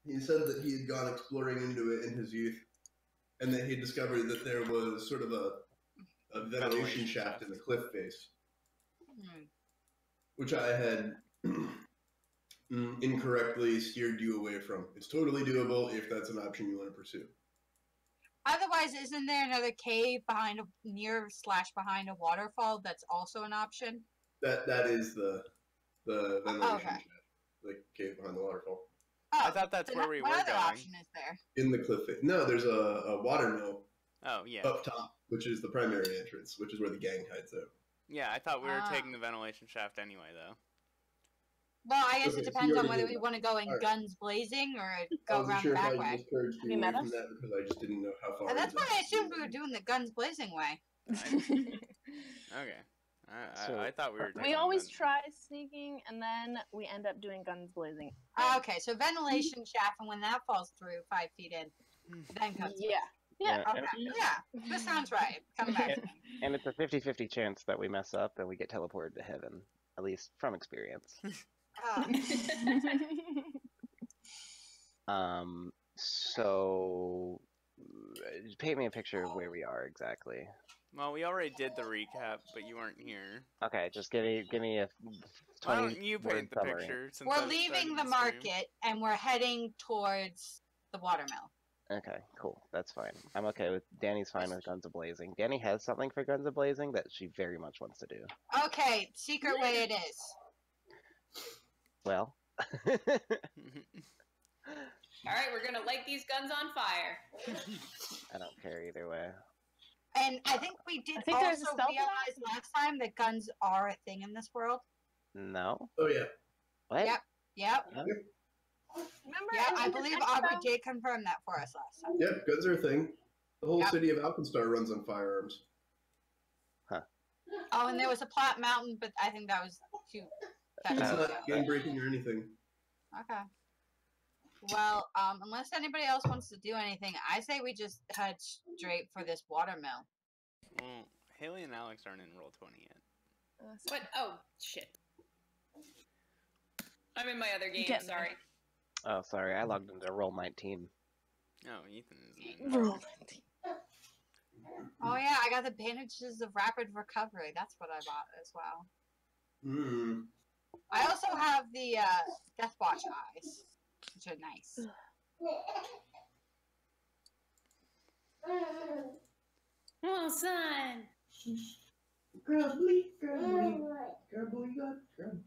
He said that he had gone exploring into it in his youth, and that he had discovered that there was sort of a ventilation shaft in the cliff face, which I had incorrectly steered you away from. It's totally doable if that's an option you want to pursue. Otherwise, isn't there another cave behind behind a waterfall that's also an option? That is the ventilation shaft, the cave behind the waterfall. Oh, I thought that's where we were going. What other option is there? In the cliff face. No, there's a water mill. Oh, yeah. Up top, which is the primary entrance, which is where the gang hides out. Yeah, I thought we were taking the ventilation shaft anyway, though. Well, I guess it depends on whether we want to go in guns blazing or go around the back way. Have you met us? Because I just didn't know how far. And that's why I assumed we were doing the guns blazing way. Okay. I thought we were. We always try sneaking, and then we end up doing guns blazing. Okay, so ventilation shaft, and when that falls through 5 feet in, then comes. Yeah. Okay. Yeah. This sounds right. Come back. And it's a 50-50 chance that we mess up and we get teleported to heaven, at least from experience. So paint me a picture of where we are exactly. Well, we already did the recap, but you weren't here. Okay, just give me a 20 Why don't you paint the summary. picture? Since We're leaving the market and we're heading towards the watermill. Okay, cool. That's fine. I'm okay with Danny's fine with Guns A-Blazing. Danny has something for Guns A-Blazing that she very much wants to do. Okay, secret way it is. Well. Alright, we're gonna light these guns on fire. I don't care either way. And I think we did also realize last time that guns are a thing in this world. No? Oh, yeah. What? Yep. Remember? Yeah, I believe Aubrey J confirmed that for us last time. Yep, guns are a thing. The whole city of Alkenstar runs on firearms. Huh. Oh, and there was a Plot Mountain, but I think that was too... It's not game-breaking or anything. Okay. Well, unless anybody else wants to do anything, I say we just head straight for this watermill. Well, Haley and Alex aren't in Roll20 yet. What? Oh, shit. I'm in my other game, sorry. Oh, sorry. I logged into Roll19. Oh, Ethan is Roll19. Oh, yeah, I got the bandages of rapid recovery. That's what I bought as well. I also have the Death Watch eyes, which are nice. Oh, son! Grumbly, grumbly, grumbly, grumbly.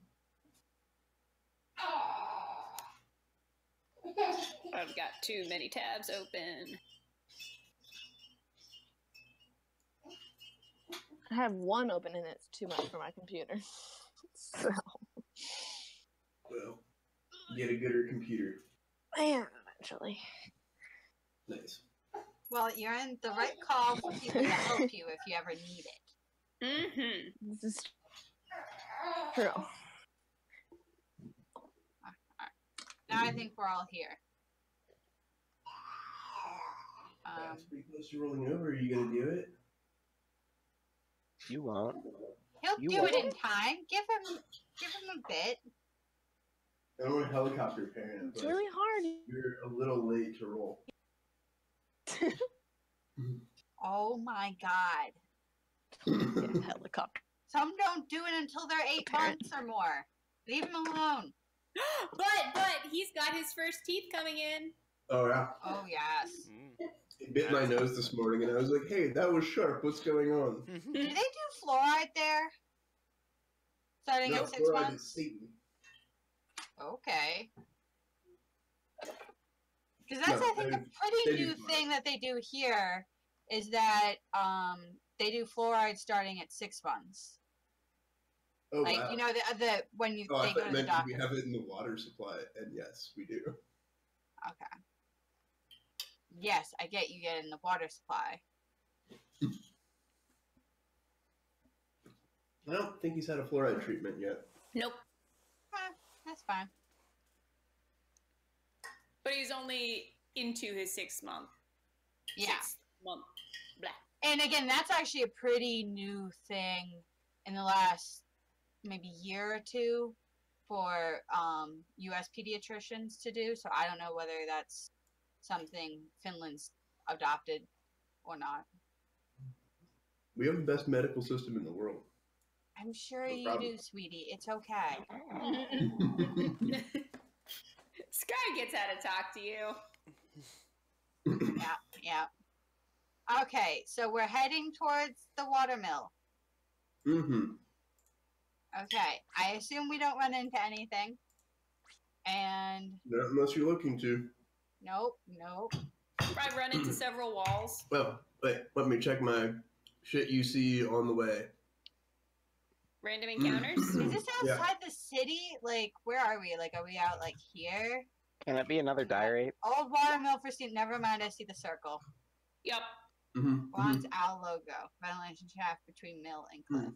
I've got too many tabs open. I have one open and it's too much for my computer. So. Well, get a gooder computer. I am, eventually. Nice. Well, you're in the right call for people to help you if you ever need it. Mm-hmm. This is true. Now I think we're all here. That's pretty close to rolling over. Are you going to do it? You won't. He'll do it in time. Give him a bit. I don't want a helicopter parent. It's really hard. You're a little late to roll. Oh my god. Helicopter. Some don't do it until they're 8 months or more. Leave him alone. But he's got his first teeth coming in. Oh, yeah? Oh, yes. It bit my nose this morning, and I was like, hey, that was sharp. What's going on? Do they do fluoride there? Starting at 6 fluoride months? is Satan. Okay. Because that's, I think, a pretty new thing that they do here is that they do fluoride starting at 6 months. Oh, like, wow. you know, the when you I go to the doctor. we have it in the water supply, and yes, we do. Okay. Yes, I get you get it in the water supply. I don't think he's had a fluoride treatment yet. Nope. That's fine. But he's only into his 6th month. Yeah. 6th month. Blah. And again, that's actually a pretty new thing in the last maybe year or two. for U.S. pediatricians to do. So I don't know whether that's something Finland's adopted or not. We have the best medical system in the world. I'm sure No you problem. do, sweetie. It's okay. Sky gets how to talk to you. Yeah. Okay, so we're heading towards the watermill. Mm-hmm. Okay, I assume we don't run into anything. And Not unless you're looking to. nope. Probably run into several walls. Well, wait, let me check my shit you see on the way. Random encounters. Is this Yeah. outside the city? Like, where are we? Like, are we out like here? Can it be another diorite? Old watermill for steam. Never mind. I see the circle. Yep. Bronze owl logo. Ventilation shaft between mill and cliff.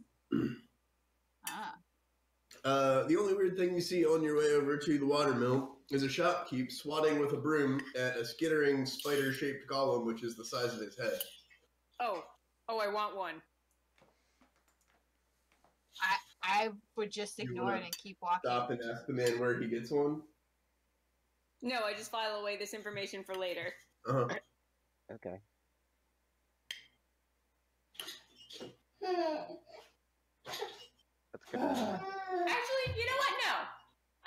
The only weird thing you see on your way over to the watermill is a shopkeep swatting with a broom at a skittering spider-shaped golem, which is the size of his head. Oh, I want one. I would just You ignore wanna it and keep walking. Stop and ask the man where he gets one. No, I just file away this information for later. Uh-huh. Okay. That's good. Actually, you know what? No.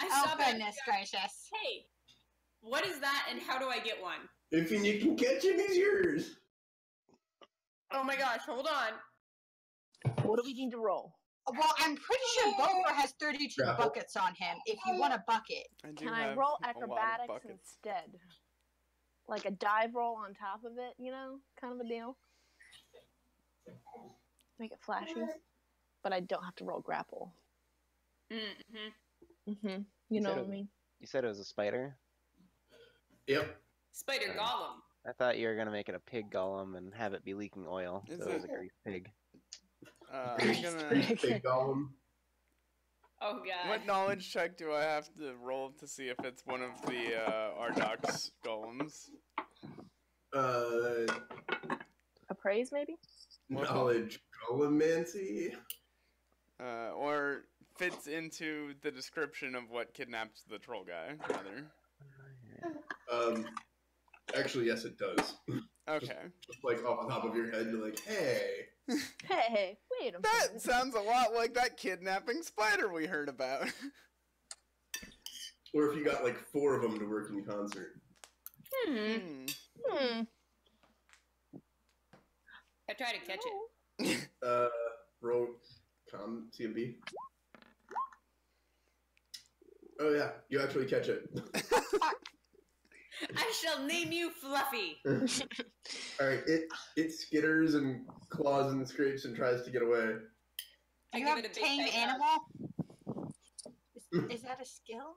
I Oh, stop at- goodness gracious. Hey, what is that and how do I get one? If you can catch him, he's yours. Oh my gosh, hold on. What do we need to roll? Well, I'm pretty sure Bofer has 32 Grapple. buckets on him if you want a bucket. I do Can I have roll a lot of acrobatics buckets. instead? Like a dive roll on top of it, you know? Kind of a deal. Make it flashy. But I don't have to roll grapple. Mm-hmm. You know said what I it- mean? You said it was a spider? Yep. Spider golem. I thought you were gonna make it a pig golem and have it be leaking oil. Is So it was a it? grease pig. I'm gonna. Big golem. Oh god. What knowledge check do I have to roll to see if it's one of the Ardox golems? Appraise, maybe? Knowledge golemancy. Or fits into the description of what kidnaps the troll guy, rather. Actually, yes, it does. Okay. Just like off the top of your head, you're like, hey. Hey, wait a That minute. sounds a lot like that kidnapping spider we heard about. Or if you got like 4 of them to work in concert. Hmm. I try to catch it. Roll CMB. Oh yeah, you actually catch it. I shall name you Fluffy. Alright, it skitters and claws and scrapes and tries to get away. I Do you give have it a big tame fat hug. animal? Is that a skill?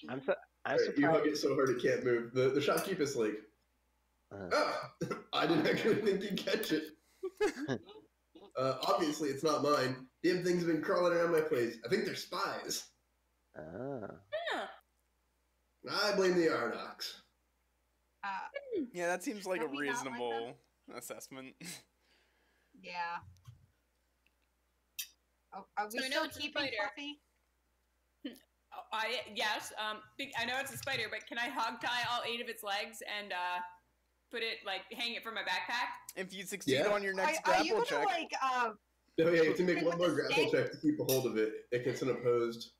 I'm Alright, you hug surprised. it so hard it can't move. The shopkeep is like, ah, I didn't actually think you'd catch it. Obviously it's not mine. Damn things have been crawling around my place. I think they're spies. Ah. Huh. I blame the Ardox. Yeah, that seems like a Can we not like reasonable assessment. Yeah. Oh, are we So I know still it's a keeping spider. Fluffy? Yes. I know it's a spider, but can I hog tie all 8 of its legs and put it hang it from my backpack? If you succeed Yeah. on your next Are you grapple gonna check, like Oh yeah, you have to make With one more the grapple stick? check to keep a hold of it. It gets an opposed.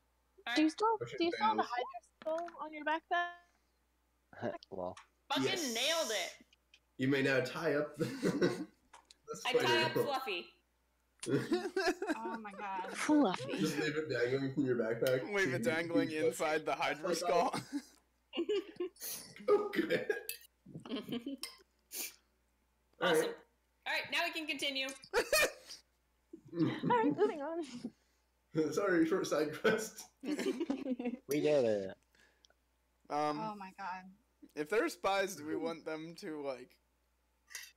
Do you still Motion do you still have the fails. Hydra skull on your backpack? Well, Fucking Yes. nailed it. You may now tie up the I tie up spider. Fluffy. oh my god. Fluffy. Just leave it dangling from your backpack. leave it dangling inside the Hydra skull. Oh, good. Awesome. Alright. Alright, now we can continue. Alright, moving on. Sorry, short side quest. we did it. Oh my god. If they're spies, do we want them to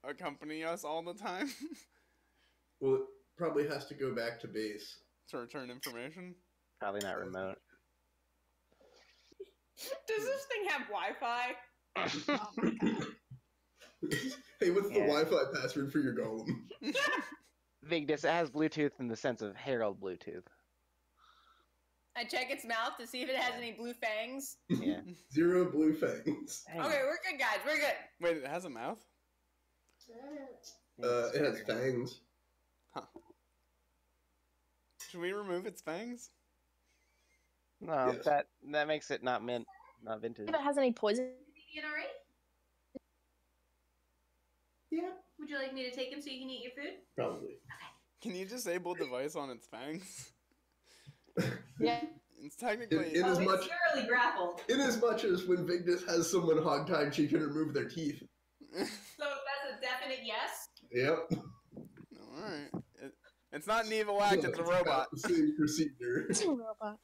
accompany us all the time Well, it probably has to go back to base. to return information? Probably not remote. Does this thing have Wi-Fi? Oh my god. Hey, what's the Yeah. Wi-Fi password for your golem? Vigdis, it has Bluetooth in the sense of Herald Bluetooth. I check its mouth to see if it has any blue fangs. Yeah. 0 blue fangs. Hey, Okay, we're good, guys. We're good. Wait, it has a mouth? It has fangs. Huh. Should we remove its fangs? No, Yes. that makes it not vintage. If it has any poison. You alright? Yeah. Would you like me to take him so you can eat your food? Probably. Can you disable device on its fangs? Yeah. It's technically. In as much thoroughly grappled. in as much as when Vigdis has someone hogtied, she can remove their teeth. So that's a definite yes? Yep. Alright. It's not an evil act, it's a robot. about the same procedure. It's a robot.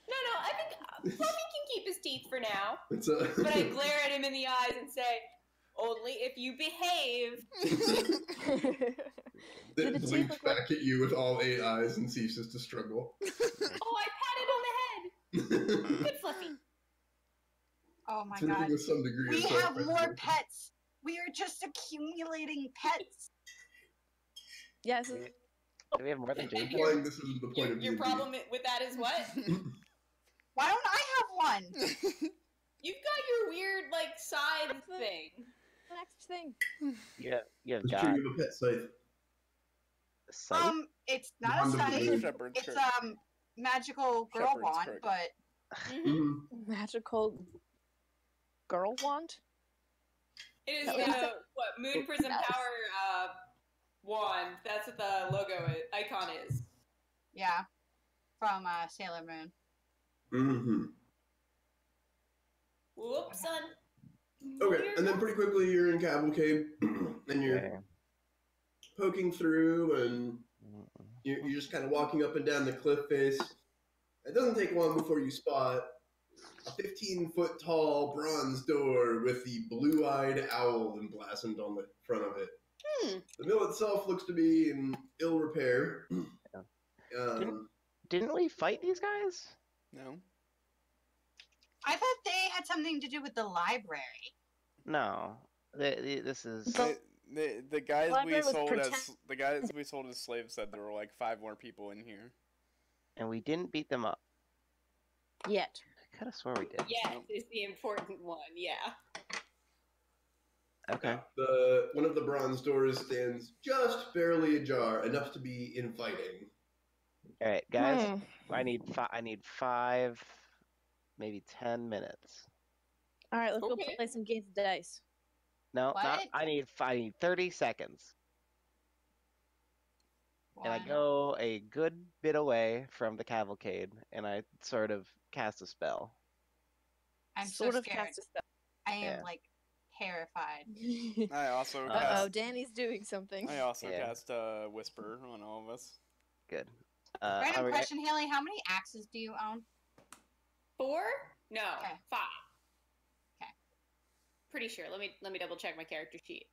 No, I think Fluffy can keep his teeth for now. It's a. But I glare at him in the eyes and say, only if you behave. Do It the teeth blinks look like- back at you with all 8 eyes and ceases to struggle. Oh, I patted on the head. Good, Fluffy. Oh my It's working god. with some degree We of have more self-preservation. pets. We are just accumulating pets. Yes. Do we have more than Jason? Implying this isn't the point of Your D&D. problem with that is what? Why don't I have one? You've got your weird, like, side thing. The next thing. You have It's got true, you have a pet scythe. a scythe. It's not a Wand of the scythe. moon. Shepherd's It's crook. magical girl Shepherd's wand, crook. but Mhm. Magical girl wand? It is Oh, the, yeah. Moon Prism Nice. Power, wand. That's what the icon is. yeah, from Sailor Moon. Mm-hmm. Whoops, son. Okay, and then pretty quickly you're in Cavalcade, and you're Okay. poking through, and you're just kind of walking up and down the cliff face. It doesn't take long before you spot a 15-foot tall bronze door with the blue-eyed owl emblazoned on the front of it. The mill itself looks to be in ill repair. Didn't we fight these guys? No. I thought they had something to do with the library. No. This is. The guys Library we was sold protect- as the guys we sold as slaves said there were like 5 more people in here. And we didn't beat them up. Yet. I could have swore we did. Yes, is the important one, yeah. Okay. One of the bronze doors stands just barely ajar, enough to be inviting. All right, guys. Hmm. I need 5, maybe 10 minutes. All right, let's Okay. go play some games of dice. No, not. What? I need 30 seconds, and I One. go a good bit away from the cavalcade, and I sort of cast a spell. I'm sort so of scared. cast a spell. I am Yeah. like terrified. I also Uh-oh. Uh-oh, cast Danny's doing something. I also Yeah. cast whisper on all of us. Good. Random Alright, question, Haley. How many axes do you own? 4? No, Okay. 5. Okay. Pretty sure. Let me double check my character sheet.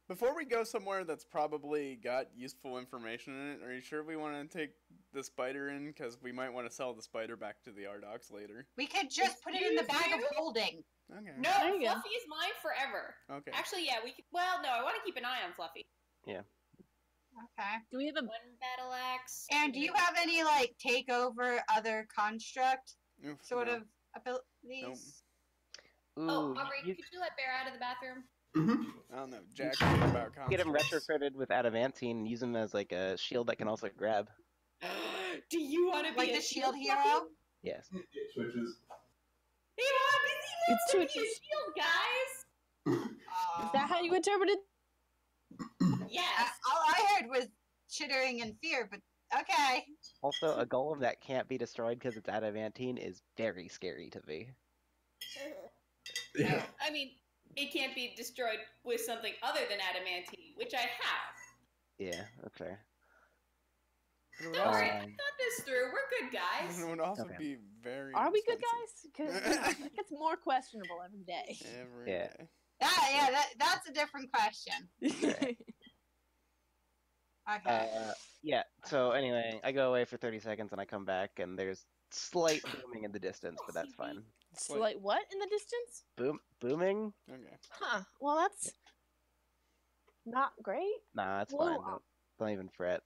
Before we go somewhere that's probably got useful information in it, are you sure we want to take the spider in? Because we might want to sell the spider back to the Ardocs later. We could just put it in the bag of Excuse you? holding. Okay. No, There you go. Fluffy is mine forever. Okay. Actually, yeah, we could. Well, no, I want to keep an eye on Fluffy. Okay. Do we have a... One battle axe. And do you have any like take over other construct Oof, sort no. of abilities? Ooh, Oh, Aubrey, you could you let Bear out of the bathroom? Mm-hmm. I don't know. Jack about get him constructs. retrofitted with adamantine and use him as like a shield that can also grab. Do you want to be Like a the shield Fluffy? hero? Yes. It switches. He wants It's to be a switches. shield, guys. Is that how you interpreted? Yes. All I heard was chittering in fear, but okay. Also, a golem that can't be destroyed because it's adamantine is very scary to me. Yeah. I mean, it can't be destroyed with something other than adamantine, which I have. Yeah, that's fair. It would Don't worry, also, I thought this through. We're good, guys. it would also Okay. be very Are we good expensive. guys? Because it gets more questionable every day. Every Yeah. day. That's a different question. Okay. Yeah, so anyway, I go away for 30 seconds and I come back and there's slight booming in the distance, but that's fine. Slight what in the distance? Booming? Okay. Huh. Well, that's not great. Nah, that's Whoa. fine. Don't even fret.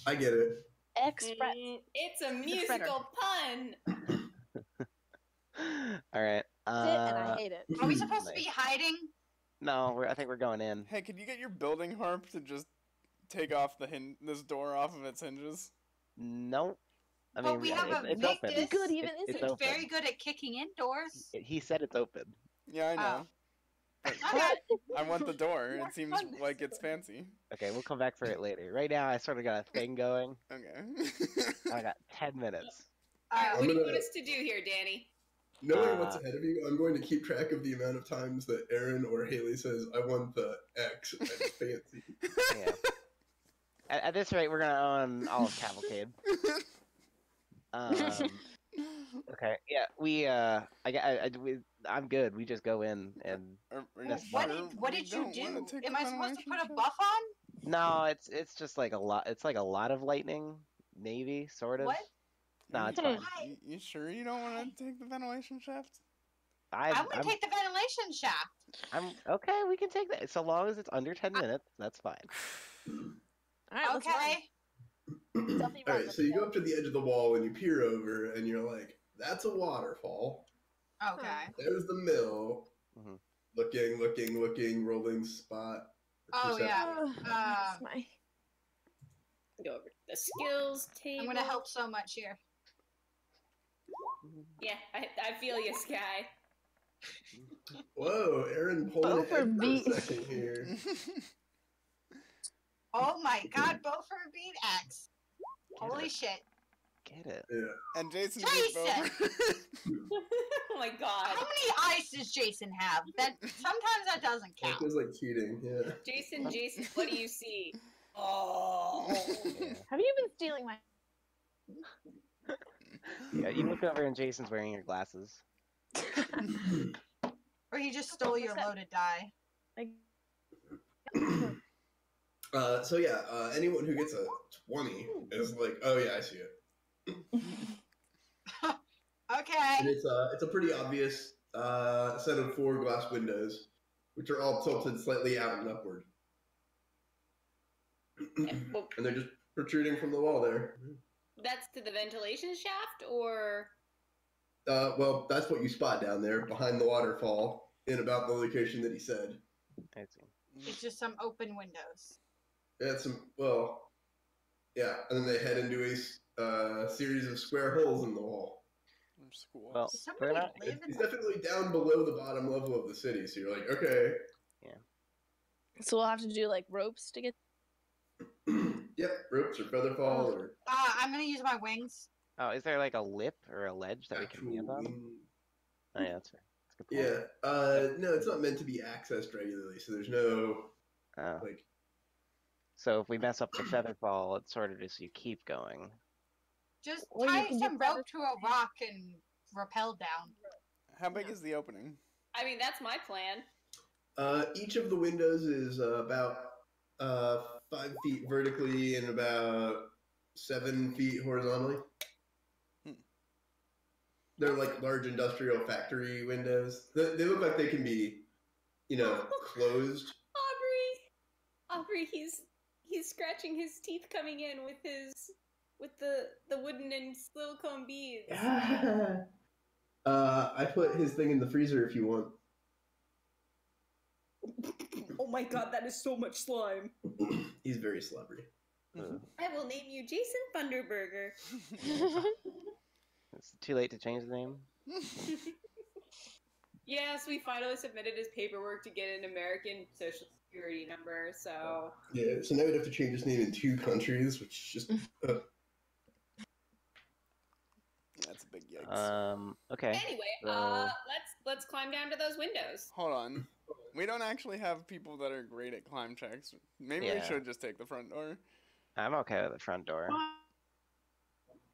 I get it. Express. It's a musical pun. All right. And I hate it. Are we supposed to be hiding? No, I think we're going in. Hey, could you get your building harp to just take off this door off of its hinges? No. I But mean, we have a it's big open. disc. Good even is It's it? It's open. very good at kicking in doors. He said it's open. Yeah, I know. Okay. I want the door. More It seems fun like this it's fancy. Okay, we'll come back for it later. Right now, I sort of got a thing going. Okay. I got 10 minutes. Alright, what do you gonna- want us to do here, Danny? Knowing what's ahead of you, I'm going to keep track of the amount of times that Aaron or Haley says, I want the X. That's fancy. Yeah. At this rate, we're gonna own all of Cavalcade. Okay. Yeah. I'm good. We just go in and. What did you do? Am I supposed to put a buff on? No, it's just like a lot. It's like a lot of lightning, maybe sort of. What? No, it's fine. You sure you don't want to take the ventilation shaft? I'm gonna take the ventilation shaft. I'm okay. We can take that so long as it's under 10 minutes. That's fine. All right, let's run. Okay. Stealthy All run, right, so you go up to the edge of the wall and you peer over, and you're like, "That's a waterfall. Okay. There's the mill. Mhm. Looking, rolling spot." Oh yeah. That's my... Go over to the skills table. I'm gonna help so much here. Yeah, I feel you, Sky. Whoa, Aaron pulled Bow it for in for a beat. second here. Oh my god, bow for a beat X. Holy shit. Get it. Yeah. And Jason. Jason! Oh my god. How many eyes does Jason have? That sometimes that doesn't That count. feels like cheating. Yeah. Jason, what do you see? Oh. Yeah. Have you been stealing my... Yeah, you look over and Jason's wearing your glasses. Or he just stole your loaded die. So yeah, anyone who gets a 20 is like, oh yeah, I see it. Okay. And it's a pretty obvious set of 4 glass windows, which are all tilted slightly out and upward, Well, and they're just protruding from the wall there. that's to the ventilation shaft, or Well, that's what you spot down there behind the waterfall, in about the location that he said. I see. It's just some open windows. It's yeah, and then they head into a series of square holes in the wall. School. Well, Does somebody we're not. live in It's the... definitely down below the bottom level of the city, so you're like, okay, So we'll have to do like ropes to get... yep, ropes or featherfall or I'm gonna use my wings. Oh, is there like a lip or a ledge that we can actual land on? wing. Oh yeah, that's fair. That's a good point. Yeah, no, it's not meant to be accessed regularly, so there's no Oh. like. So if we mess up the feather fall, it's sort of just you keep going. Just Or you tie can some get rope to a rock and rappel down. How big is the opening? I mean, that's my plan. Each of the windows is about 5 feet vertically and about 7 feet horizontally. They're like large industrial factory windows. They look like they can be, closed. Aubrey, he's scratching his teeth coming in with the wooden and silicone beads. I put his thing in the freezer if you want. Oh my god, that is so much slime. He's very slobbery. I will name you Jason Thunderburger. It's too late to change the name. Yes, we finally submitted his paperwork to get an American social security number, so... Yeah, so now we'd have to change his name in 2 countries, which is just... That's a big yikes. Okay. Anyway, so- let's climb down to those windows. Hold on. We don't actually have people that are great at climb checks. Maybe we Yeah. should just take the front door. I'm okay with the front door.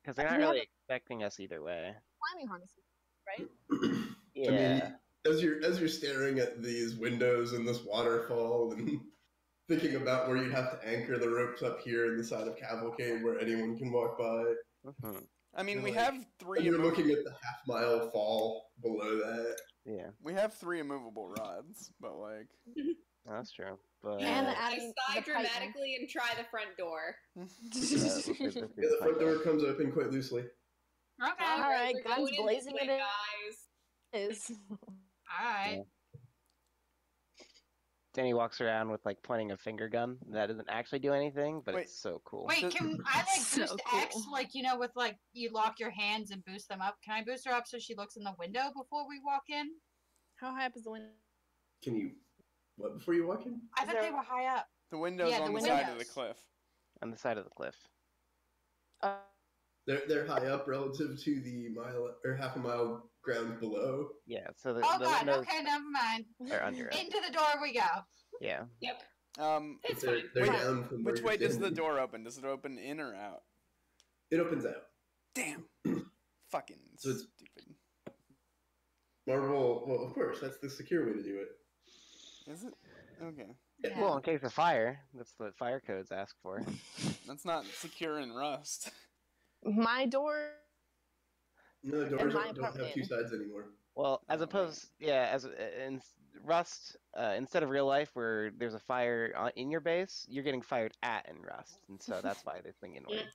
Because they're not We have really expecting us either way. climbing harnesses, right? Yeah. I mean, as you're staring at these windows and this waterfall and thinking about where you'd have to anchor the ropes up here in the side of Cavalcade where anyone can walk by, Mhm. I mean, You're we like- have three. and you're looking at the half-mile fall below that. Yeah. We have 3 immovable rods, but like, That's true. But And I adding sigh the piping. dramatically and try the front door. The front door comes open quite loosely. Okay. Alright, we're guns going in blazing this it way, is. guys. Alright. Danny walks around with like pointing a finger gun. That doesn't actually do anything, but Wait. it's so cool. Wait, can I like So boost cool. X, like, you know, with like, you lock your hands and boost them up? Can I boost her up so she looks in the window before we walk in? How high up is the window? Can you, what, before you walk in? I thought they were high up. The window's Yeah, on the the side of the windows. cliff. On the side of the cliff. They're high up relative to the mile or half a mile ground below. Yeah, so the, Oh the god, windows okay, never mind. are under it. Into the door we go. Yeah. Yep. But It's they're fine. Wait, down from Which where way you're does the standing. door open? Does it open in or out? It opens out. Damn. Fucking So it's- stupid. Marvel, well, of course, that's the secure way to do it. Is it? Okay. Yeah. Well, in case of fire, that's what fire codes ask for. That's not secure in Rust. My door. No, doors my don't have apartment. two sides anymore. Well, as Oh, opposed, yeah, as in Rust, instead of real life where there's a fire in your base, you're getting fired at in Rust, and so that's why they're thinking inward.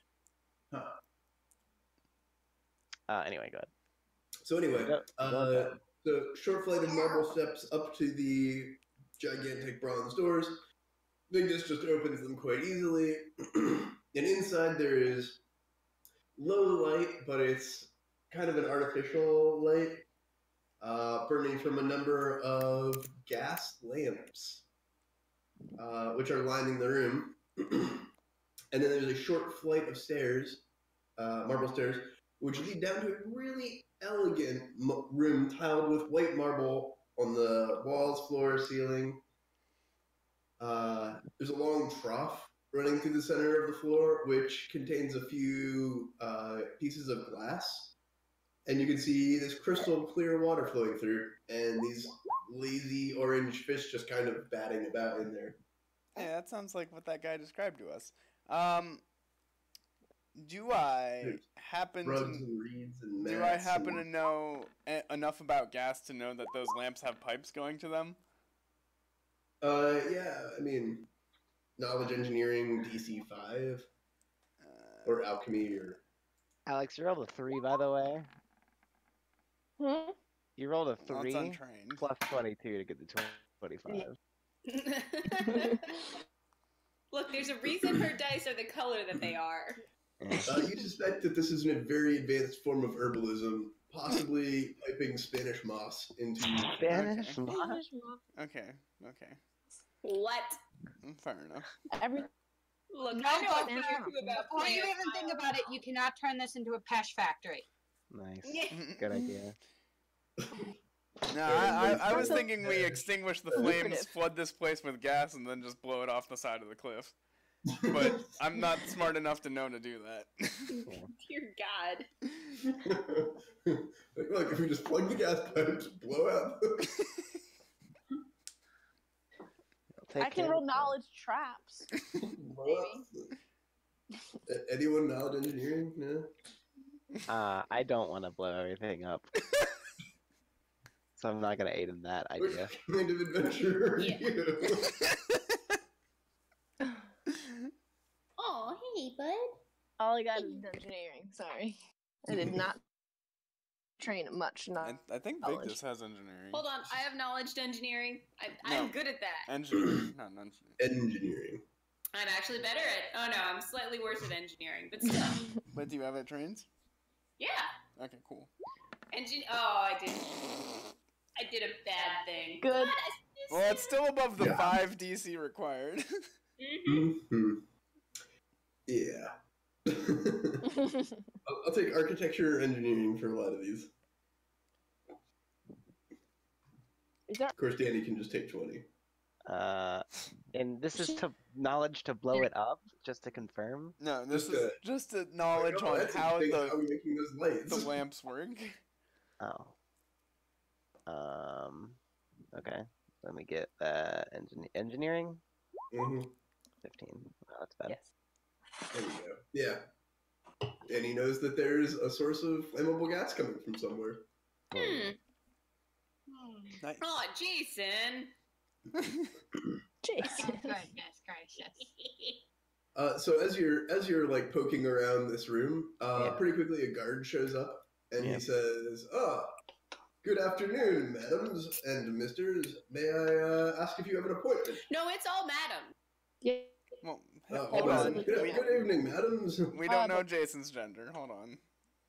Anyway, go ahead. So anyway, Go ahead. the short flight of marble steps up to the gigantic bronze doors. Vigdis just opens them quite easily, and inside there is low light, but it's kind of an artificial light, burning from a number of gas lamps, which are lining the room. And then there's a short flight of stairs, marble stairs, which lead down to a really elegant room tiled with white marble on the walls, floor, ceiling. There's a long trough running through the center of the floor, which contains a few pieces of glass. And you can see this crystal clear water flowing through, and these lazy orange fish just kind of batting about in there. Yeah, that sounds like what that guy described to us. Do I happen Rugs to and reeds and mats. do I happen to and- know enough about gas to know that those lamps have pipes going to them? Yeah, I mean, knowledge engineering DC5 or alchemy or Alex, you rolled a 3, by the way. Hmm? You rolled a Well, 3 it's untrained. plus 22 to get the 25. Look, there's a reason her dice are the color that they are. you suspect that this is a very advanced form of herbalism, possibly piping Spanish moss into. Spanish? Okay. moss? Okay, okay. What? Fair enough. Every Look, No, I know a but thing or two about before you plants. even think about it, you cannot turn this into a Pesh factory. Nice. Yeah. Good idea. No, I was thinking we extinguish the flames, Lucrative. flood this place with gas, and then just blow it off the side of the cliff. But I'm not smart enough to know to do that. Dear God. Like, look, if we just plug the gas pipes, blow out. I can roll knowledge traps. blow out. Anyone knowledge engineering? No. I don't want to blow everything up. So I'm not going to aid in that idea. What kind of adventurer are Yeah. you? Oh, hey, bud. All I got is engineering. Sorry, I did not train much. Not I think Knowledge. Victus has engineering. Hold on, I have knowledge engineering. I'm No. good at that. Engineering, not engineering. Engineering. I'm actually better at. Oh no, I'm slightly worse at engineering, but still. But do you have it trained? Yeah. Okay, cool. Oh, I did a bad thing. Good. Well, it's still above the Yeah. 5 DC required. Mm-hmm. Yeah. I'll take architecture or engineering for a lot of these. Is there? Of course, Danny can just take 20. And this is to knowledge to blow it up, just to confirm. No, this Just is a- just a knowledge Oh, on that's how interesting. How are the, we making those lights? the lamps work. Oh. Okay. Let me get that engineering. Mhm. 15. Oh, that's bad. Yes. There we go. Yeah. And he knows that there's a source of flammable gas coming from somewhere. Hmm. Nice. Oh, Jason. Jason. Goodness gracious. So as you're like poking around this room, pretty quickly a guard shows up and he says, good afternoon, madams and misters. May I ask if you have an appointment? No, it's all madam. Yeah. Well, Hold on. Good evening, madams. We don't know Jason's gender. Hold on.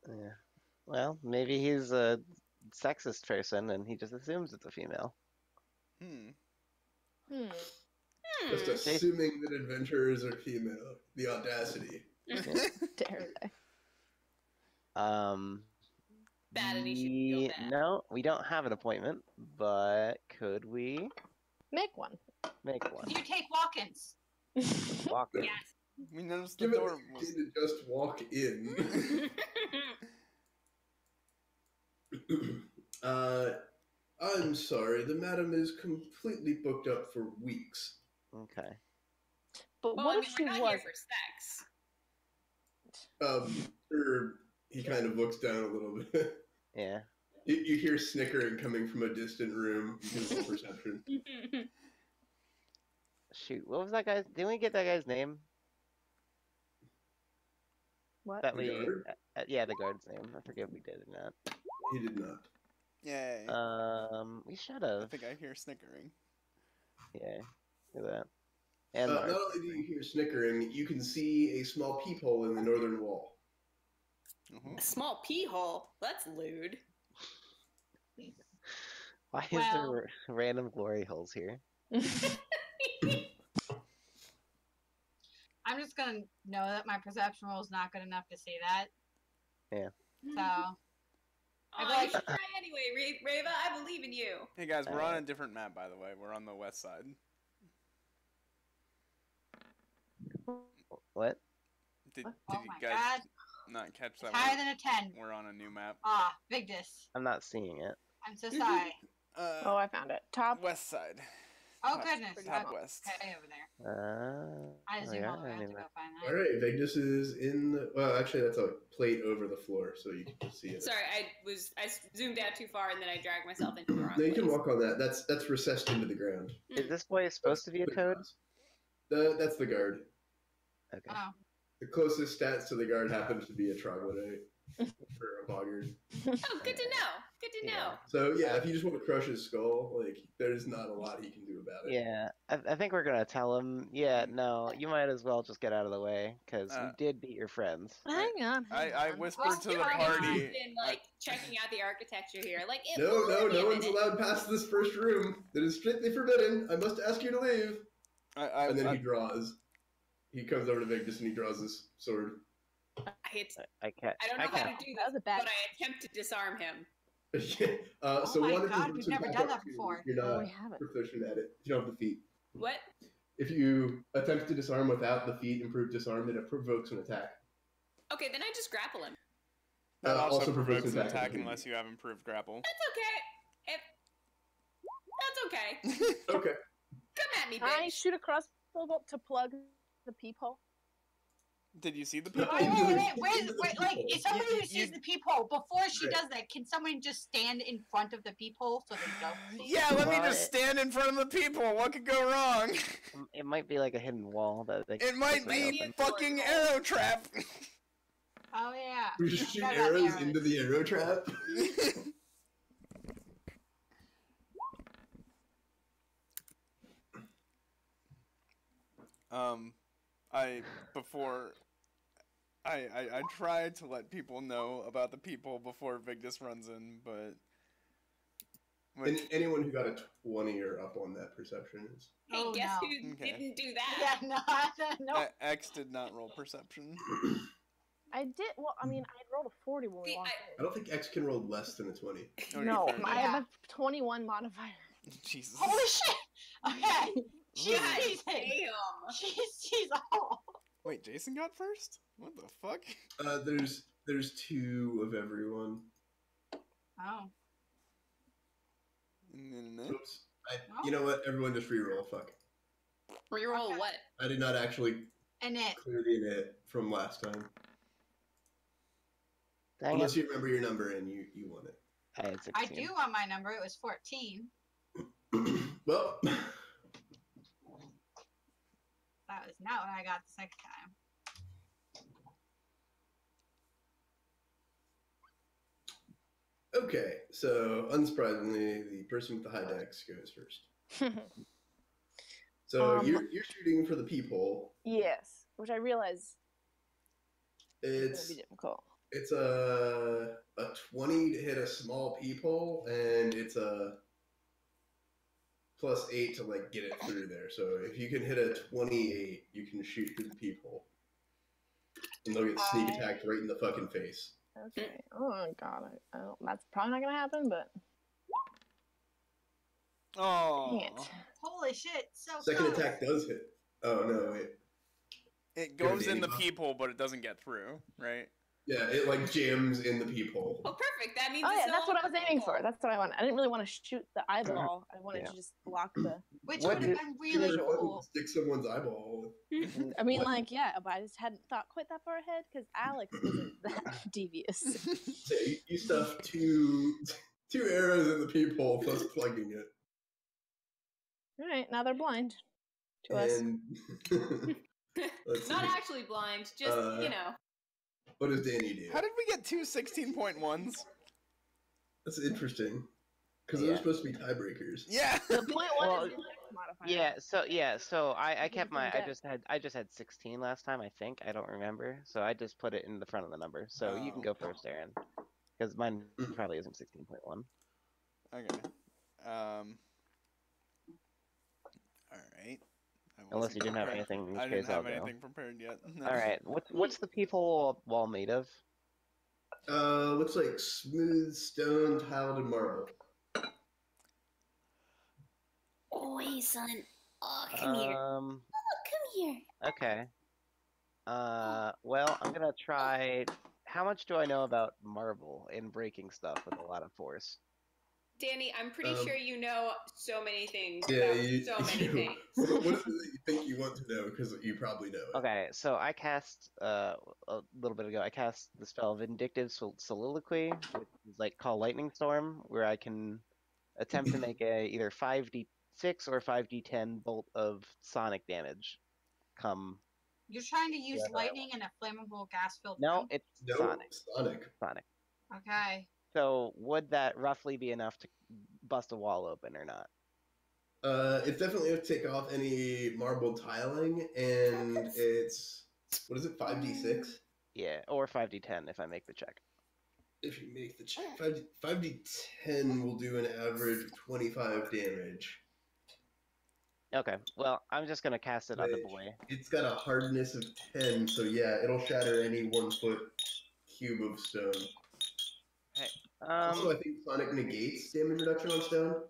Yeah. Well, maybe he's a sexist person and he just assumes it's a female. Just assuming that adventurers are female. The audacity. Dare they? Bad, and he should feel bad. No, we don't have an appointment, but could we Make one. make one? You take walk-ins. Walk in. Yes. We noticed the Give it door a was. second to just walk in. I'm sorry, the madam is completely booked up for weeks. Okay. But Well, what I if mean, she we're not was? here for sex. He kind of looks down a little bit. Yeah. You hear snickering coming from a distant room. Using perception. Shoot, what was that guy's? Didn't we get that guy's name? What? That The we, guard? yeah, the guard's name. I forget if we did or not. He did not. Yay. We should I have. think I hear snickering. Yeah. Look at that. And Not only do you hear snickering, you can see a small peephole in the northern wall. A small pee hole? That's lewd. why is there random glory holes here? I'm just gonna know that my perception roll is not good enough to see that. Yeah. So. You should try anyway, Reva. I believe in you. Hey guys, we're on a different map, by the way. We're on the west side. What? Did Oh you my guys god. not catch It's that? higher than a 10. We're on a new map. Vigdis. I'm not seeing it. I'm so sorry. Oh, I found it. Top. West side. Oh, Top- goodness. Top Okay, west. over there. I Oh, zoom yeah, all the way I out mean to go that. find All that. right, Vigdis is in the... Well, actually, that's a plate over the floor, so you can just see it. Sorry, I zoomed out too far and then I dragged myself into the wrong No, you can place. walk on that. That's recessed into the ground. Is this boy supposed to be a toad? That's the guard. Okay. Oh. The closest stats to the guard happens to be a troglodyte for a boggart. Oh, good to know. Good to know. So yeah, if you just want to crush his skull, like there's not a lot he can do about it. Yeah, I think we're gonna tell him. Yeah, no, you might as well just get out of the way because we did beat your friends. Hang on. I whispered to the You already party. have been like checking out the architecture here. Like it No, will no, be a no one's minute. allowed past this first room. That is strictly forbidden. I must ask you to leave. And then he draws. He comes over to Vigdis and he draws his sword. I can't. I don't know how to do That was this, a bad. but I attempt to disarm him. So my one, if God, you we've to never back done up that to, before. You're Oh, not we haven't. proficient at it. You don't have the feat. What? If you attempt to disarm without the feat improved disarm, it provokes an attack. Okay, then I just grapple him. That also also provokes provokes an an attack attack. unless you have improved grapple. That's okay. Okay. Come at me, Can I bitch. shoot a crossbow bolt to plug the peephole? Did you see the people? Wait, like, if somebody who You- sees the peephole, before she does that, can someone just stand in front of the peephole so they don't see? Yeah, let me Well, just stand in front of the people. What could go wrong? It might be like a hidden wall that they. It might just be open. fucking arrow trap. Oh, yeah. We just shoot Forgot about arrows into the arrow trap. I tried to let people know about the people before Vigdis runs in, but And anyone who got a 20 or up on that perception is. Hey, Oh, guess no. who Okay. didn't do that? Yeah, no. X did not roll perception. I did. Well, I mean, I had rolled a 40 when we See, walked I don't think X can roll less than a 20. Oh, in. No, you're fair. I have a 21 modifier. Jesus. Holy shit! Okay. She's God seasoned. damn. She's all. Wait, Jason got first? What the fuck? There's 2 of everyone. Oh. Oops. You know what? Everyone just reroll. Fuck. Reroll Okay. what? I did not actually And it. clear the init from last time. Dang Unless it. you remember your number and you won it. I had 16. I do on my number. It was 14. Well, That was not what I got the second time. Okay, so unsurprisingly, the person with the high dex goes first. So you're shooting for the peephole. Yes, which I realize is It's going to be difficult. it's a 20 to hit a small peephole, and it's a +8 to like get it through there. So if you can hit a 28, you can shoot through the peephole, and they'll get sneak attacked right in the fucking face. Okay. Oh god, I don't, that's probably not gonna happen. But Oh. dang it. Holy shit! So Second close. attack does hit. Oh no, wait. It Gonna goes be in the any- peephole, but it doesn't get through, right? Yeah, it like jams in the peephole. Oh, perfect. That means Oh it's yeah, that's no what I was longer aiming for. peephole. That's what I wanted. I didn't really want to shoot the eyeball. I wanted Yeah. to just block the. Which What would have did- been You're really gonna fucking cool. stick someone's eyeball. I mean, What? like, yeah, but I just hadn't thought quite that far ahead because Alex isn't that devious. So you stuff two arrows in the peephole plus plugging it. All right, now they're blind to us. And let's Not see. actually blind, just, you know. What does Danny do? How did we get two 16.1s? That's interesting. Because Yeah. they're supposed to be tiebreakers. Yeah. The point one Well, is the dex modifier. So I kept my Dex. I just had 16 last time, I think. I don't remember. So I just put it in the front of the number. So you can go first, Aaron. Because mine probably isn't 16.1. Okay. Alright. Unless you didn't have anything, in which I didn't case I'll have go. anything prepared yet. No. Alright, what's the peephole wall made of? Looks like smooth stone tiled and marble. Oh, hey, son. Oh, come here. Um, Come here. okay. Well, I'm gonna try. How much do I know about marble and breaking stuff with a lot of force? Danny, I'm pretty sure you know so many things Yeah, about you, so many you- things. What is it that you think you want to know? Because you probably know it. Okay, so I cast a little bit ago. I cast the spell Vindictive Soliloquy, which is like call Lightning Storm, where I can attempt to make a either 5d6 or 5d10 bolt of sonic damage. Come. You're trying to use Yeah, no, lightning in a flammable gas-filled No, room? it's No, sonic. Sonic. Okay. So would that roughly be enough to bust a wall open or not? It's definitely have to take off any marble tiling, and it's what is it, 5d6? Yeah, or 5d10 if I make the check. If you make the check, 5d10 will do an average of 25 damage. Okay, well, I'm just gonna cast it on the Which- boy. It's got a hardness of 10, so yeah, it'll shatter any 1 foot cube of stone. Also, I think Sonic negates damage reduction on stone.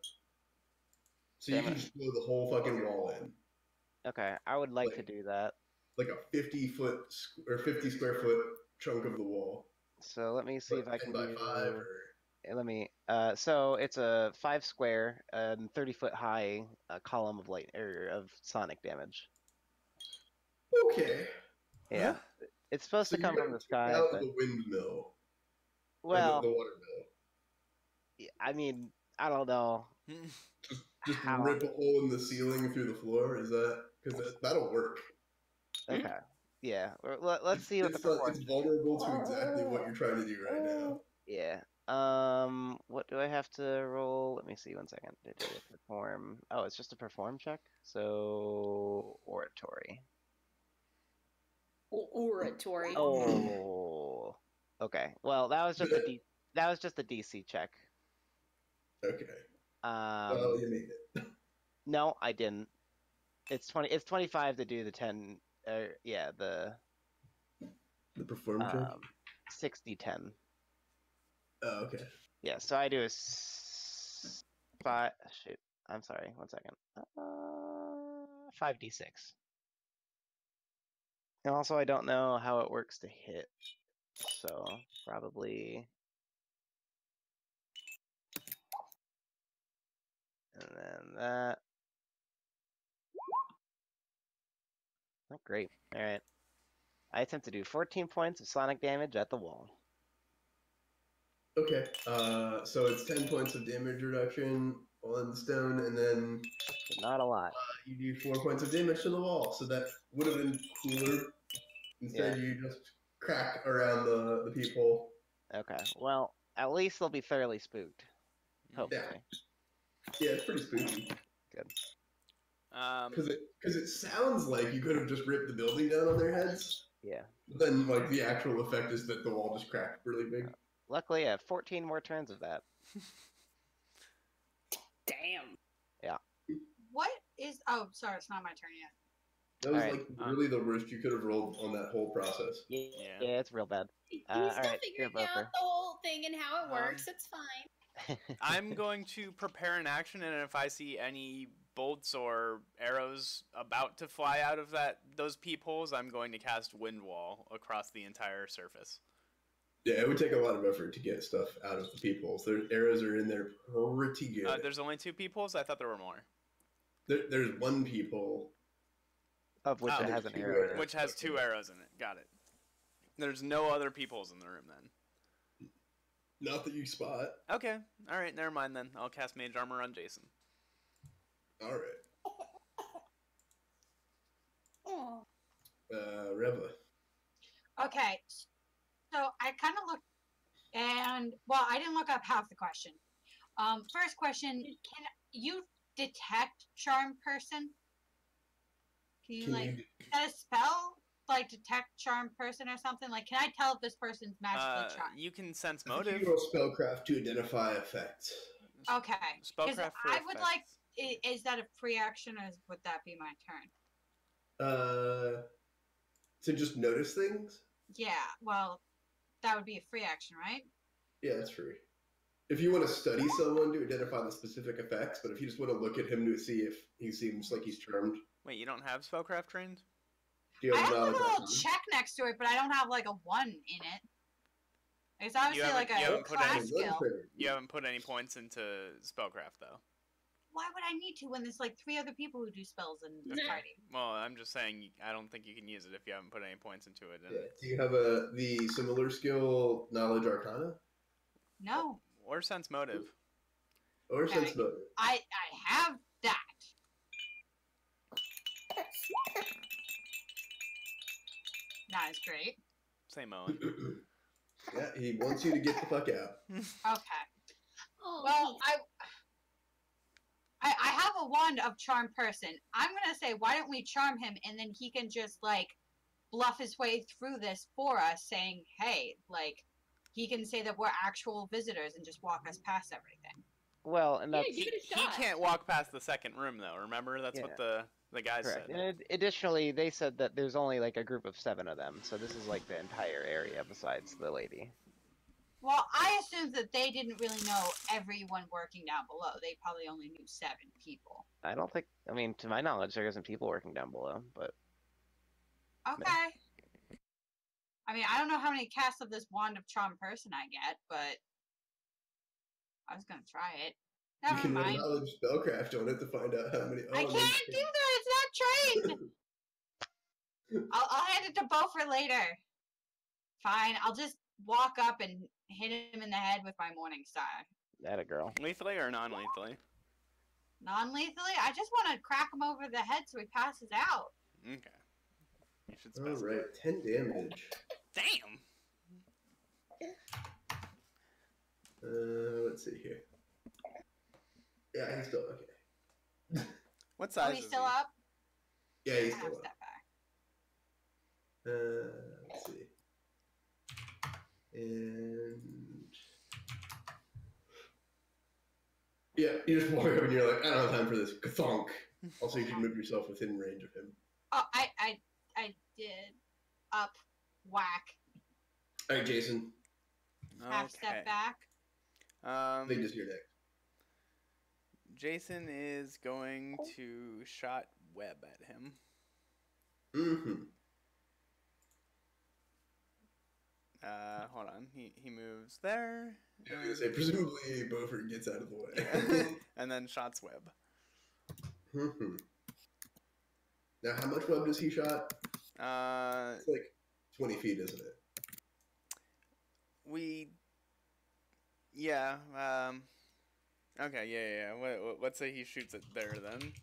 So you Damn can it. just blow the whole fucking wall in. Okay, I would like to Like- do that. Like a 50 square foot chunk of the wall. So let me see Like if I 10 can by do. 5 or... Let me. So it's a 5 square and 30-foot high column of light of sonic damage. Okay. Yeah, Huh? it's supposed So to come you're from the gonna sky, out but the windmill. Or well, the water mill. I mean, I don't know. Just How? rip a hole in the ceiling through the floor. Is that because that'll work? Okay, yeah. Let's see what the It's not, performance. it's vulnerable to exactly what you're trying to do right now. Yeah. What do I have to roll? Let me see. 1 second. Perform. Oh, it's just a perform check. So oratory. Oratory. Oh. Okay. Well, that was just a DC check. Okay. Well, you made it. No, I didn't. It's 20. It's 25 to do the 10. Yeah, the The perform check. 60-10. Oh, okay. Yeah. So I do a 5. Shoot. I'm sorry. 1 second. 5d6. And also, I don't know how it works to hit. So probably. And then that. Not great. Alright. I attempt to do 14 points of sonic damage at the wall. Okay. So it's 10 points of damage reduction on stone, and then Not a lot. you do 4 points of damage to the wall. So that would have been cooler. Instead, you just crack around the peephole. Okay. Well, at least they'll be thoroughly spooked. Hopefully. Yeah, it's pretty spooky. Good. Because it sounds like you could have just ripped the building down on their heads. Yeah. But then, like, the actual effect is that the wall just cracked really big. Luckily, I have 14 more turns of that. Damn. Yeah. What is? Oh, sorry, it's not my turn yet. That was All right. like really the worst you could have rolled on that whole process. Yeah, it's real bad. He's all still right, figuring here, out Bofer. the whole thing and how it works. It's fine. I'm going to prepare an action, and if I see any bolts or arrows about to fly out of those peepholes, I'm going to cast Wind Wall across the entire surface. Yeah, it would take a lot of effort to get stuff out of the peepholes. Their arrows are in there pretty good. There's only 2 peepholes? I thought there were more. There's one peephole. Of which it has an arrow in it. Which has 2 arrows in it. Got it. There's no other peepholes in the room then. Not that you spot. Okay. Alright, never mind then. I'll cast Mage Armor on Jason. Alright. Oh. Reva. Okay, so I kind of looked, and well, I didn't look up half the question. First question: can you detect charm person? Can you is that a spell? Like detect charm person or something? Like, can I tell if this person's magically charmed? You can sense I think motive. you roll spellcraft to identify effects. Okay. Because Spellcraft for I would like. effects. Is that a free action, or would that be my turn? To just notice things? Yeah. Well, that would be a free action, right? Yeah, it's free. If you want to study someone to identify the specific effects, but if you just want to look at him to see if he seems like he's charmed. Wait, you don't have spellcraft trained? Do you I have have a knowledge little on check next to it, but I don't have like a 1 in it. It's obviously like you a haven't put class any- skill. You haven't put any points into spellcraft though. Why would I need to when there's like 3 other people who do spells in this Yeah. party? Well, I'm just saying I don't think you can use it if you haven't put any points into it. Yeah. Do you have the similar skill, knowledge arcana? No, Or sense motive. Or Okay. sense motive? I have that. Not as great. Same Owen. Yeah, he wants you to get the fuck out. Okay. Oh, Well, I have a wand of charm person. I'm gonna say, why don't we charm him, and then he can just like bluff his way through this for us, saying, "Hey, like." He can say that we're actual visitors and just walk us past everything. Well, and yeah, that's give it a He shot. can't walk past the second room though. Remember, that's what the guys correct. said. And additionally, they said that there's only like a group of 7 of them, so this is like the entire area besides the lady. Well, I assumed that they didn't really know everyone working down below. They probably only knew 7 people. I don't think, I mean, to my knowledge, there isn't people working down below, but Okay. I mean, I don't know how many casts of this wand of charm person I get, but I was gonna try it. You Never can roll mind. knowledge spellcraft on it to find out how many. I can't do that. It's not trained. I'll hand it to Bo for later. Fine. I'll just walk up and hit him in the head with my Morning Star. that a girl. Lethally or non-lethally? Non-lethally. I just want to crack him over the head so he passes out. Okay. You should All specify. right, 10 damage. Damn. Let's see here. Yeah, he's still okay. What Oh, size he's is still he? up. Yeah, he's I still have to up. step back. Let's see. And yeah, you just walk up and you're like, I don't have time for this. Kathonk. Also, you can move yourself within range of him. Oh, I did. Up, whack, All right, Jason. half step back. I think just your next. Jason is going to shot web at him. Mm-hmm. Hold on. He moves there. Yeah, I was gonna say, presumably Beaufort gets out of the way. And then shots web. Mm-hmm. Now, how much web does he shot? It's like 20 feet, isn't it? Okay, yeah. Let's say he shoots it there then.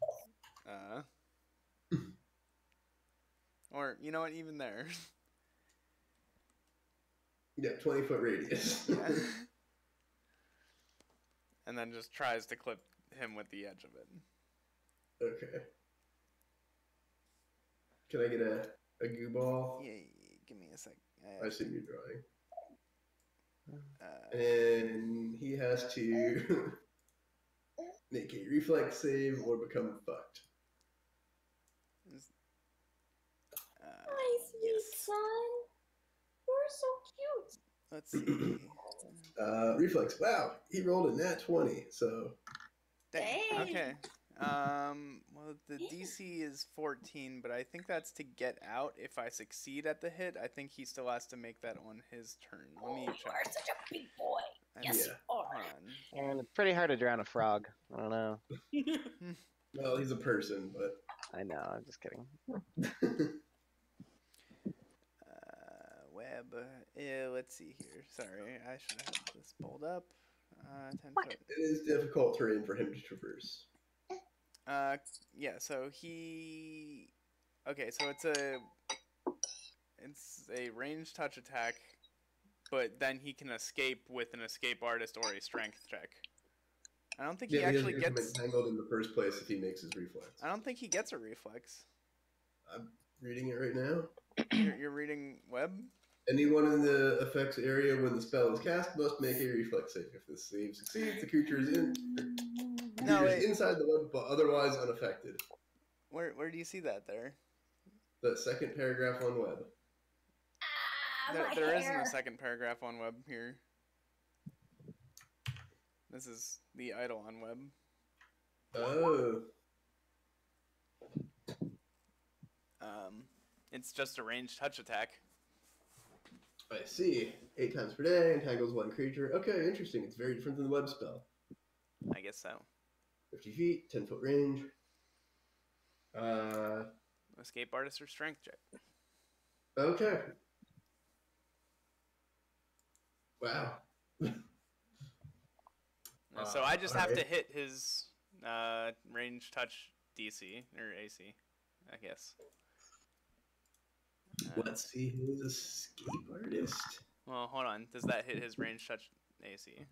Or, you know what, even there. Yeah, 20-foot radius. Yeah. And then just tries to clip him with the edge of it. Okay. Can I get a goo ball? Yeah, give me a sec. I see you drawing. And he has to make a reflex save or become fucked. My sweet yes. son. You're so cute. Let's see. Reflex. Wow, he rolled a nat 20, so Dang. Dang. Okay. Well, the DC is 14, but I think that's to get out. If I succeed at the hit, I think he still has to make that on his turn. Let me You check. are such a big boy. Yes, Yeah. you are. Hold on. And it's pretty hard to drown a frog. I don't know. well, he's a person, but I know. I'm just kidding. Web. Let's see here. Sorry, I should have this pulled up. 10 foot. it is difficult terrain for him to traverse. Yeah. So he. Okay, so it's a range touch attack, but then he can escape with an escape artist or a strength check. I don't think he actually doesn't gets. become entangled in the first place if he makes his reflex. I don't think he gets a reflex. I'm reading it right now. You're reading Web? Anyone in the effects area when the spell is cast must make a reflex save. If this save succeeds, the creature is inside the web but otherwise unaffected. Where do you see that there? The second paragraph on web. There isn't a second paragraph on Web here. This is the idle on Web. Oh. It's just a ranged touch attack. I see. 8 times per day, entangles one creature. Okay, interesting. It's very different than the web spell. I guess so. 50 feet, 10-foot range. Escape artist or strength check. Okay. Wow. So I just have to alright. hit his range touch DC or AC, I guess. Let's see who's escape artist. Well, hold on. Does that hit his range touch AC?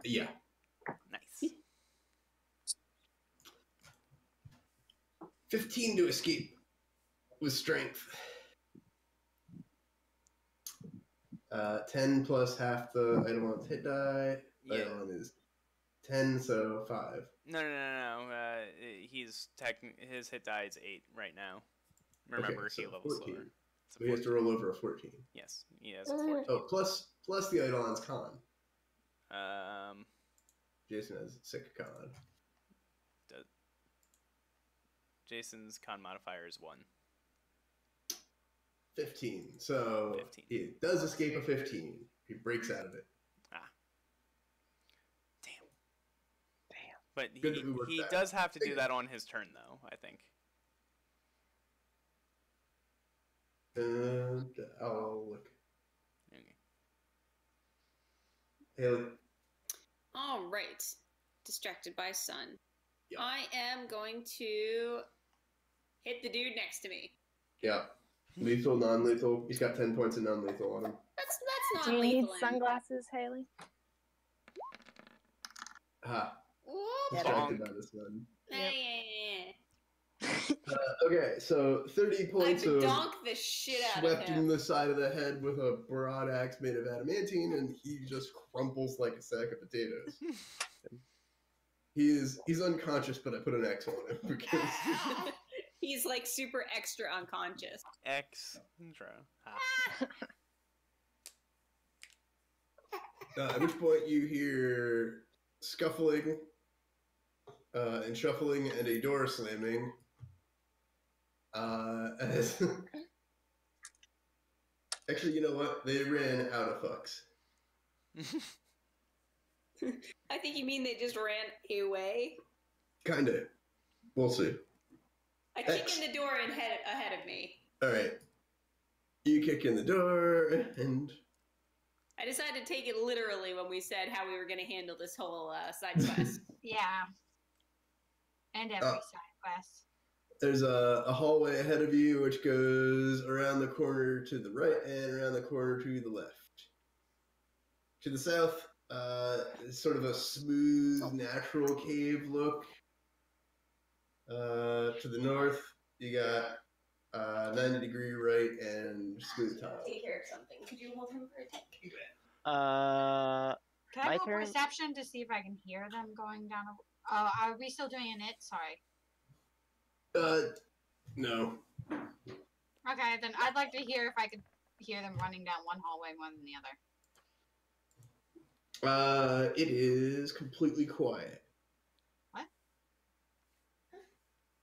Yeah. Nice. 15 to escape with strength. 10 plus half the Eidolon's hit die. Yeah. Eidolon is 10, so 5. No. He's his hit die is 8 right now. Remember, Okay, he so levels 14. slower. It's a So he has to 14. roll over a 14. Yes, he has a 14. Oh, plus the Eidolon's con. Um, Jason has sick con. Jason's con modifier is 1. 15. So 15. he does escape a 15. He breaks out of it. Damn. But Good that we worked he that does have to do that on his turn, though, I think. And I'll look. Okay. Haley. All right. Distracted by sun. Yeah. I am going to hit the dude next to me. Yeah. Lethal, non-lethal. He's got 10 points of non-lethal on him. That's Do not you need lethal. sunglasses, Haley? Ha. Whoop. Distracted by the sun. Yeah. Okay, so 30 I points of donk the shit out of swept in him. the side of the head with a broad axe made of adamantine, and he just crumples like a sack of potatoes. He's unconscious, but I put an X on him because He's like super extra unconscious. Extra. at which point you hear scuffling and shuffling and a door slamming. As actually, you know what? They ran out of fucks. I think you mean they just ran away. Kinda. We'll see. I kick in the door and ahead of me. All right. You kick in the door, and I decided to take it literally when we said how we were going to handle this whole side quest. Yeah. And every side quest. There's a hallway ahead of you which goes around the corner to the right and around the corner to the left. To the south, it's sort of a smooth, natural cave look. To the north, you got 90-degree right and smooth tile. Take care of something. Could you hold him for a tick? Can I My roll turn? perception to see if I can hear them going down? Are we still doing it? Sorry. No. Okay, then I'd like to hear if I could hear them running down one hallway more than the other. It is completely quiet. What?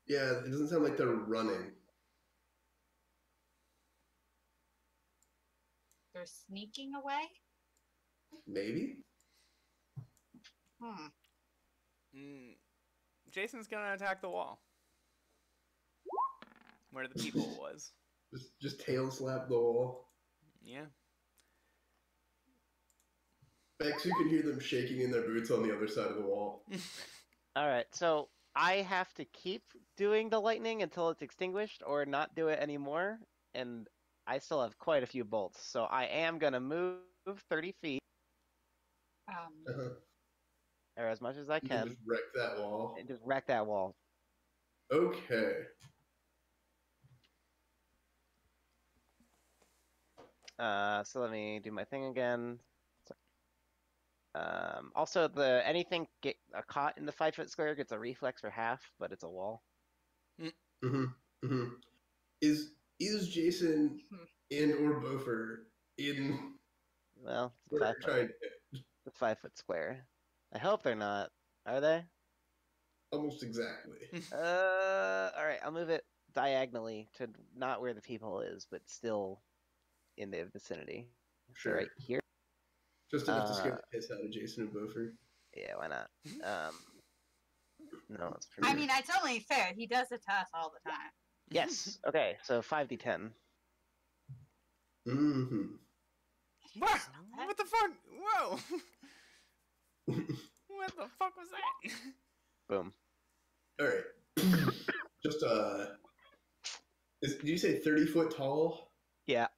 Yeah, it doesn't sound like they're running. They're sneaking away? Maybe? Jason's gonna attack the wall. Where the people was. Just tail slap the wall. Yeah. Bex, you can hear them shaking in their boots on the other side of the wall. Alright, so I have to keep doing the lightning until it's extinguished or not do it anymore, and I still have quite a few bolts, so I am gonna move 30 feet, or as much as I You can can, just wreck that wall. and just wreck that wall. Okay. So let me do my thing again. Also, anything get caught in the 5-foot square gets a reflex for half, but it's a wall. Is Jason and or Bofer in Well, where they're trying to hit? it's 5-foot square. I hope they're not. Are they? Almost exactly. Alright, I'll move it diagonally to not where the people is, but still in the vicinity. So Sure. right here. Just enough to scare the piss out of Jason and Bofer. Yeah, why not? No, it's pretty. I mean, it's only fair. He does it to us all the time. Yes. Okay, so 5d10. Mm-hmm. What? What the fuck? Whoa! What the fuck was that? Boom. Alright. Just, did you say 30 foot tall? Yeah.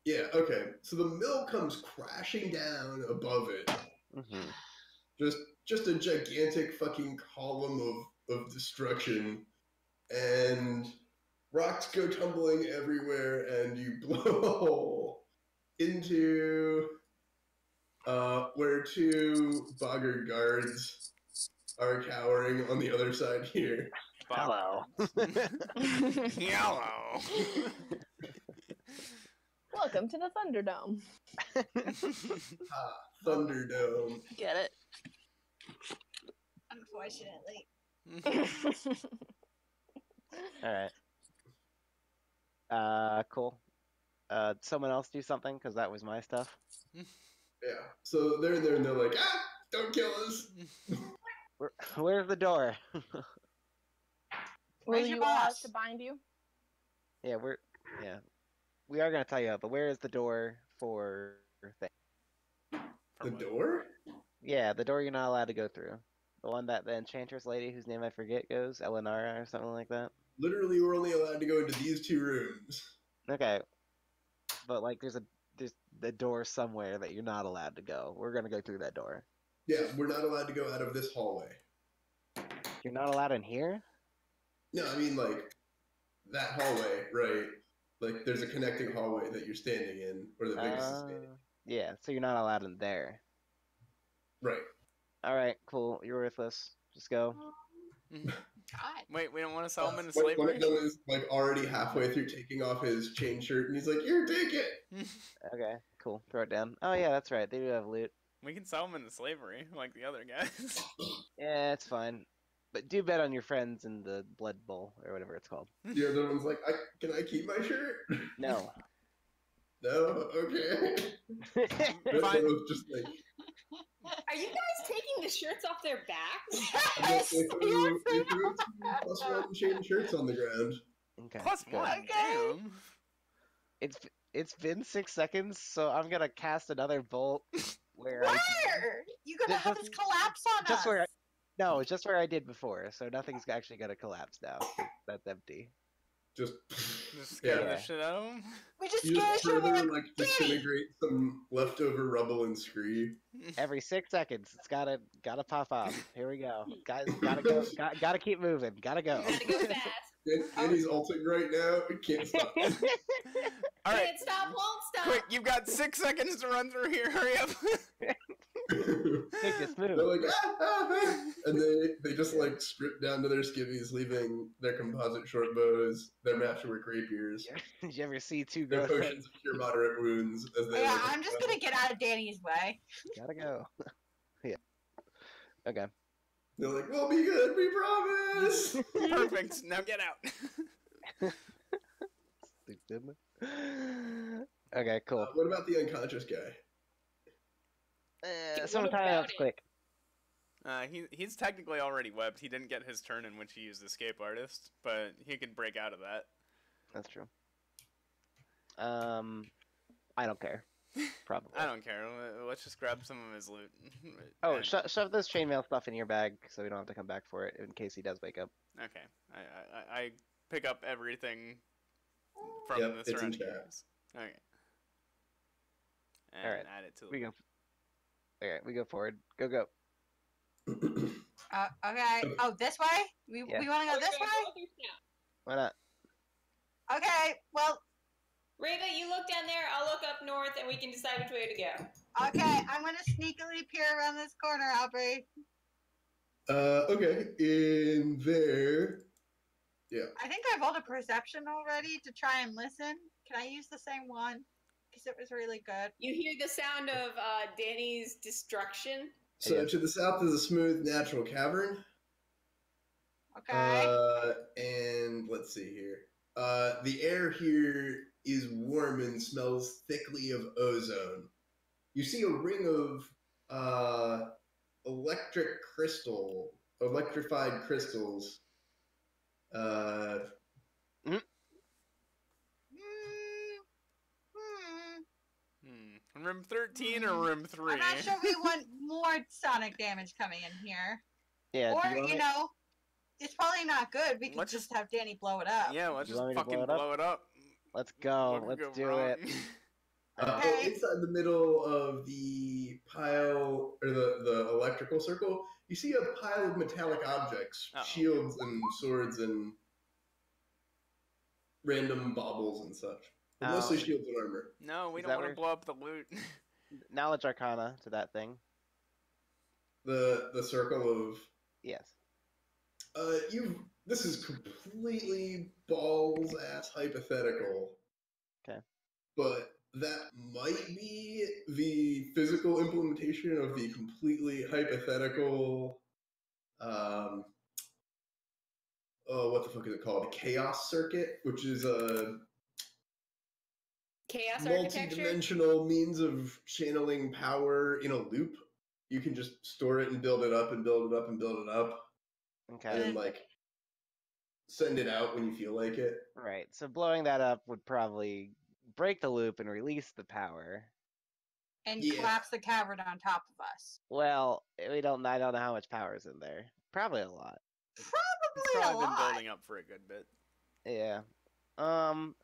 Yeah, okay. So the mill comes crashing down above it. Mm-hmm. Just a gigantic fucking column of destruction. And rocks go tumbling everywhere, and you blow a hole into where two boggart guards are cowering on the other side here. Hello. Hello. Welcome to the Thunderdome. Thunderdome. Get it? Unfortunately. Alright. Cool. Someone else do something, because that was my stuff. Yeah. So they're in there and they're like, don't kill us. Where's the door? Will Where's you your allow us boss? to bind you? Yeah, we are gonna tell you, but where is the door for thing? The door? Yeah, the door you're not allowed to go through. The one that the enchantress lady, whose name I forget, goes, Elenara or something like that. Literally, we're only allowed to go into these two rooms. Okay, but like, there's the door somewhere that you're not allowed to go. We're gonna go through that door. Yeah, we're not allowed to go out of this hallway. You're not allowed in here? No, I mean, like, that hallway, right? Like, there's a connecting hallway that you're standing in, or the biggest is standing. Yeah, so you're not allowed in there. Right. Alright, cool. You're worthless. Just go. God. Wait, we don't want to sell him into One slavery? of them is, like, already halfway through taking off his chain shirt, and he's like, here, take it! Okay, cool. Throw it down. Oh yeah, that's right. They do have loot. We can sell him into slavery, like the other guys. Yeah, it's fine. But do bet on your friends in the Blood Bowl, or whatever it's called. The other one's like, can I keep my shirt? No. No? Okay. That Fine. was just like, Are you guys taking the shirts off their backs? Yes, they threw plus one chain shirts on the ground. Okay. Plus good. one, Okay. damn. It's It's been 6 seconds, so I'm gonna cast another bolt where Where? You gonna have this collapse on just us? where no, just where I did before, so nothing's actually gonna collapse now. 'Cause that's empty. Just Scare Yeah. the shit out of him. We just you scared just you. further Like, like Danny! disintegrate some leftover rubble and scree. Every 6 seconds, it's gotta pop off. Here we go, guys. Gotta go. Gotta keep moving. Gotta go. Gotta go fast. Danny's ulting right now. We can't stop. All right, Can't stop, won't stop. quick! You've got 6 seconds to run through here. Hurry up! Take this They're move. like, and they just like strip down to their skivvies, leaving their composite short bows, their masterwork rapiers, Did you ever see two their girls? potions of cure moderate wounds. As they Yeah, like, I'm just gonna get out of Danny's way. Gotta go. Yeah. Okay. They're like, "We'll be good, we promise." Perfect. Now get out. Stupid. Okay, cool. What about the unconscious guy? What Sometime about that's it? quick. He's technically already webbed. He didn't get his turn in which he used Escape Artist, but he could break out of that. That's true. I don't care. Probably. I don't care. Let's just grab some of his loot. Oh, And- shove this chainmail stuff in your bag so we don't have to come back for it in case he does wake up. Okay. I pick up everything from Yep, the it's in surrounding chat. areas. Okay. And Alright, add it to the We go. Okay, we go forward. Go. Okay. Oh, this way? We want to go this way? Why not? Okay. Well, Reva, you look down there, I'll look up north, and we can decide which way to go. okay. I'm gonna sneakily peer around this corner, Aubrey. Okay, in there. I think I rolled a perception already to try and listen. Can I use the same one? Because it was really good. You hear the sound of Danny's destruction. So Yeah. to the south is a smooth, natural cavern. Okay. And let's see here. The air here is warm and smells thickly of ozone. You see a ring of electrified crystals. Room 13 or room 3? I'm not sure we want more sonic damage coming in here. Yeah. Or, do you want you me- know, it's probably not good. We could Let's just have Danny blow it up. Yeah, let's You just want me to fucking blow it up? Let's go. What could Let's go do wrong? it. Okay. Inside the middle of the pile, or the electrical circle, you see a pile of metallic objects, Uh-oh. shields and swords and random baubles and such. But mostly Oh. shields and armor. No, we Is don't that want to where- blow up the loot. Knowledge Arcana to that thing. The circle of Yes. this is completely balls ass hypothetical. Okay. But that might be the physical implementation of the completely hypothetical what the fuck is it called? The Chaos Circuit, which is a Chaos architecture. multi-dimensional means of channeling power in a loop. You can just store it and build it up and build it up and build it up, and Okay. then like send it out when you feel like it. Right. So blowing that up would probably break the loop and release the power. And Yeah. collapse the cavern on top of us. Well, I don't know how much power is in there. Probably a lot. It's Probably a probably been lot. building up for a good bit. Yeah.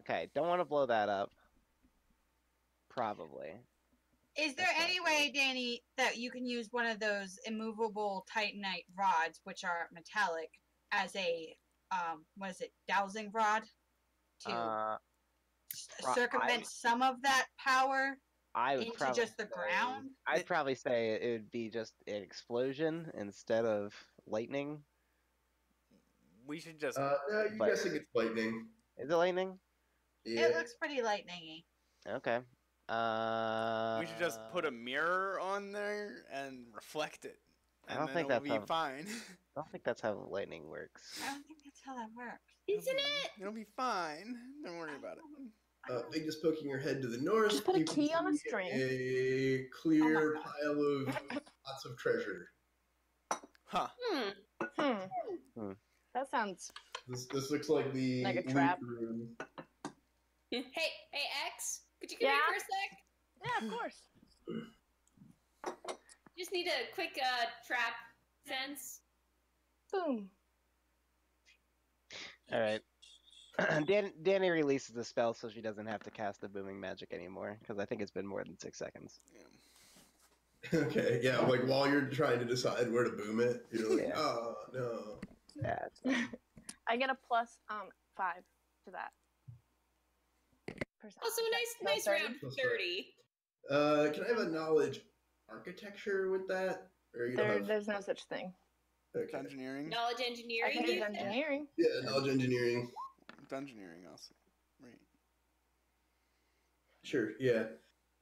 Okay. Don't want to blow that up. Probably. Is there That's any fine. way, Danny, that you can use one of those immovable Titanite rods, which are metallic, as a what is it, dowsing rod, to Ro- circumvent some of that power I would into probably just the say- ground? I'd probably say it would be just an explosion instead of lightning. We should just. No, you're But- guessing it's lightning. Is it lightning? Yeah. It looks pretty lightningy. Okay. We should just put a mirror on there and reflect it. I And don't then think it'll that's be how- fine. I don't think that's how lightning works. I don't think that's how that works. Isn't it? It'll be fine. Don't worry about it. Vegas poking your head to the north. Just put a you can key on a see string. A clear pile of lots of treasure. Huh. That sounds. This looks like the Like a loot trap. room. Hey, X. Could you come here for a sec? Yeah, of course. Just need a quick trap sense. Boom. All right. Danny releases the spell so she doesn't have to cast the booming magic anymore, because I think it's been more than 6 seconds. Okay, yeah, like while you're trying to decide where to boom it, you're like, Yeah. oh no. Yeah. I get a plus 5 to that. Also, a nice 30. round 30. Can I have a knowledge architecture with that? Or you don't have... There's no such thing. Okay. Dungeoneering. Knowledge I engineering. can do you said? engineering. Yeah, knowledge engineering. Dungeoneering also. Right. Sure, yeah.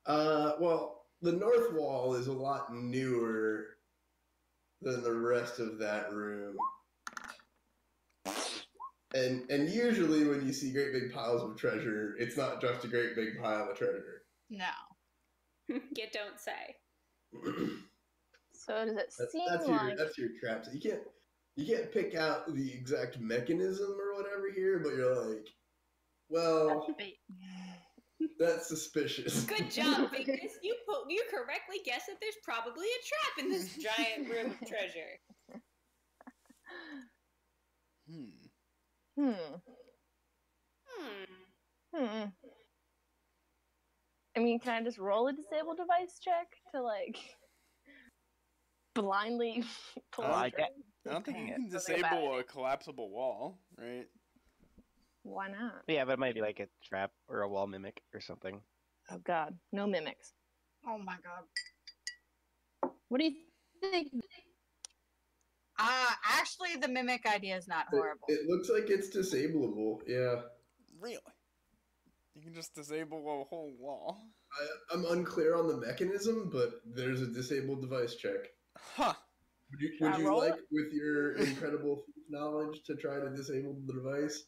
Well, the north wall is a lot newer than the rest of that room. And usually when you see great big piles of treasure, it's not just a great big pile of treasure. No. Get don't say. So does it seem That's like your trap. So you can't pick out the exact mechanism or whatever here, but you're like, well, bait? that's suspicious. Good job, Victus. You correctly guessed that there's probably a trap in this giant room of treasure. Hmm. I mean, can I just roll a disable device check to like blindly pull Oh, a I string? I don't think you can Something about disable it. a collapsible wall, right? Why not? Yeah, but it might be like a trap or a wall mimic or something. Oh god, no mimics. Oh my god. What do you think? Actually, the mimic idea is not horrible. It looks like it's disableable, yeah. Really? You can just disable a whole wall. I'm unclear on the mechanism, but there's a disabled device check. Huh. Would I you roll like, it? with your incredible knowledge, to try to disable the device?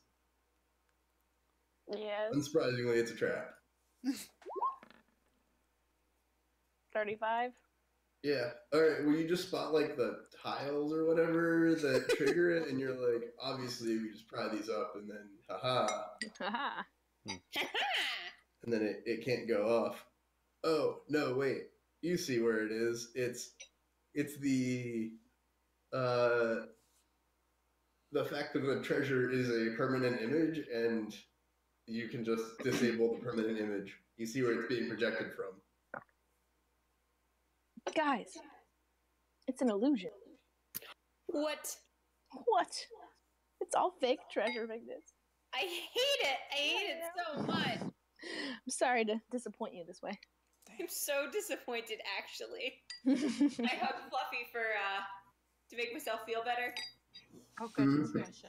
Yes. Unsurprisingly, it's a trap. 35. Yeah. Alright, will you just spot, like, the tiles or whatever that trigger it, and you're like, obviously, we just pry these up, and then, haha, Haha. and then it can't go off. Oh, no, wait. You see where it is. It's the fact that the treasure is a permanent image, and you can just disable the permanent image. You see where it's being projected from. Guys, it's an illusion. What? What? It's all fake treasure, Victus. I hate it. I hate it so much. I'm sorry to disappoint you this way. I'm so disappointed, actually. I hug Fluffy for to make myself feel better. Oh goodness gracious.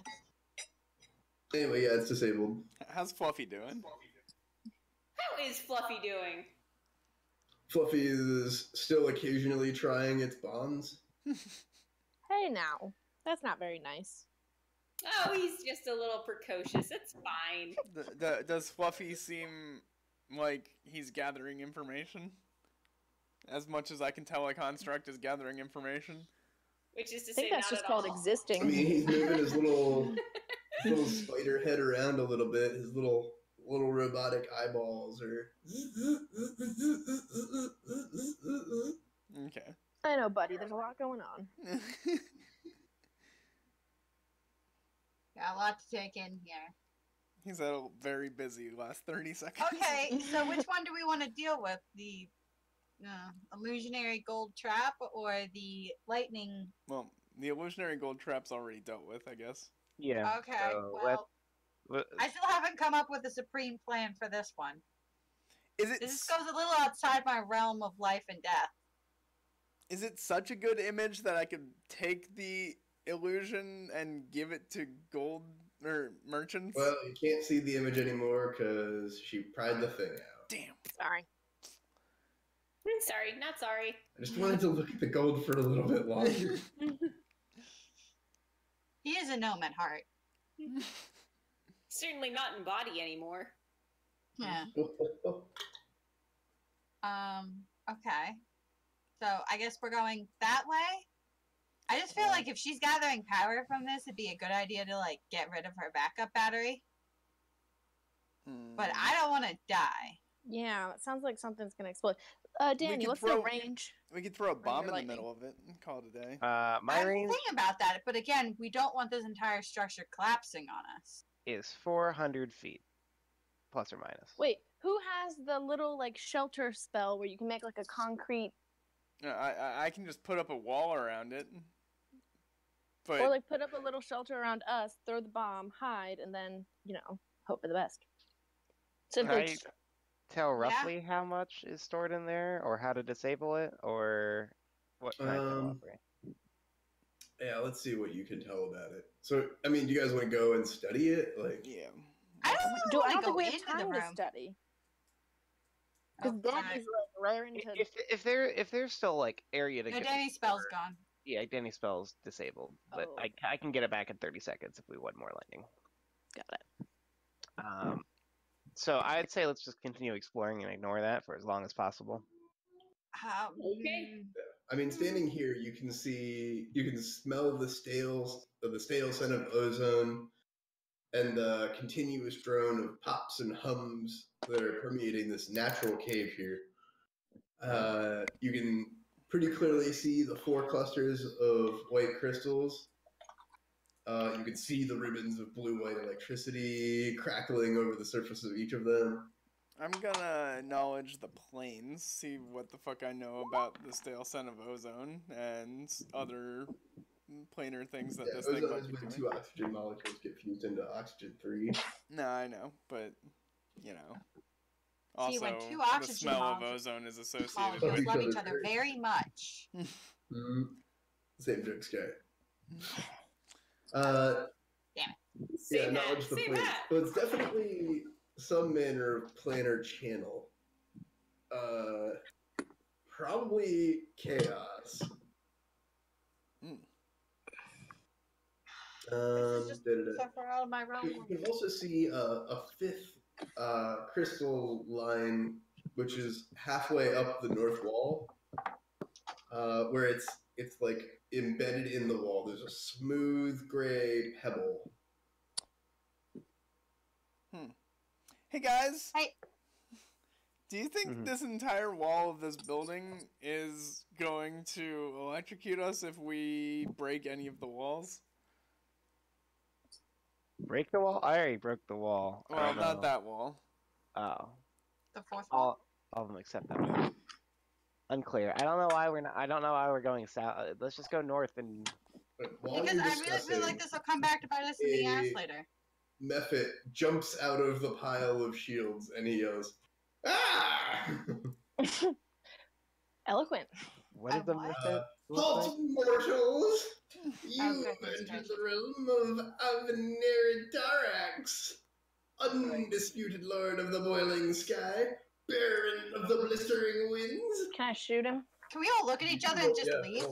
Anyway, yeah, it's disabled. How's Fluffy doing? How is Fluffy doing? Fluffy is still occasionally trying its bonds. Hey now, that's not very nice. Oh, he's just a little precocious. It's fine. Does Fluffy seem like he's gathering information? As much as I can tell, a construct is gathering information. Which is to I say, think that's not just at called all. existing. I mean, he's moving his little spider head around a little bit. His little robotic eyeballs are. Okay. I know, buddy. There's a lot going on. Got a lot to take in here. He's had a very busy last 30 seconds. Okay, so which one do we want to deal with? The illusionary gold trap or the lightning? Well, the illusionary gold trap's already dealt with, I guess. Yeah. Okay, so well, what- I still haven't come up with a supreme plan for this one. Is it This goes a little outside my realm of life and death. is it such a good image that I could take the illusion and give it to gold or merchants? Well, you can't see the image anymore because she pried the thing out. Damn. Sorry. Sorry, not sorry. I just wanted to look at the gold for a little bit longer. He is a gnome at heart. Certainly not in body anymore. Yeah. Okay. So I guess we're going that way. I just feel like if she's gathering power from this, it'd be a good idea to like get rid of her backup battery. But I don't want to die. Yeah, it sounds like something's gonna explode. Danny, could what's throw- the range? We could throw a bomb in the lightning. middle of it and call it a day. My I'm range thinking about that, but again, we don't want this entire structure collapsing on us. is 400 feet, plus or minus. Wait, who has the little like shelter spell where you can make like a concrete, I can just put up a wall around it. But or like put up a little shelter around us, throw the bomb, hide, and then hope for the best. Can Simply. I tell roughly how much is stored in there, or how to disable it, or what can I tell Aubrey? Yeah, let's see what you can tell about it. So, I mean, do you guys want to go and study it? Like, yeah. I don't I really don't want to think go we have into the time to room. study. Because Okay. Danny's like raring to. If there's still like area to No, go, Danny's spell's or- gone. Yeah, Danny's spell's disabled, but Oh. I can get it back in 30 seconds if we want more lightning. Got it. So I'd say let's just continue exploring and ignore that for as long as possible. Okay. I mean, standing here, you can smell the stale scent of ozone, and the continuous drone of pops and hums that are permeating this natural cave here. You can pretty clearly see the 4 clusters of white crystals. You can see the ribbons of blue-white electricity crackling over the surface of each of them. I'm gonna acknowledge the planes, see what the fuck I know about the stale scent of ozone and other planar things that this thing Ozone might is be when doing. 2 oxygen molecules get fused into oxygen 3. No, I know, but you know. See, Also, when 2 the oxygen smell of molecules- ozone is associated Molecules with. love each other very much. Same jokes, guy. Say that. knowledge the Say planes. that. So it's definitely some manner of planar channel. Probably chaos. This is just Da-da-da. so far out of my realm. You can also see a 5th crystal line, which is halfway up the north wall, where it's like embedded in the wall. There's a smooth gray pebble. Hey guys, Hey. do you think Mhm. this entire wall of this building is going to electrocute us if we break any of the walls? Break the wall? I already broke the wall. I Well, don't not know. that wall. Oh, The 4th wall? all of them except that one. Unclear. I don't know why we're going south. Let's just go north and. While Because you're I really feel discussing, like this will come back to bite us in the ass a- later. Mephit jumps out of the pile of shields and he yells, "Ah!" Eloquent. What is the what? method? Halt, mortals! Oh, You goodness entered gracious. the realm of Avenaridarex, undisputed lord of the boiling sky, baron of the blistering winds, Can I shoot him? Can we all look at each other and just leave?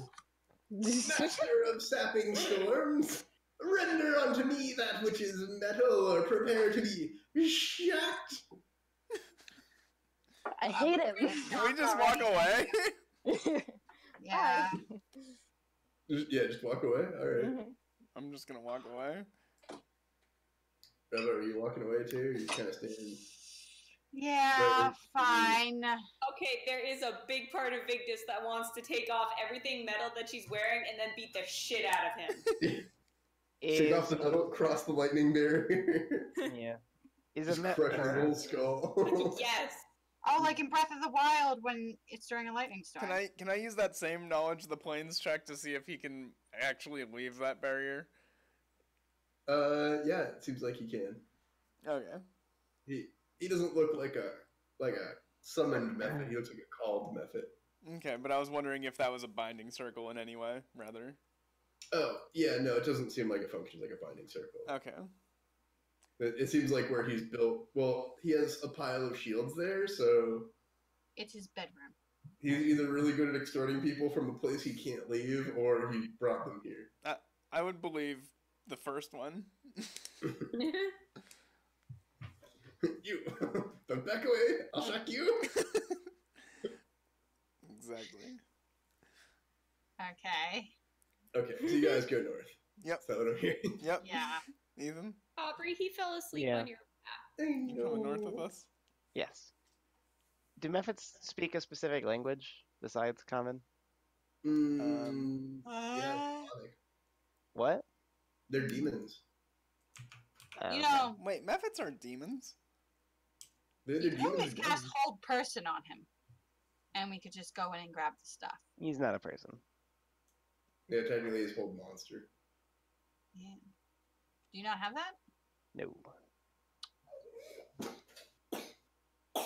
master of sapping storms. Render unto me that which is metal, or prepare to be shot. I hate him. Can we just walk away? Yeah. Just walk away. All right. I'm just gonna walk away. Brother, are you walking away too? Or are you kind of standing? Yeah, fine. Okay, there is a big part of Vigdis that wants to take off everything metal that she's wearing and then beat the shit out of him. Take off the metal, cross the lightning barrier. Yeah. Is Just it crush his whole skull. Yes. Oh, like in Breath of the Wild when it's during a lightning storm. Can I use that same knowledge of the planes check to see if he can actually leave that barrier? Yeah, it seems like he can. Okay. He doesn't look like a summoned method. He looks like a called method. Okay, but I was wondering if that was a binding circle in any way, rather. Oh, yeah, no, it doesn't seem like it functions like a binding circle. Okay. It seems like where he's built. Well, he has a pile of shields there, so It's his bedroom. he's either really good at extorting people from a place he can't leave, or he brought them here. I would believe the first one. You don't back away. I'll shock you. Exactly. Okay. Okay, so you guys go north. Yep. Is that what I'm hearing? Yep. Yeah. Ethan, Aubrey, he fell asleep Yeah. on your back. I you coming north with know. us? Yes. Do Mephits speak a specific language besides common? Yeah, What? they're demons. You Okay. know, Wait, Mephits aren't demons. They're you can always demons. cast hold person on him, and we could just go in and grab the stuff. He's not a person. Yeah, technically he's hold monster. Yeah. Do you not have that? No.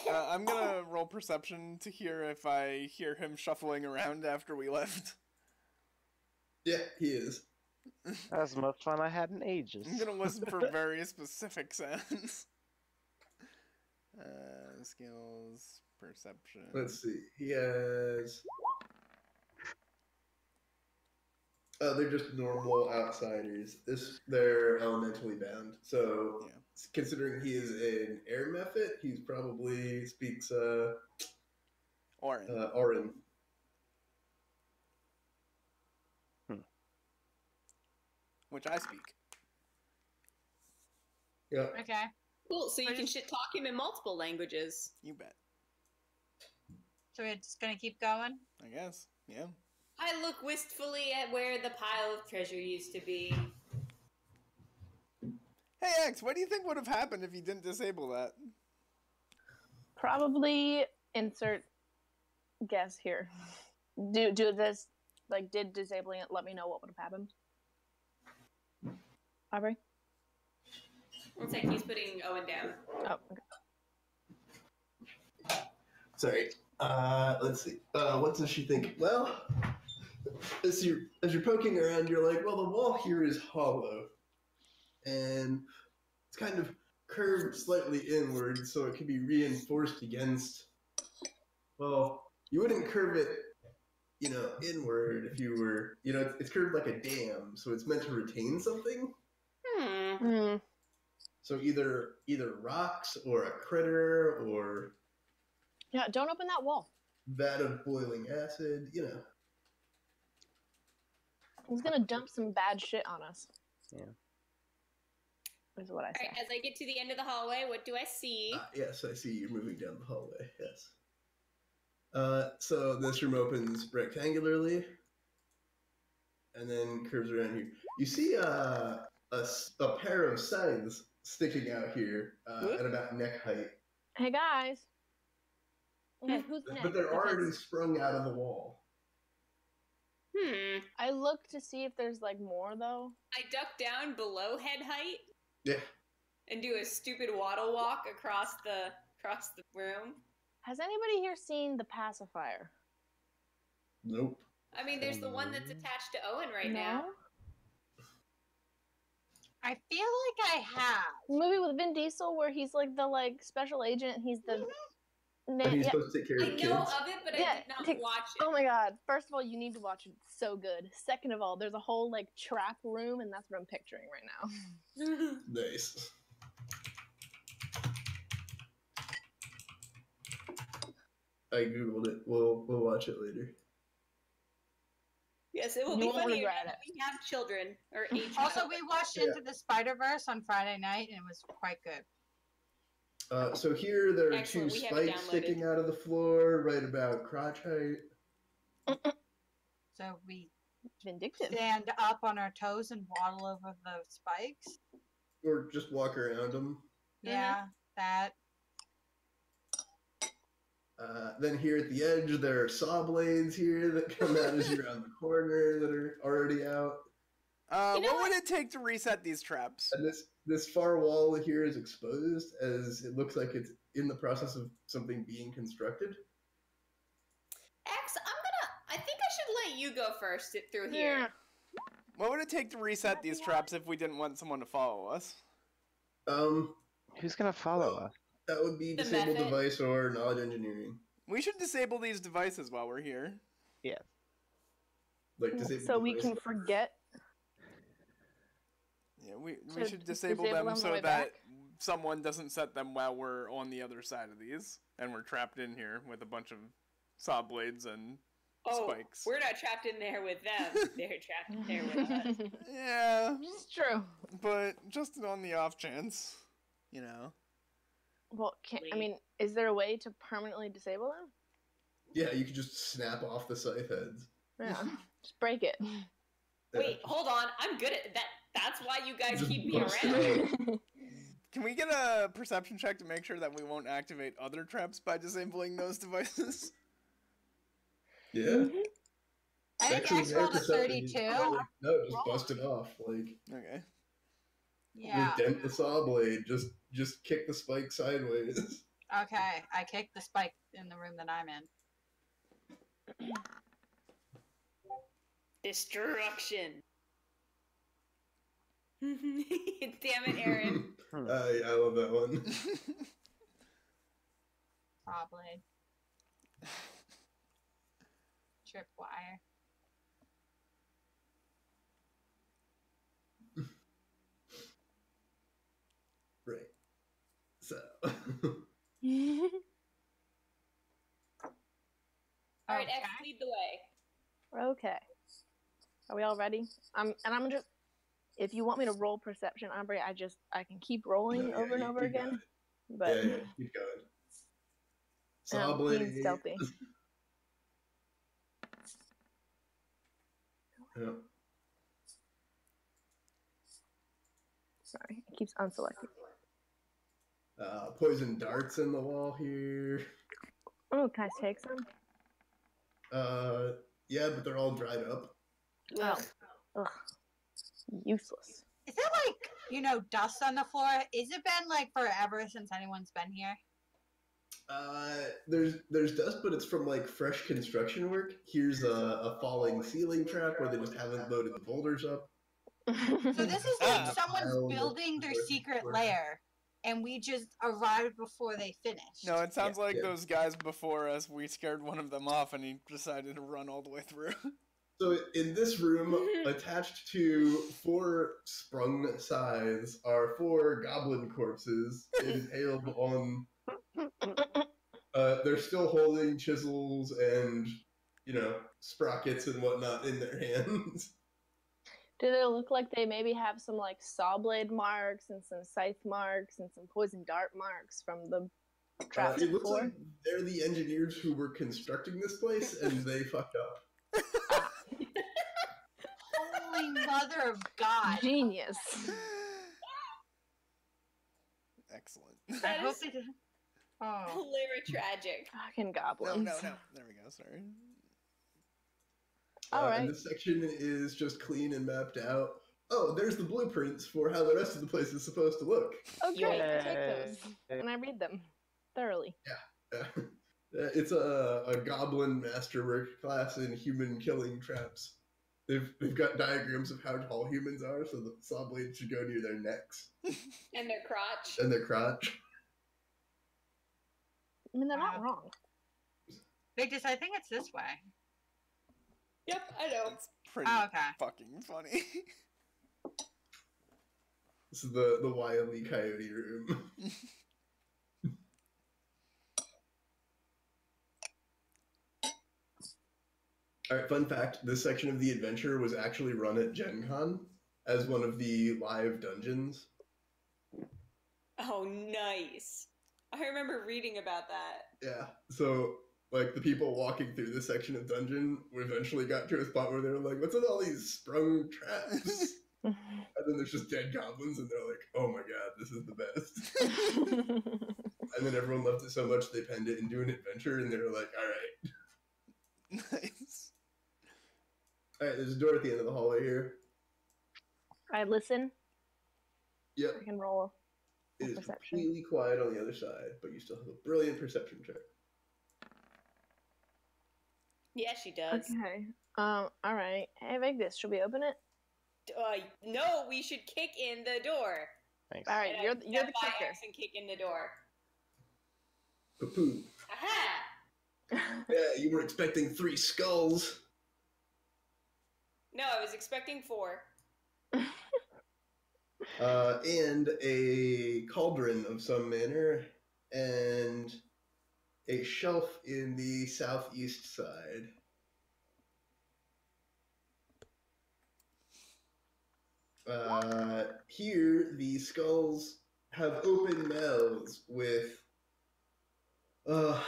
I'm gonna roll perception to hear if I hear him shuffling around after we left. Yeah, he is. That was the most fun I had in ages. I'm gonna listen for very specific sounds. Skills, perception. Let's see. He has. They're just normal outsiders. They're elementally bound. So, Yeah. considering he is an air mephit, he's probably speaks Orin. Auran. Which I speak. Yeah. Okay. Cool. So you can shit talk him in multiple languages. You bet. So we're just gonna keep going. I guess. Yeah. I look wistfully at where the pile of treasure used to be. Hey X, what do you think would have happened if you didn't disable that? Probably insert guess here. Do this, like, did disabling it let me know what would have happened? Aubrey? One sec, he's putting Owen down. Oh, okay. Sorry. Let's see. What does she think? Well, as you're poking around, you're like, well, the wall here is hollow, and it's kind of curved slightly inward, so it can be reinforced against. Well, you wouldn't curve it, inward if you were, it's curved like a dam, so it's meant to retain something. Hmm. So either rocks or a critter or Yeah, don't open that wall. vat of boiling acid, He's gonna dump some bad shit on us. Yeah. Is what I say. Alright, as I get to the end of the hallway, what do I see? Yes, I see you're moving down the hallway. Yes. So this room opens rectangularly, and then curves around here. You see a pair of scythes sticking out here at about neck height, Hey guys. Okay, who's next? but they're already Because sprung out of the wall. I look to see if there's like more though. I duck down below head height Yeah. and do a stupid waddle walk across the room. Has anybody here seen the pacifier? Nope. I mean, there's the one that's attached to Owen right No? now. I feel like I have. The movie with Vin Diesel where he's like the special agent. He's the And he's yeah. supposed to take care I of the know kids. of it, but Yeah, I did not watch it. Oh my god! First of all, you need to watch it. It's so good. Second of all, there's a whole trap room, and that's what I'm picturing right now. Nice. I googled it. We'll watch it later. Yes, it will You be won't funny. regret now that we have children or a child. Also, we watched Into the Spider-Verse on Friday night, and it was quite good. So here there are Excellent, two we have it spikes downloaded. sticking out of the floor, right about crotch height. So we Vindictive. stand up on our toes and waddle over the spikes. Or just walk around them. Yeah, that. Then here at the edge, there are saw blades here that come out as you're around the corner that are already out. What would it take to reset these traps? And this far wall here is exposed as it looks like it's in the process of something being constructed. X, I think I should let you go first through here. Yeah. What would it take to reset these traps if we didn't want someone to follow us? Who's gonna follow us? That would be The disabled method. device or knowledge engineering. We should disable these devices while we're here. Yeah. Like disabled So we device. can forget. Yeah, we So should just disable disable them them on the so way that back? someone doesn't set them while we're on the other side of these, and we're trapped in here with a bunch of saw blades and Oh, spikes. we're not trapped in there with them. They're trapped in there with us. Yeah, It's true. but just on the off chance, Well, I mean, is there a way to permanently disable them? Yeah, you could just snap off the scythe heads. Yeah, just break it. Wait, hold on. I'm good at that. That's why you guys Just keep me bust around. out. Can we get a perception check to make sure that we won't activate other traps by disabling those devices? Yeah. I think Actually, X their rolled a perception is- 32. No, just bust it off. Like, Okay. Yeah. dent the saw blade. Just kick the spike sideways. Okay, I kicked the spike in the room that I'm in. Destruction. Damn it, Aaron. Yeah, I love that one. Saw blade. Tripwire. Right. So. All right, X, Okay. lead the way. Okay. Are we all ready? I'm just. If you want me to roll perception, Aubrey, I can keep rolling Yeah, over and you over got again. it. But Yeah, keep going. Saw I'm blade. being stealthy. Yeah. Sorry, it keeps unselected. Poison darts in the wall here. Oh, can I take some? Yeah, but they're all dried up. Oh, ugh, useless. Is it like, dust on the floor? Is it been like forever since anyone's been here? There's dust, but it's from like fresh construction work. Here's a falling ceiling trap where they just haven't loaded the boulders up. So this is like Ah. someone's building their secret lair, and we just arrived before they finished. No, it sounds like yeah. those guys before us. We scared one of them off, and he decided to run all the way through. So in this room, attached to 4 sprung scythes, are 4 goblin corpses impaled on. They're still holding chisels and, sprockets and whatnot in their hands. Do they look like they maybe have some like saw blade marks and some scythe marks and some poison dart marks from the traps It looks before? like they're the engineers who were constructing this place, and they fucked up. Holy mother of God! Genius. Excellent. I That hope is they did. Oh, hilarious tragic. Fucking goblins. No. There we go. Sorry. All right. And this section is just clean and mapped out. Oh, there's the blueprints for how the rest of the place is supposed to look. Oh, great. I take Yay. those. And I read them thoroughly. It's a goblin masterwork class in human killing traps. They've got diagrams of how tall humans are, so the saw blade should go near their necks And their crotch. and their crotch. I mean, they're not Wow. wrong. Victus, I think it's this way. Yep, I know. It's pretty Oh, okay. fucking funny. This is the Wile E. Coyote room. Alright, fun fact, this section of the adventure was actually run at Gen Con as one of the live dungeons. Oh, nice. I remember reading about that. Yeah, so, like, the people walking through this section of dungeon eventually got to a spot where they were like, what's with all these sprung traps? And then there's just dead goblins, and they're like, oh my god, this is the best. And then everyone loved it so much they penned it into an adventure, and they were like, alright. Nice. Alright, there's a door at the end of the hallway here. I listen. Yep, I can roll. it is Perception. completely quiet on the other side, but you still have a brilliant perception check. Yeah, she does. Okay. All right. Hey, Vigdis, should we open it? No, we should kick in the door. Thanks. All right, And I you're the step by kicker. X and kick in the door. Poo-poo. Aha! Yeah, you were expecting 3 skulls. No, I was expecting 4. And a cauldron of some manner, and a shelf in the southeast side. Here, the skulls have open mouths with uh,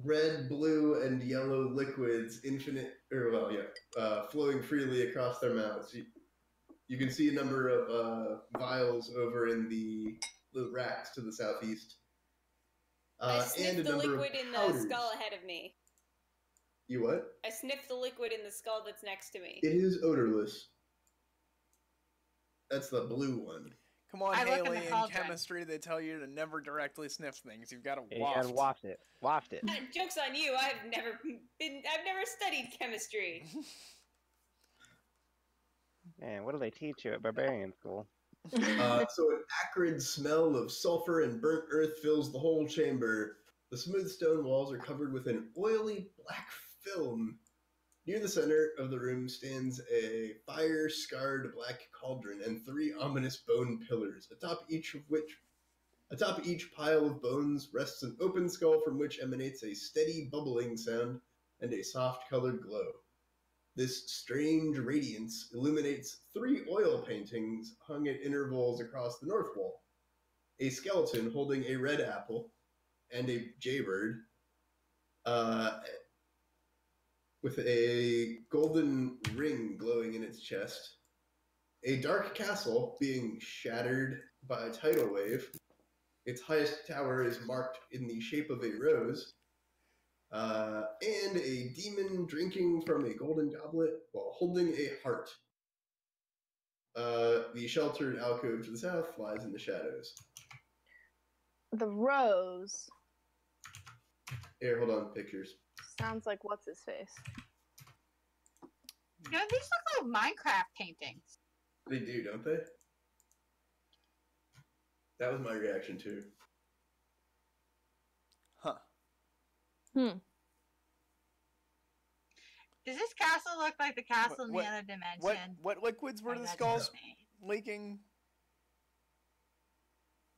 red, blue, and yellow liquids, flowing freely across their mouths. You can see a number of vials over in the racks to the southeast. I And a sniffed the number liquid of in the powders. skull ahead of me. You what? I sniffed the liquid in the skull that's next to me. It is odorless. That's the blue one. Come on, I look in the Haley. In cauldron. chemistry, they tell you to never directly sniff things. You've got to You waft. gotta waft it. Waft it. Joke's on you. I've never studied chemistry. Man, what do they teach you at barbarian school? So an acrid smell of sulfur and burnt earth fills the whole chamber. The smooth stone walls are covered with an oily black film. Near the center of the room stands a fire-scarred black cauldron and 3 ominous bone pillars. Atop each pile of bones rests an open skull from which emanates a steady bubbling sound and a soft-colored glow. This strange radiance illuminates 3 oil paintings hung at intervals across the north wall. A skeleton holding a red apple and a jaybird, with a golden ring glowing in its chest. A dark castle being shattered by a tidal wave. Its highest tower is marked in the shape of a rose. And a demon drinking from a golden goblet while holding a heart. The sheltered alcove to the south lies in the shadows. The rose Here, hold on, pictures. sounds like what's his face. You know, these look like Minecraft paintings. They do, don't they? That was my reaction too. Huh. Does this castle look like the castle in What- the other dimension? What liquids were Or the that's skulls just me? leaking?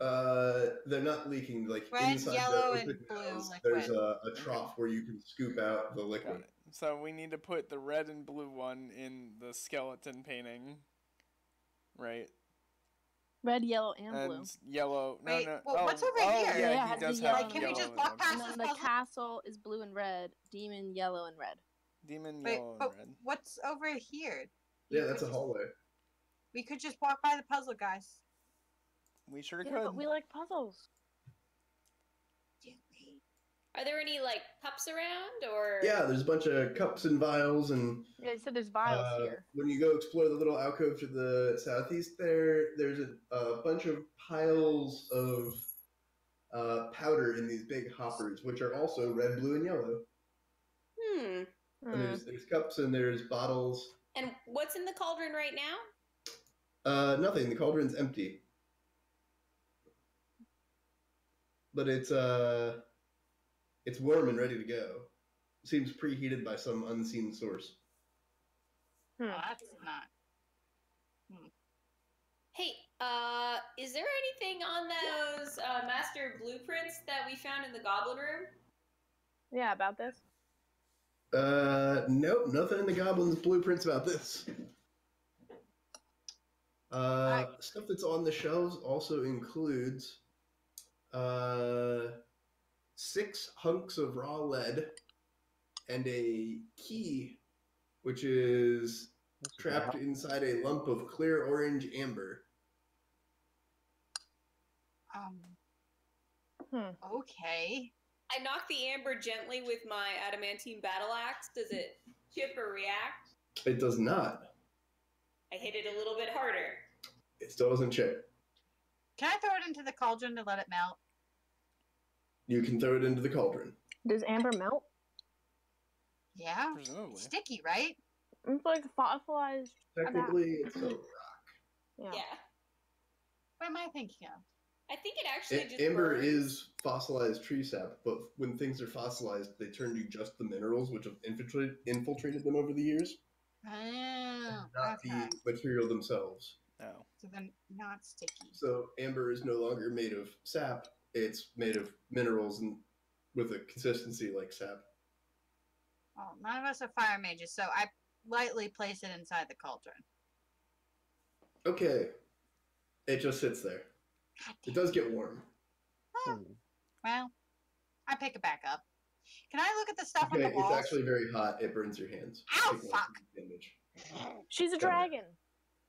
They're not leaking like Red, inside yellow, the and open blue mouths, liquid. there's a trough where you can scoop out the Got liquid. it. So we need to put the red and blue one in the skeleton painting, right? Red, yellow, and blue. And yellow. No, Wait, no. well, what's over oh, here? Yeah, Yeah, he has the does yellow have and Can we yellow just and walk red. past And this then the puzzle? castle is blue and red. Demon, yellow, and red. Demon, Wait, yellow, but and red. what's over here? Yeah, that's a hallway. We could just walk by the puzzle, guys. We sure Yeah, could. but we like puzzles. Do we? Are there any like cups around or? Yeah, there's a bunch of cups and vials, and Yeah, you said there's vials here. when you go explore the little alcove to the southeast there's a bunch of piles of powder in these big hoppers, which are also red, blue, and yellow. Hmm. And there's cups and there's bottles. And what's in the cauldron right now? Nothing. The cauldron's empty. But it's warm and ready to go. Seems preheated by some unseen source. Oh, that's not. Hey, is there anything on those master blueprints that we found in the goblin room? Yeah, about this. Nope, nothing in the goblin's blueprints about this. Stuff that's on the shelves also includes 6 hunks of raw lead and a key, which is trapped inside a lump of clear orange amber. Okay. I knock the amber gently with my adamantine battle axe. Does it chip or react? It does not. I hit it a little bit harder. It still doesn't chip. Can I throw it into the cauldron to let it melt? You can throw it into the cauldron. Does amber melt? Yeah. Presumably. It's sticky, right? It's like fossilized. Technically, it's a rock. Yeah. Yeah. What am I thinking of? I think it actually just Amber burns. is fossilized tree sap, but when things are fossilized, they turn to just the minerals which have infiltrated them over the years, Oh, not okay. the material themselves. No. So then not sticky. So amber is no longer made of sap; it's made of minerals and with a consistency like sap. Well, none of us are fire mages, so I lightly place it inside the cauldron. Okay, it just sits there. God It damn. does get warm. Well, I pick it back up. Can I look at the stuff on Okay, the it's walls? actually very hot. It burns your hands. Can I look at the stuff on Okay, the it's walls? actually very hot. It burns your hands. Ow, Take one fuck. damage. She's a Come on. dragon.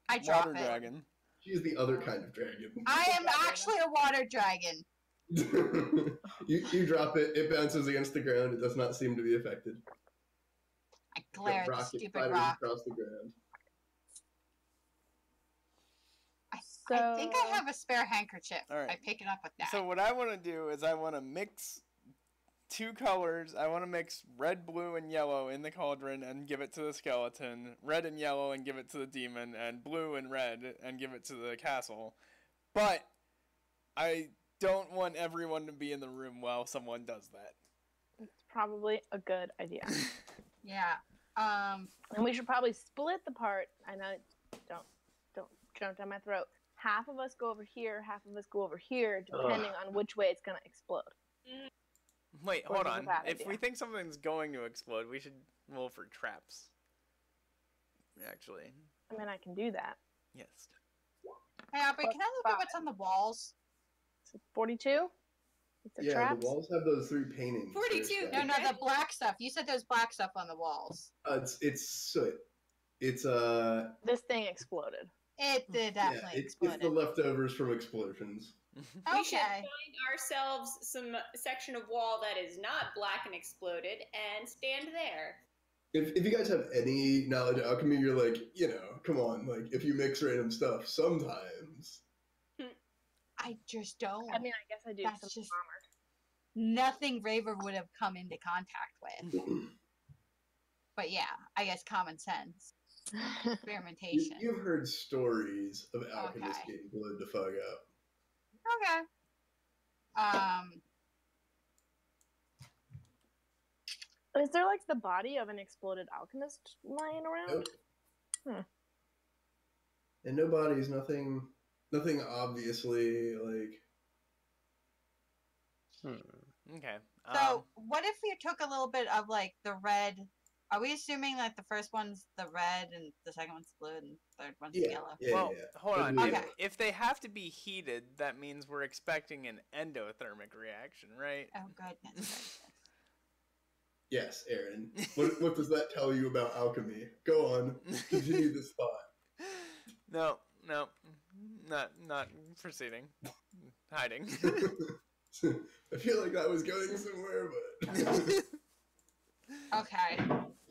I drop Water it. dragon. She is the other kind of dragon. I am actually a water dragon. you drop it. It bounces against the ground. It does not seem to be affected. I glare at the Rocket stupid splatters rock. across the ground. I think I have a spare handkerchief. All right. I pick it up with that. So what I want to do is I want to mix 2 colors. I want to mix red, blue, and yellow in the cauldron and give it to the skeleton. Red and yellow and give it to the demon. And blue and red and give it to the castle. But I don't want everyone to be in the room while someone does that. It's probably a good idea. Yeah. And we should probably split the part. I know, don't jump down my throat. Half of us go over here, half of us go over here, depending on which way it's gonna explode. Wait, Or hold is it a on. bad If idea? we think something's going to explode, we should roll for traps. Actually, I mean, I can do that. yes. Hey, Aubrey, can I look at what's on the walls? So 42? It's a Yeah, traps? the walls have those 3 paintings. 42. No, no, the black stuff. You said there's black stuff on the walls. It's soot. It's This thing exploded. It did definitely it's exploded. the leftovers from explosions. We should Okay. find ourselves some section of wall that is not black and exploded and stand there. If you guys have any knowledge of alchemy, you're like, come on, like if you mix random stuff, sometimes. I just don't. I mean, I guess I do That's some just- armor. Nothing Raver would have come into contact with. But yeah, I guess common sense. Experimentation. You've heard stories of alchemists Okay. getting blown the fuck up. Okay. Is there like the body of an exploded alchemist lying around? Nope. And no bodies, nothing obviously like. Okay. So, what if we took a little bit of like the red? Are we assuming like the first one's the red and the second one's blue and the third one's yellow? Well, hold on. Blue, Okay. yellow. If they have to be heated, that means we're expecting an endothermic reaction, right? Oh goodness gracious. Yes, Aaron. What does that tell you about alchemy? Go on, continue this thought. No, not proceeding. Hiding. I feel like that was going somewhere, but Okay.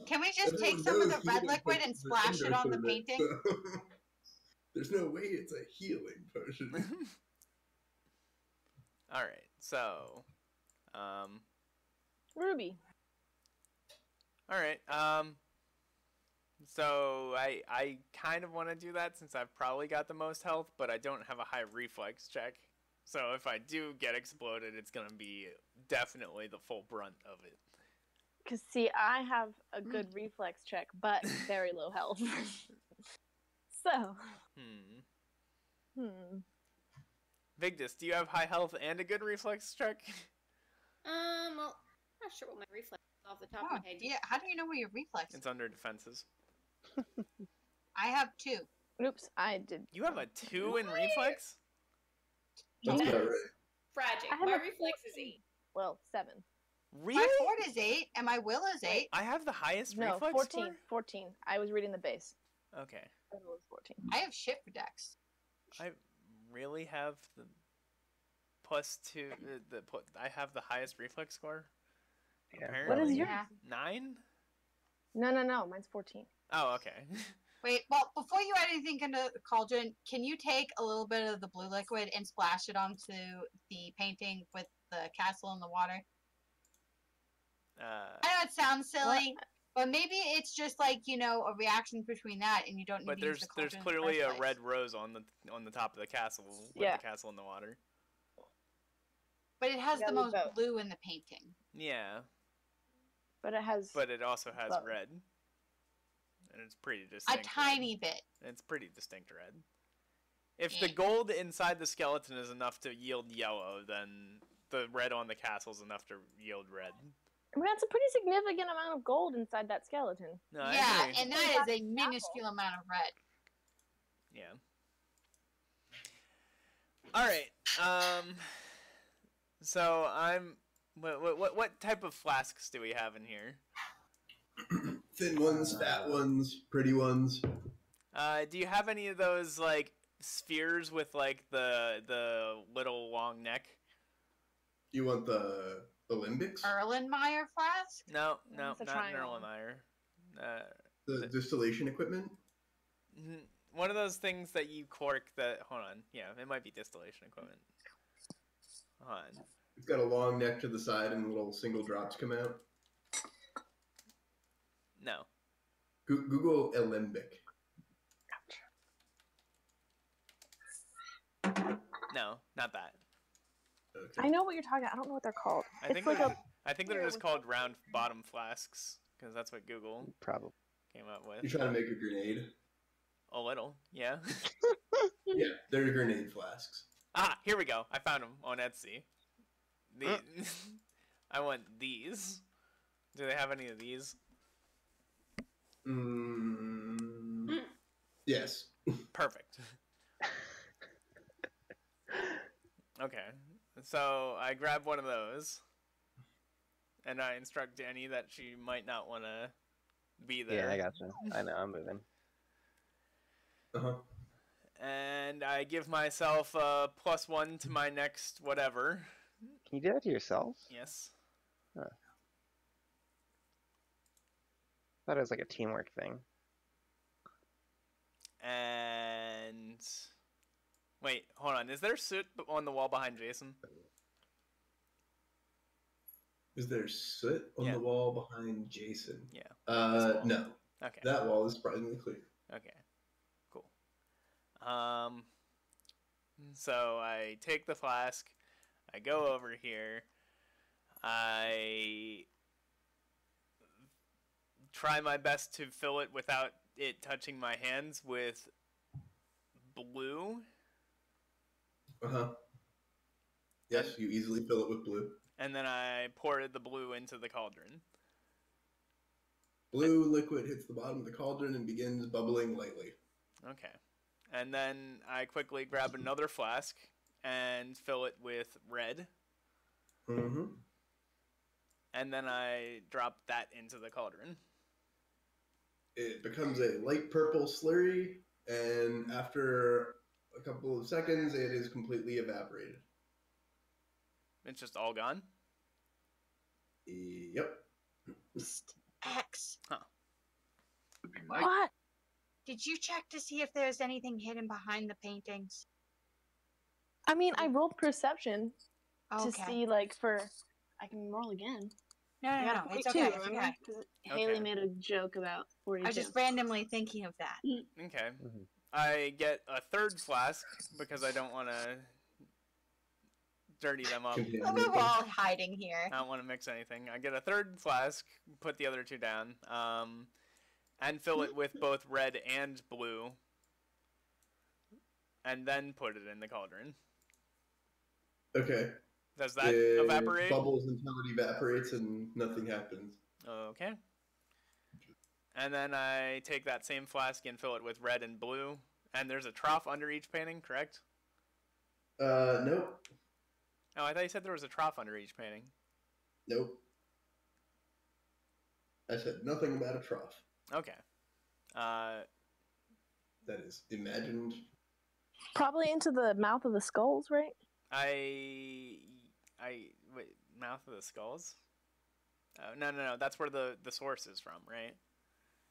Can we just take Everyone some of knows the red healing liquid and potions are splash it on the endothermic, painting? so- There's no way it's a healing potion. All right. So, Ruby. all right. So I kind of want to do that since I've probably got the most health, but I don't have a high reflex check. So if I do get exploded, it's gonna be definitely the full brunt of it. Because, see, I have a good reflex check, but very low health. So, Vigdis, do you have high health and a good reflex check? Well, I'm not sure what my reflex is off the top Oh, of my head. yeah. How do you know where your reflex? It's under defenses. I have 2. oops, I did. You have a 2 in reflex? That's Yeah. about right. Tragic. I have My a reflex is 8. Well, 7. Really? My fort is 8 and my will is 8. I have the highest No, reflex 14. score? 14. I was reading the base. Okay. It was 14. I have shit for dex. I really have the +2. I have the highest reflex score. Yeah. What is Apparently. yours? Yeah. 9? No. Mine's 14. Oh, okay. Wait, well, before you add anything into the cauldron, can you take a little bit of the blue liquid and splash it onto the painting with the castle in the water? I know it sounds silly, but maybe it's just like, a reaction between that and you don't need But to use there's the cauldron in the clearly first a place. red rose on the top of the castle with Yeah. the castle in the water. But it has Yeah, the we most both. blue in the painting. Yeah, But it has. but it also has Well. red, and it's pretty A distinct. tiny bit. It's pretty distinct red. If the Yeah. gold inside the skeleton is enough to yield yellow, then the red on the castle is enough to yield red. I mean, that's a pretty significant amount of gold inside that skeleton. No, I Yeah, agree. and that is a minuscule amount of red. Yeah. All right. So I'm What type of flasks do we have in here? Thin ones, fat ones, pretty ones. Do you have any of those like spheres with like the little long neck? You want the Olympics? Erlenmeyer flask? No, It's a not an triangle. Erlenmeyer. The distillation equipment? One of those things that you cork that. Hold on. Yeah, it might be distillation equipment. Hold on. It's got a long neck to the side and little single drops come out. No. Google alembic. No, not that. Okay. I know what you're talking about. I don't know what they're called. I It's think like they're, a I think they're sphere just with- called round bottom flasks because that's what Google Probably. came up with. You're trying to make a grenade? A little, yeah. Yeah, they're grenade flasks. Ah, here we go. I found them on Etsy. I want these. Do they have any of these? Yes. Perfect. Okay, so I grab one of those, and I instruct Danny that she might not want to be there. Yeah, I gotcha. I know, I'm moving. Uh-huh. And I give myself a +1 to my next whatever. Can you do that to yourself? Yes. I thought it was like a teamwork thing. And wait, hold on. Is there soot on the wall behind Jason? Is there soot on Yeah. the wall behind Jason? Yeah. This wall. No. Okay. That wall is surprisingly clear. Okay. Cool. So I take the flask. I go over here. I try my best to fill it without it touching my hands with blue, Uh-huh. Yes, you easily fill it with blue. and then I pour the blue into the cauldron. Blue liquid hits the bottom of the cauldron and begins bubbling lightly. Okay. And then I quickly grab another flask and fill it with red, Mm-hmm. and then I drop that into the cauldron. It becomes a light purple slurry, and after a couple of seconds, it is completely evaporated. It's just all gone. Yep. X. what? Did you check to see if there's anything hidden behind the paintings? I mean, I rolled perception to Okay. see like for. I can roll again. No, I no, got no. a It's 42, okay. It's remember? okay. 'Cause Haley Okay. made a joke about 42. I was just randomly thinking of that. Okay. Mhm. I get a third flask because I don't want to dirty them up. We're all hiding here. I don't want to mix anything. I get a third flask, put the other two down, and fill it with both red and blue, and then put it in the cauldron. Okay. Does that It evaporate? bubbles until it evaporates and nothing happens. Okay. And then I take that same flask and fill it with red and blue, and there's a trough under each painting, correct? Nope. Oh, I thought you said there was a trough under each painting. Nope. I said nothing about a trough. Okay. That is imagined. Probably into the mouth of the skulls, right? Wait, Mouth of the Skulls? Oh, no, that's where the source is from, right?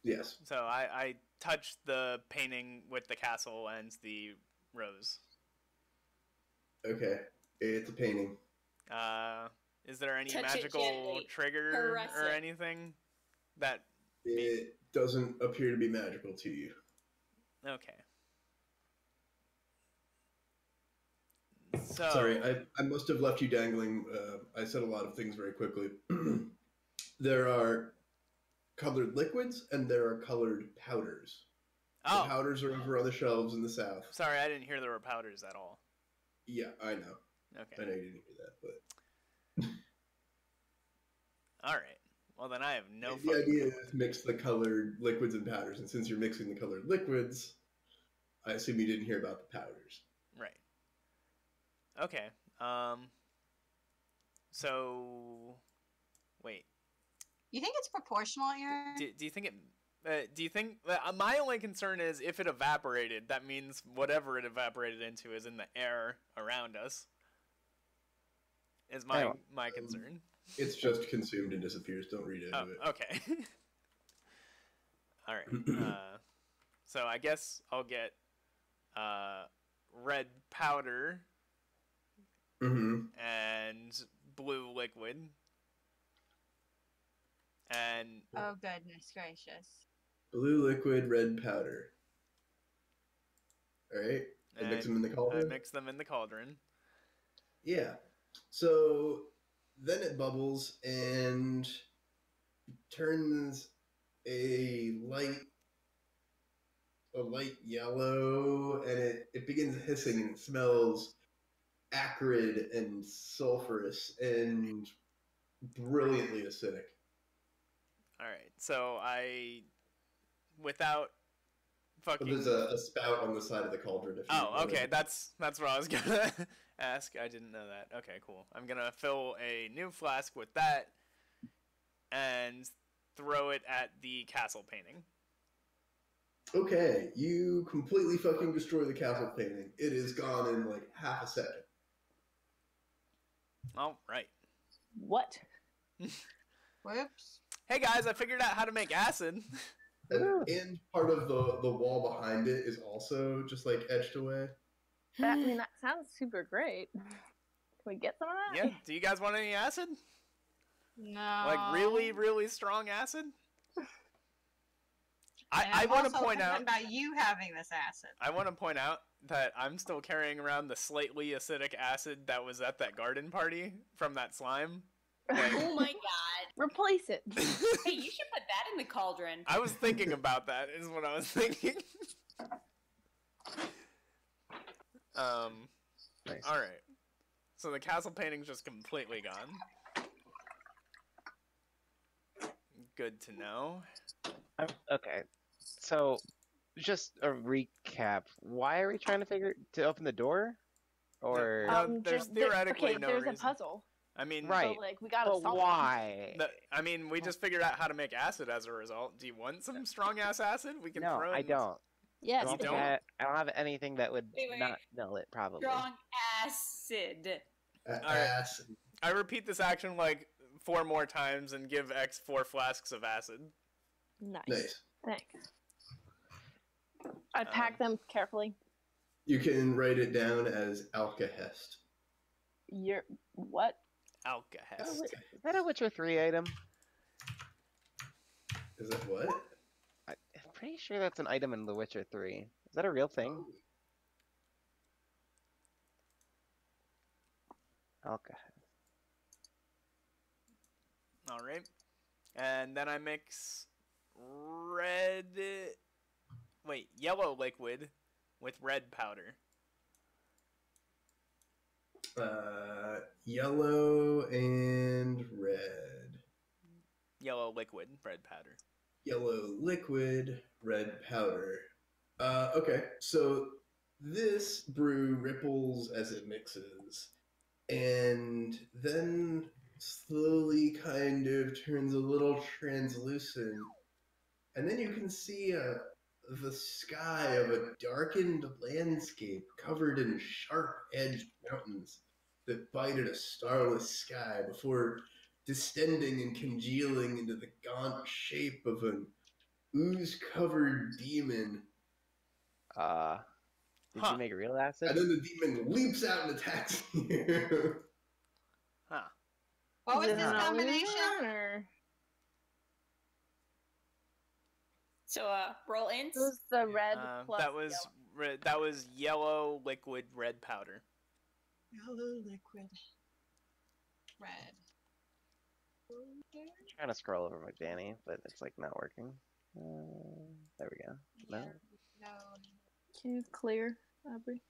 Yes. So I touched the painting with the castle and the rose. Okay. It's a painting. Is there any Touch it magical gently. trigger Caress or it. anything that... It doesn't appear to be magical to you. Okay. So... Sorry, I must have left you dangling. I said a lot of things very quickly. There are colored liquids and there are colored powders. Oh, The powders are over on the shelves in the south. sorry, I didn't hear there were powders at all. Yeah, I know. I Okay. know you didn't hear that, but All right. Well, then I have no the fucking idea clue. is to mix the colored liquids and powders. And since you're mixing the colored liquids, I assume you didn't hear about the powders. Right. Okay. So, wait. You think it's proportional, Aaron? Do you think it? Do you think my only concern is if it evaporated, that means whatever it evaporated into is in the air around us. Is my concern. It's just consumed and disappears. Don't read into it. Okay. All right. So I guess I'll get red powder and blue liquid. And oh goodness gracious. Blue liquid, red powder. All right. And mix them in the cauldron. Mix them in the cauldron. Yeah. So then it bubbles and turns a light yellow, and it begins hissing, and it smells acrid and sulfurous and brilliantly acidic. All right. So without fucking. There's a spout on the side of the cauldron. Okay. That's what I was gonna ask. I didn't know that. Okay, cool. I'm gonna fill a new flask with that and throw it at the castle painting. Okay, you completely fucking destroy the castle painting. It is gone in like half a second. All right. What? Whoops. Hey guys, I figured out how to make acid. And part of the wall behind it is also just like etched away. I mean, that sounds super great. Can we get some of that? Yeah. Do you guys want any acid? No. Like really, really strong acid? I I'm want to also point out thinking about you having this acid. I want to point out that I'm still carrying around the slightly acidic acid that was at that garden party from that slime. Like, Oh my god. Replace it. Hey, you should put that in the cauldron. I was thinking about that, is what I was thinking. Nice. Alright. So the castle painting's just completely gone. Good to know. Okay, so just a recap. Why are we trying to open the door? Or there's theoretically no there's reason. a puzzle. I mean, Right. So, like, we gotta but solve it. why? I mean, we just figured out how to make acid as a result. Do you want some strong ass acid? We can No, throw it I in- don't. Yes. You we don't? can. I don't have anything that would Wait. not mill it, probably. Strong acid. Ass. I repeat this action like 4 more times and give X 4 flasks of acid. Nice. Nice. Thanks. I pack them carefully. You can write it down as alkahest. You're what? Alkahest. Is that a Witcher 3 item? Is that what? I'm pretty sure that's an item in The Witcher 3. Is that a real thing? Alcohol. Alright. And then I mix yellow liquid with red powder. Yellow and red. Yellow liquid, red powder. Yellow liquid, red powder. Okay, so this brew ripples as it mixes, and then slowly kind of turns a little translucent, and then you can see the sky of a darkened landscape covered in sharp-edged mountains that bite at a starless sky before distending and congealing into the gaunt shape of an ooze-covered demon. Did you make real acid? And then the demon leaps out and attacks you. Huh. What was Is it this an combination? illusion, or So, roll ints. it was the red plus That was yellow liquid red powder. Yellow liquid. Red. I'm trying to scroll over my Danny, but it's like not working. There we go. No. No. Can you clear, Aubrey?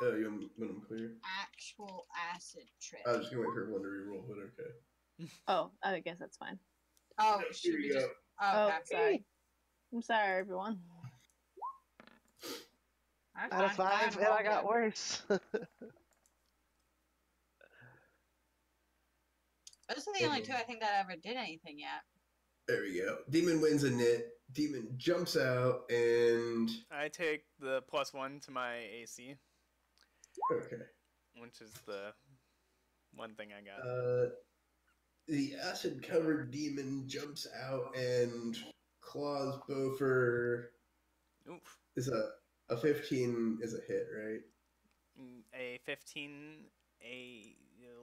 Oh, you want them clear? Actual acid trip. I was just gonna wait for everyone to reroll, but okay. Oh, I guess that's fine. Oh, Here should we we go. just? Oh, Oh, okay. sorry. I'm sorry, everyone. I'm Out of fine. 5, and I got worse. Those are the only two I think that ever did anything yet. There we go. Demon wins a nit. Demon jumps out and I take the +1 to my AC, okay. which is the one thing I got. The acid-covered demon jumps out and claws Bopher. Oof. Is a 15 is a hit, right? A 15.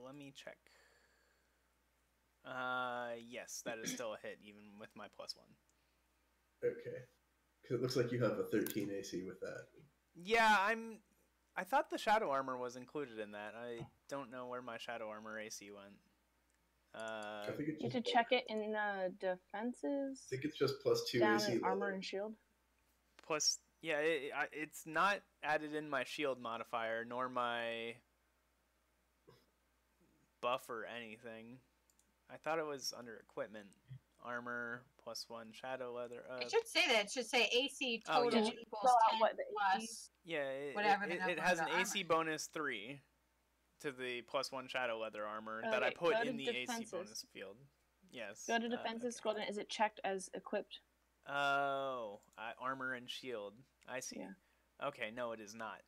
Let me check. Yes, that is still a hit, even with my +1. Okay. Because it looks like you have a 13 AC with that. Yeah, I thought the shadow armor was included in that. I don't know where my shadow armor AC went. I think it's You just, have to check it in defenses. I think it's just +2 Down AC. in armor leather. and shield. Plus, yeah, it's not added in my shield modifier, nor my buff or anything. I thought it was under equipment. Armor +1, shadow leather. It should say that. It should say AC Oh, total yeah. equals Fill out 10 what the AC plus. Yeah, Whatever the it number has of an the AC armor. bonus 3 to the +1 shadow leather armor that I Okay, put go to in the AC defenses. bonus field. Yes. Go to defenses, okay. scroll down. Is it checked as equipped? Oh, armor and shield. I see. Yeah. Okay, no, it is not.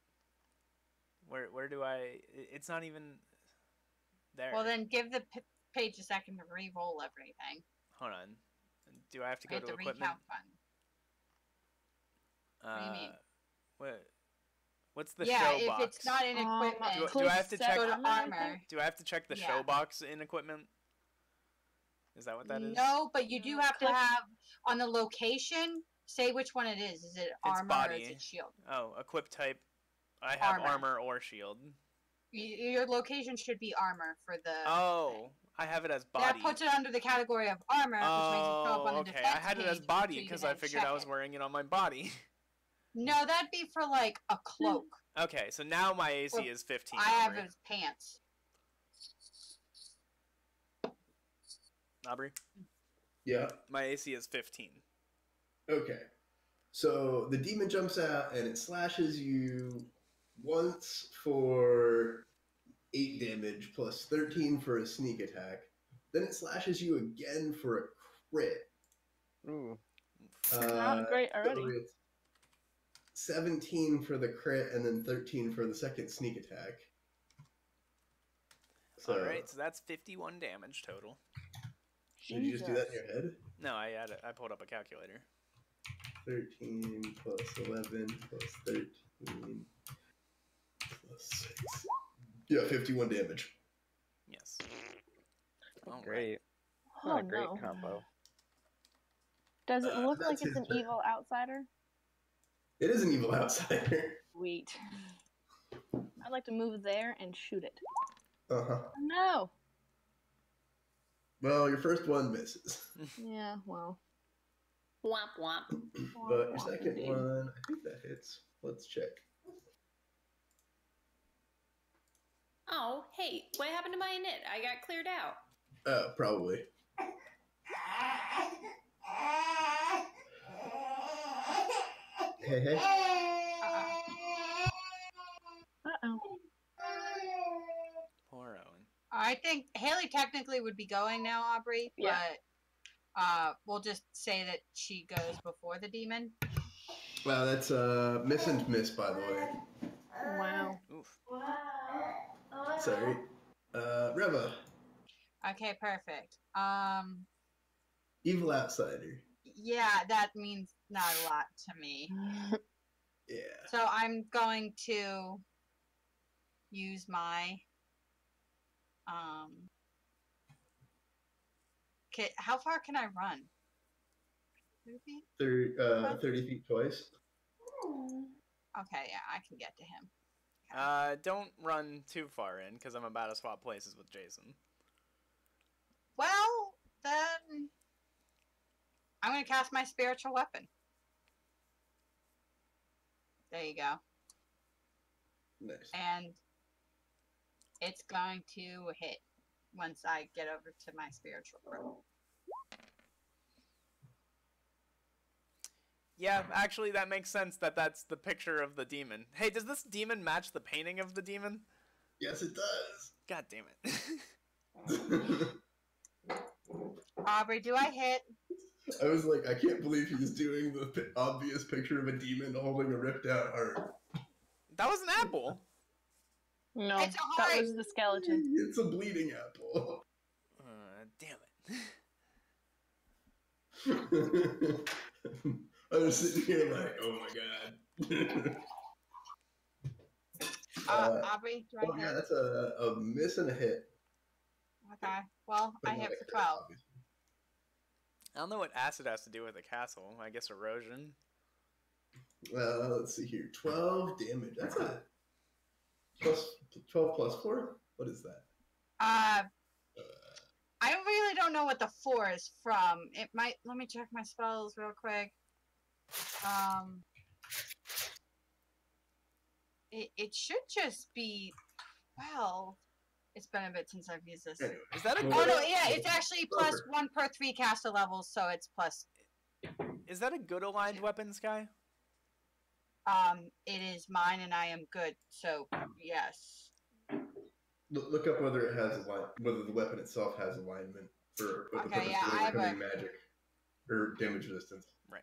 Where do I? It's not even there. Well, then give the page a second to re-roll everything. Hold on. Do I have to We go have to to equipment? recount fund. do you mean? What's the Yeah, show if box? it's not in equipment, Do I have to check- go to Armor, I think? armor. Do I have to check the Yeah. show box in equipment? Is that what that is? No, but you do have to Click- have on the location. Say which one it is. Is it armor or body. is it shield? Oh, equip type. I have Armor. armor or shield. Your location should be armor for the. Oh, I have it as body. That puts it under the category of armor, which makes it show up on the okay. defense I had it as page, body so you because can I then figured I check was it. wearing it on my body. No, that'd be for like a cloak. Okay, so now my AC Well, is 15. I have Aubrey. it as pants. Aubrey? Yeah. My AC is 15. Okay. So the demon jumps out and it slashes you once for 8 damage plus 13 for a sneak attack. Then it slashes you again for a crit. Ooh. Not great already. So it's 17 for the crit and then 13 for the second sneak attack. So, Alright, so that's 51 damage total. did you just do that in your head? No, I pulled up a calculator. 13 plus 11 plus 13 plus 6. Yeah, 51 damage. Yes. Alright. Great. Oh Not a great no. combo. Does it look like that's it's his an turn. evil outsider? It is an evil outsider. Sweet. I'd like to move there and shoot it. Uh-huh. No. Well, your first one misses. Yeah. Well. Womp womp. But your Womp second indeed. one, I think that hits. Let's check. Oh, hey, what happened to my knit? I got cleared out. Oh, probably. Hey, hey. Uh-oh. Poor Owen. I think Haley technically would be going now, Aubrey, Yeah. but we'll just say that she goes before the demon. Wow, that's miss and miss, by the way. Wow. Oof. Sorry. Reva, Okay, perfect. evil outsider. Yeah, that means not a lot to me. Yeah. So I'm going to use my how far can I run? 30 feet? 30 feet twice. Okay, yeah, I can get to him. Don't run too far in, because I'm about to swap places with Jason. Well, then I'm going to cast my spiritual weapon. There you go. Nice. And it's going to hit once I get over to my spiritual growth. Yeah, actually, that makes sense that that's the picture of the demon. Hey, does this demon match the painting of the demon? Yes, it does. God damn it. Aubrey, do I hit? I was like, I can't believe he's doing the obvious picture of a demon holding a ripped out heart. That was an apple. No, It's a that heart. was the skeleton. It's a bleeding apple. Damn it. I was sitting here like, oh my god. Aubrey, do I Oh yeah, hit? that's a miss and a hit. Okay. Well, But I not hit a for crit, 12. obviously. I don't know what acid has to do with the castle. I guess erosion. Let's see here. 12 damage. That's a plus 12 plus 4? What is that? I really don't know what the 4 is from. It might. Let me check my spells real quick. It should just be 12. It's been a bit since I've used this. Anyway. Is that a Well, Oh good? no, yeah, it's actually plus 1 per 3 caster levels, so it's plus. Is that a good aligned weapon, Sky? It is mine, and I am good. So yes. Look up whether it has whether the weapon itself has alignment for the Okay, purpose yeah, of I have overcoming magic or damage resistance. Right.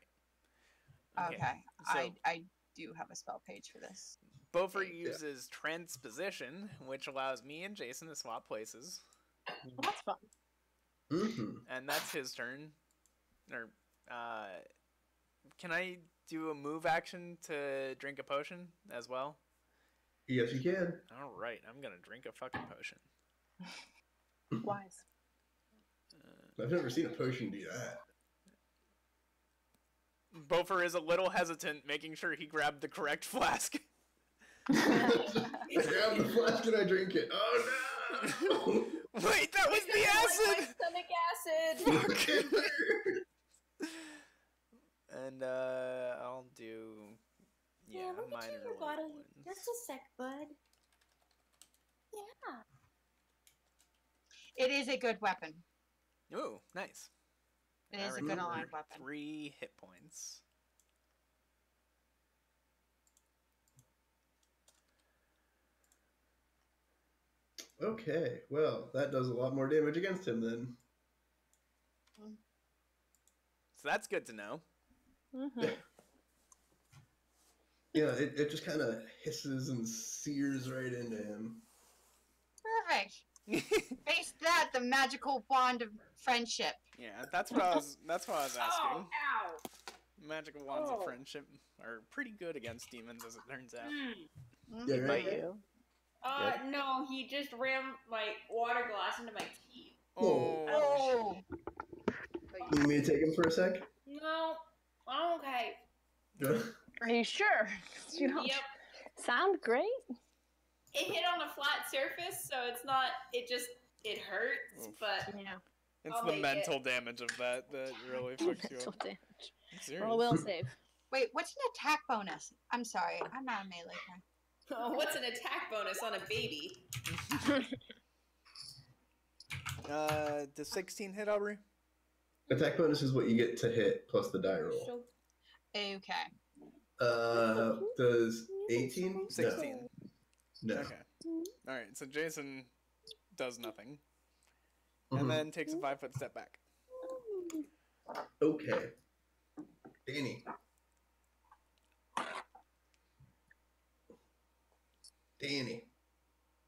Okay, So I do have a spell page for this. Beaufort uses transposition, which allows me and Jason to swap places, Well, that's fun. Mm-hmm. and that's his turn. Or, can I do a move action to drink a potion as well? Yes, you can. All right, I'm gonna drink a fucking potion. Wise. I've never seen a potion do that. Beaufort is a little hesitant, making sure he grabbed the correct flask. I grab the flask and I drink it. Oh no! Wait, that was the acid! Stomach acid. And I'll do Let me minor check your light bottle. ones. Just a sec, bud. Yeah. It is a good weapon. Ooh, nice. It I is a good remember aligned weapon. 3 hit points. Okay, well, that does a lot more damage against him then. So that's good to know. Mm-hmm. Yeah, it just kind of hisses and sears right into him. Perfect. Face that, the magical bond of friendship. Yeah, that's what I was asking. Oh, ow. Magical wands of Oh. friendship are pretty good against demons, as it turns out. Yeah, Mhm. right? Bite you. No, he just rammed my water glass into my teeth. Whoa. Oh. You need me to take him for a sec? No, I'm okay. Are you sure? You don't Yep. sound great. It hit on a flat surface, so it's not. It hurts, Oof. but Yeah. It's I'll the make mental damage of that really fucks you Mental up. damage. I'm serious. Well, we'll save. Wait, what's an attack bonus? I'm sorry, I'm not a melee guy. what's an attack bonus on a baby? Does 16 hit, Aubrey? Attack bonus is what you get to hit plus the die roll. So, Okay. Does 18? 16. No. Okay. Alright, so Jason does nothing. Mhm. And then takes a 5-foot step back. Okay. Danny. Danny.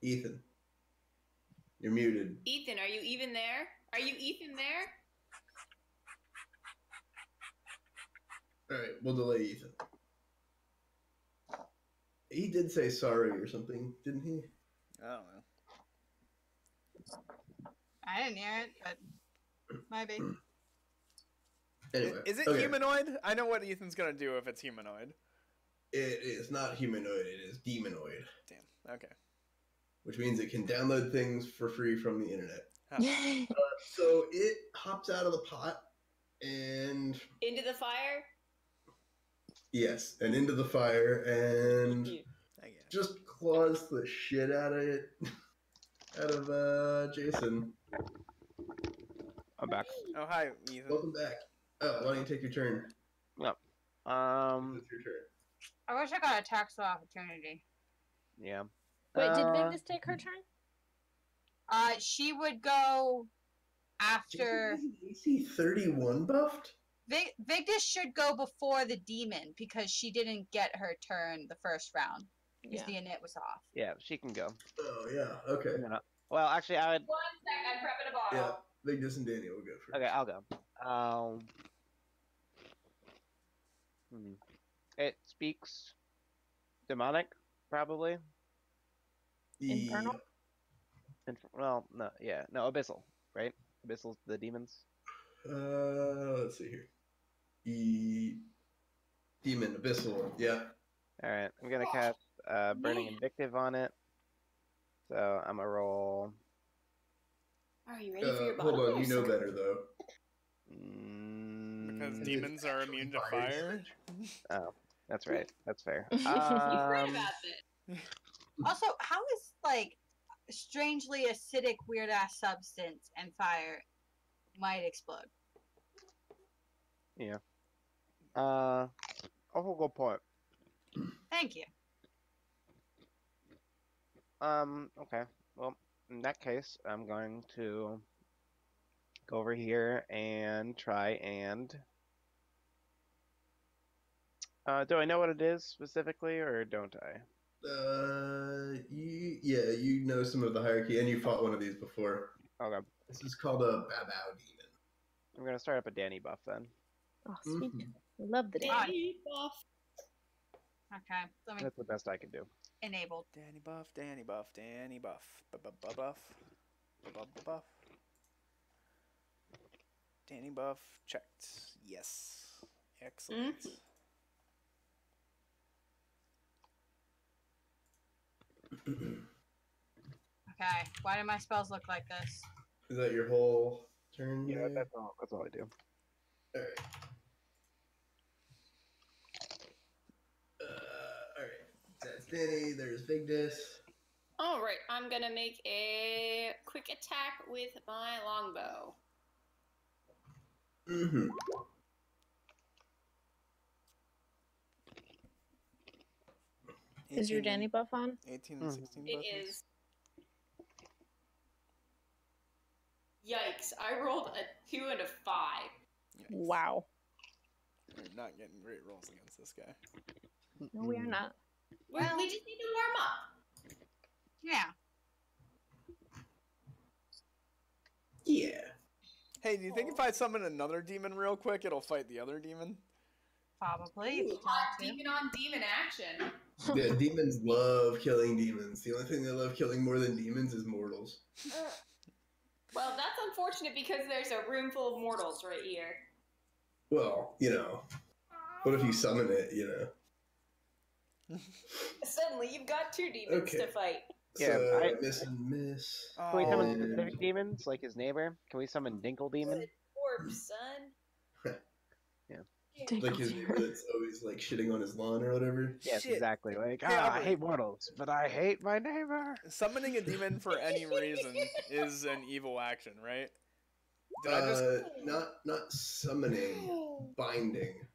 Ethan. You're muted. Ethan, are you even there? Are you Ethan there? Alright, we'll delay Ethan. He did say sorry or something, didn't he? I don't know. I didn't hear it, but maybe. Anyway. Is it okay. humanoid? I know what Ethan's gonna do if it's humanoid. It is not humanoid, it is demonoid. Damn. Okay. Which means it can download things for free from the internet. Huh. So it hops out of the pot and Into the fire? yes, and into the fire and I guess. just claws the shit out of it, out of Jason. I'm back. Oh, hi, Ethan. Welcome back. Oh, why don't you take your turn? It's your turn. I wish I got a tax of opportunity. Yeah. Wait, did Venus take her turn? She would go. after AC 31 buffed? Vigdis should go before the demon because she didn't get her turn the first round because Yeah. the init was off. Yeah, she can go. Oh, yeah. Okay. No, no. Well, actually, I would. 1 sec, I'm prepping a Yeah. bottle. Vigdis and Danny will go first. Okay, I'll go. It speaks demonic, probably. Infernal? Well, no, yeah, no, abyssal, right? Abyssal's the demons. Let's see here. Demon, Abyssal. Yeah. All right, I'm gonna cast Burning Invictive on it. So I'm gonna roll. Are you ready for your bottle? Hold on, you know better, though. Because It's demons are actually immune to fire fire. Oh, that's right. That's fair. You've read about this. Also, how is like strangely acidic weird ass substance and fire might explode? Yeah. Oh, good point. Thank you. Okay. Well, in that case, I'm going to go over here and try and. Do I know what it is specifically, or don't I? You know some of the hierarchy, and you fought one of these before. Okay. This is called a Babao demon. I'm gonna start up a Danny buff then. Oh, sweet. Mhm. We love the Ah. Danny. Okay, let me That's the best I can do. enable. Danny buff, Danny buff, Danny buff. Buff. Buff. Danny buff checked. Yes. Excellent. Okay, why do my spells look like this? Is that your whole turn? Yeah, there? that's all. That's all I do. All right. All right. That's Danny. There's Vigdis. All right, I'm gonna make a quick attack with my longbow. Mm-hmm. Is your Danny buff on? 18 and 16 It buttons? is. Yikes! I rolled a 2 and a 5. Yikes. Wow. We're not getting great rolls against this guy. No, we are not. We just need to warm up. Yeah. Yeah. Hey, do you think if I summon another demon real quick, it'll fight the other demon? Probably. if you Ooh, tell hot it to. demon on demon action. Yeah, demons love killing demons. The only thing they love killing more than demons is mortals. Well, that's unfortunate because there's a room full of mortals right here. Well, what if you summon it, Suddenly, you've got 2 demons Okay. to fight. Yeah, So, miss and miss. Can we summon And- specific demons, like his neighbor? Can we summon Dinkle Demon? Good corpse, son. Like his neighbor that's always like shitting on his lawn or whatever. Yes, Shit. exactly. Like, Hey, I Aubrey. hate mortals, but I hate my neighbor. Summoning a demon for any reason is an evil action, right? Did I just Not summoning, binding,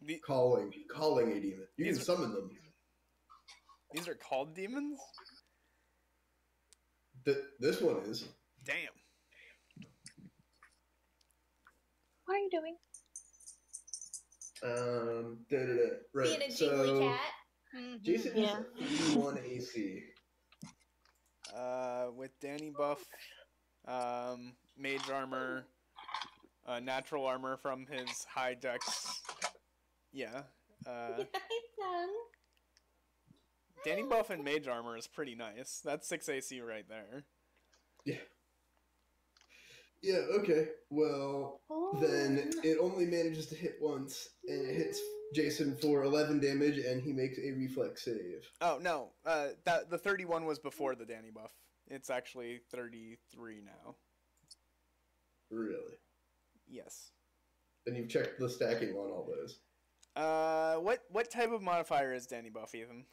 the, calling a demon. You can These are- summon them. these are called demons? This one is. Damn. What are you doing? Right. Being a so jiggly cat. Mhm. Jason Yeah. has 1 AC. With Danny buff, mage armor, natural armor from his high dex. Yeah. Danny buff and mage armor is pretty nice. That's 6 AC right there. Yeah. Okay. Well, then it only manages to hit once, and it hits Jason for 11 damage, and he makes a reflex save. Oh no, the 31 was before the Danny buff. It's actually 33 now. Really? Yes. And you've checked the stacking on all those. What type of modifier is Danny buff, Ethan?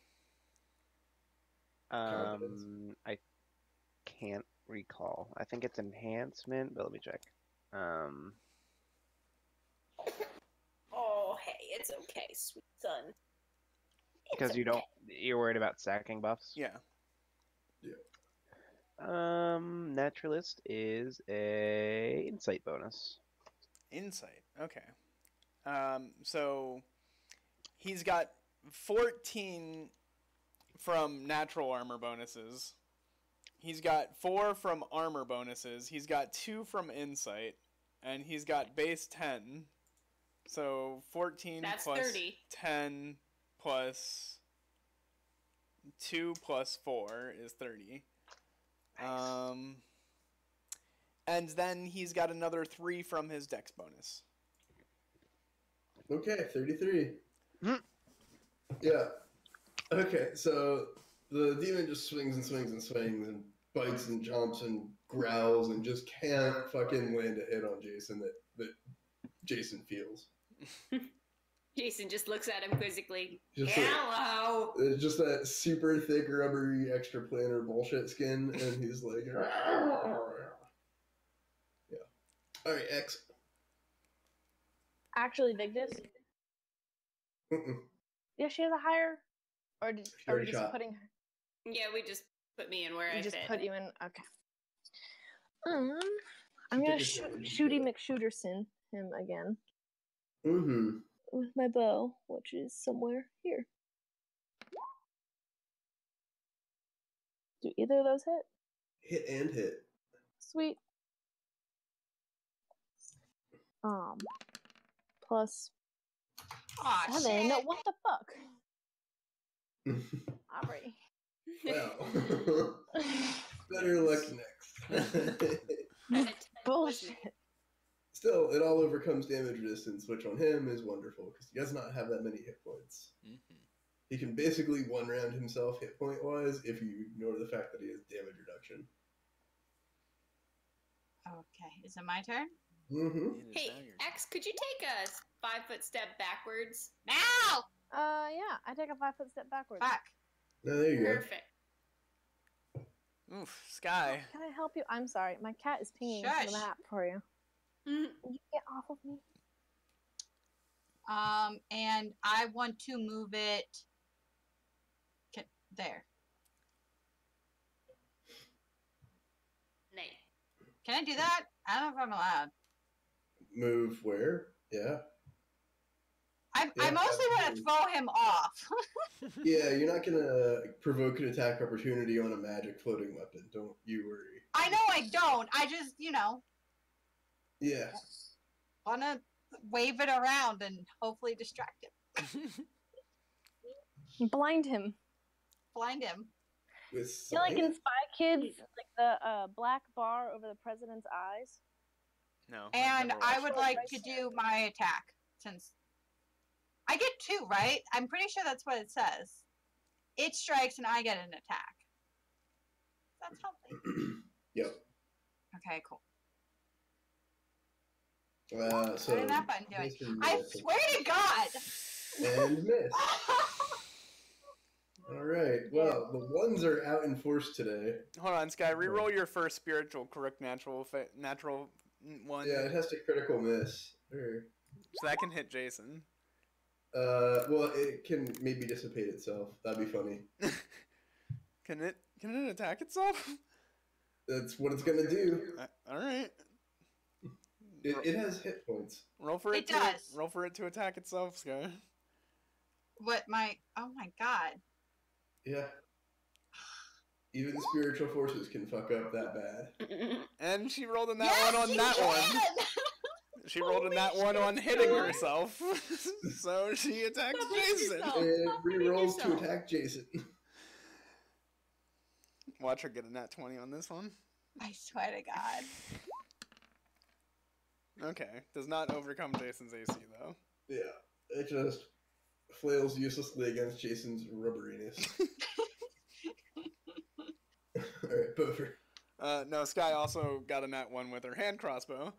I can't recall. I think it's enhancement, but let me check. Oh, hey, it's okay, sweet son. Because you're worried about stacking buffs. Yeah. Naturalist is a insight bonus. Insight. Okay. So he's got 14 from natural armor bonuses. He's got 4 from armor bonuses. He's got 2 from insight, and he's got base 10. So 14 That's plus 30. 10 plus 2 plus 4 is 30. And then he's got another 3 from his dex bonus. Okay, 33. Hmm. Yeah. Okay, so the demon just swings and swings and swings and bites and jumps and growls and just can't fucking land a hit on Jason that Jason feels. Jason just looks at him quizzically. Just Hello! It's just that super thick, rubbery, extra planar bullshit skin, and he's like, yeah. All right, X. Actually, Vigdis. Mm-mm. Yeah, she has a higher. Or did, She are we already just shot. putting her? Yeah, we just put me in where I We just fit. put you in. Okay. I'm gonna Shooty McShooterson him again Mm-hmm. with my bow, which is somewhere here. Do either of those hit? Hit and hit. Sweet. Plus Aw, 7. shit. What the fuck? Aubrey. Well, better luck next. Bullshit. Still, it all overcomes damage resistance, which on him is wonderful because he does not have that many hit points. Mm-hmm. He can basically one round himself hit point wise if you ignore the fact that he has damage reduction. Okay, is it my turn? Mm-hmm. Hey, X, could you take a 5-foot step backwards? Now! Yeah, I take a 5-foot step backwards. Fuck. Oh, there you go. Perfect. Oof, Sky. Can I help you? I'm sorry, my cat is pinging Shush. the map for you. Mhm. You get off of me. And I want to move it there. Nice. Can I do that? I don't know if I'm allowed. Move where? Yeah. I Yeah, mostly want to absolutely. throw him off. Yeah, you're not gonna provoke an attack opportunity on a magic floating weapon. Don't you worry. I know I don't. I just, Yeah. want to wave it around and hopefully distract him. Blind him. Blind him. With You know, like in science? Spy Kids, like the black bar over the president's eyes. No. I've And never I watched would it. like to do my attack since I get 2, right? I'm pretty sure that's what it says. It strikes and I get an attack. That's something. Yep. Okay, cool. So What is that button doing? miss and I miss. swear to God. And miss. All right. Well, the ones are out in force today. Hold on, Sky. Reroll your first spiritual correct natural one. Yeah, it has to critical miss. So that can hit Jason. Well, it can maybe dissipate itself. That'd be funny. Can it attack itself? That's what it's gonna do. All right. It has hit points. Roll for it. It does. Roll for it to attack itself, Sky. Oh my God. Yeah. Even spiritual forces can fuck up that bad. And she rolled a nat Yes, one on you that can! one. She rolled a nat one on hitting herself, so she attacks Publish Jason. yourself. It rerolls to yourself. attack Jason. Watch her get a nat 20 on this one. I swear to God. Okay, does not overcome Jason's AC though. Yeah. It just flails uselessly against Jason's rubberiness. Alright, Bover. No, Sky also got a nat 1 with her hand crossbow.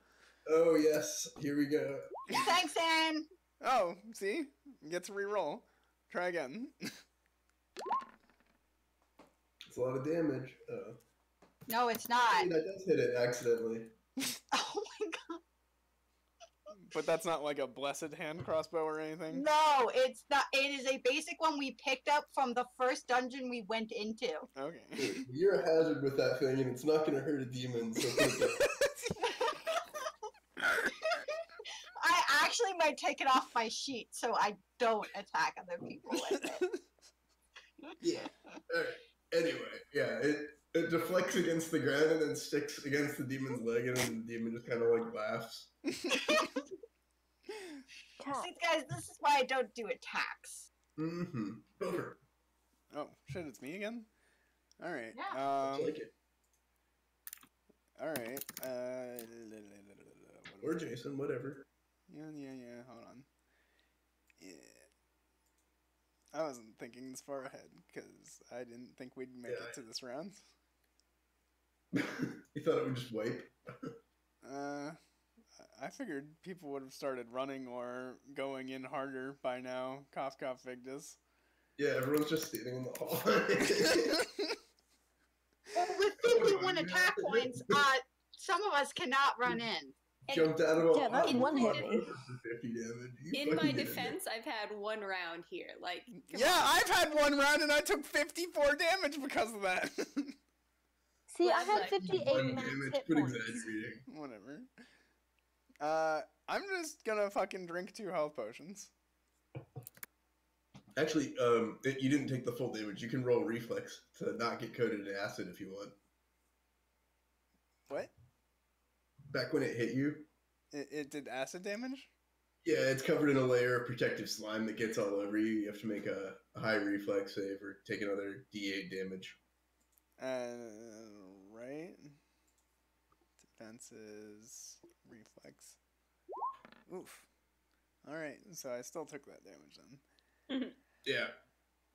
Oh, yes. Here we go. Thanks, Anne. Oh, see? Get to reroll. Try again. It's a lot of damage. No, it's not. That does hit it accidentally. Oh my God. But that's not like a blessed hand crossbow or anything? No, it's not. It is a basic one we picked up from the first dungeon we went into. Okay. You're a hazard with that thing, and it's not going to hurt a demon. So I actually might take it off my sheet so I don't attack other people with it. yeah. Anyway, yeah, it deflects against the ground and then sticks against the demon's leg, and then the demon just kind of like laughs. See, guys, this is why I don't do attacks. Mm-hmm. Over. Oh, shit, it's me again? Alright. Yeah. I like it. Alright. Or Jason, whatever. Yeah, hold on. Yeah. I wasn't thinking this far ahead, because I didn't think we'd make it to this round. You thought it would just wipe? I figured people would have started running or going in harder by now. Cough, cough, Vigdis. Yeah, everyone's just standing in the hall. Well, with 51 attack points, some of us cannot run in. Jumped out of a Yeah, that hall one hit for me. 50 damage. You In my fucking did it. defense, I've had one round here. Like, come Yeah, on. I've had one round and I took 54 damage because of that. See, I Well, had like, 58 One max damage, hit quit points. exaggerating. Whatever. I'm just gonna fucking drink 2 health potions. Actually, you didn't take the full damage. You can roll reflex to not get coated in acid if you want. What? Back when it hit you, It did acid damage? yeah, it's covered in a layer of protective slime that gets all over you. You have to make a high reflex save or take another D8 damage. Right. Defenses, reflex. Oof. Alright, so I still took that damage then. Yeah.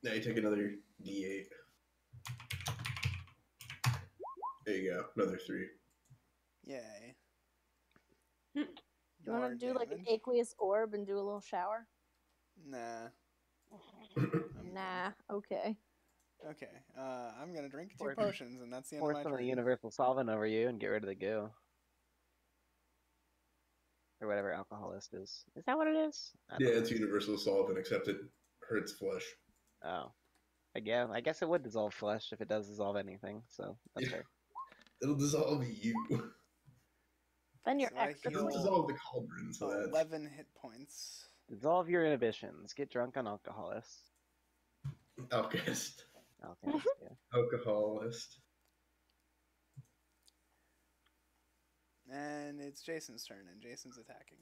Now you take another D8. There you go. Another 3. Yay. You want More to do like an damage. aqueous orb and do a little shower? Nah. Nah, okay. Okay, I'm gonna drink 2 Or- potions, and that's the end Pour of my some of the turn. universal solvent over you and get rid of the goo. Or whatever alcoholist is. Is that what it is? I Yeah, don't it's universal solvent, except it hurts flesh. know. Oh. Again, I guess it would dissolve flesh if it does dissolve anything, so that's Yeah. fair. It'll dissolve you. Then you're So I extra heal- It'll clean. dissolve the cauldron, so that's... 11 hit points. Dissolve your inhibitions. Get drunk on alcoholists. Alchemist. Alchemist, yeah. Alcoholist. And it's Jason's turn, and Jason's attacking.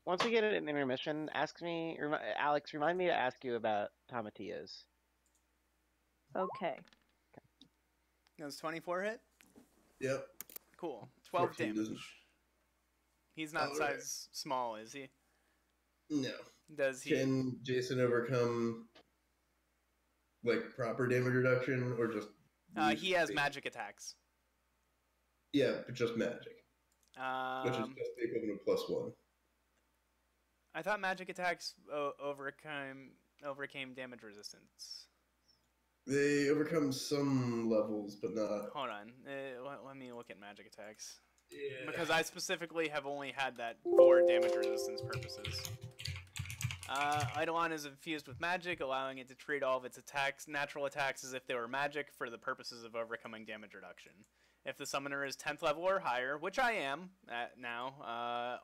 Once we get an intermission, Alex, remind me to ask you about tomatillos. Okay. Does 24 hit? Yep. Cool. 12 14 damage. doesn't- He's not Alright. size small, is he? No. Does he? Can Jason overcome, like, proper damage reduction, or just... He has base- magic attacks. Yeah, but just magic. Which is Um, just the equivalent of +1. I thought magic attacks overcame damage resistance. They overcome some levels, but not... Hold on. Let me look at magic attacks. Yeah. Because I specifically have only had that for damage resistance purposes. Eidolon is infused with magic, allowing it to treat all of its natural attacks as if they were magic for the purposes of overcoming damage reduction. If the summoner is 10th level or higher, which I am at now,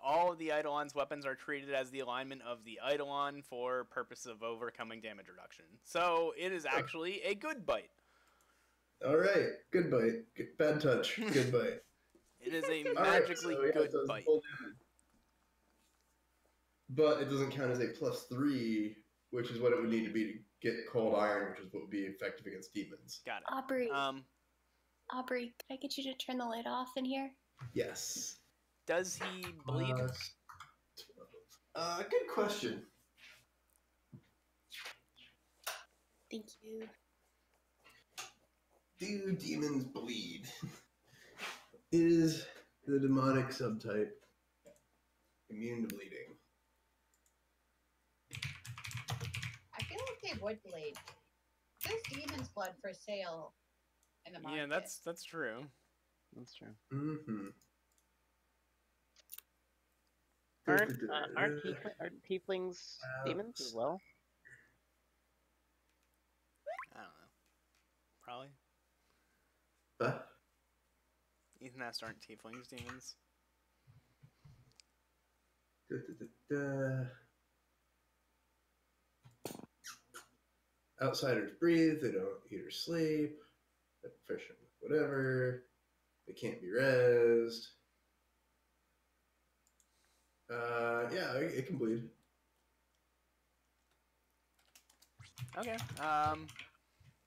all of the Eidolon's weapons are treated as the alignment of the Eidolon for purpose of overcoming damage reduction. So it is actually a good bite. Alright, good bite. Bad touch, good bite. It is a Alright, magically so, yeah, good it does bite. full damage. But it doesn't count as a +3, which is what it would need to be to get cold iron, which is what would be effective against demons. Got it. Aubrey, Um, could I get you to turn the light off in here? Yes. does he bleed? Good question. Thank you. Do demons bleed? Is the demonic subtype immune to bleeding? I feel like they would bleed. There's demon's blood for sale in the market. Yeah, that's true. That's true. Mm-hmm. Aren't tieflings demons as well? I don't know. Probably. Huh? Ethan asked, aren't tieflings demons? Outsiders breathe, they don't eat or sleep, they're proficient with whatever, they can't be rezzed. Yeah, it can bleed. Okay.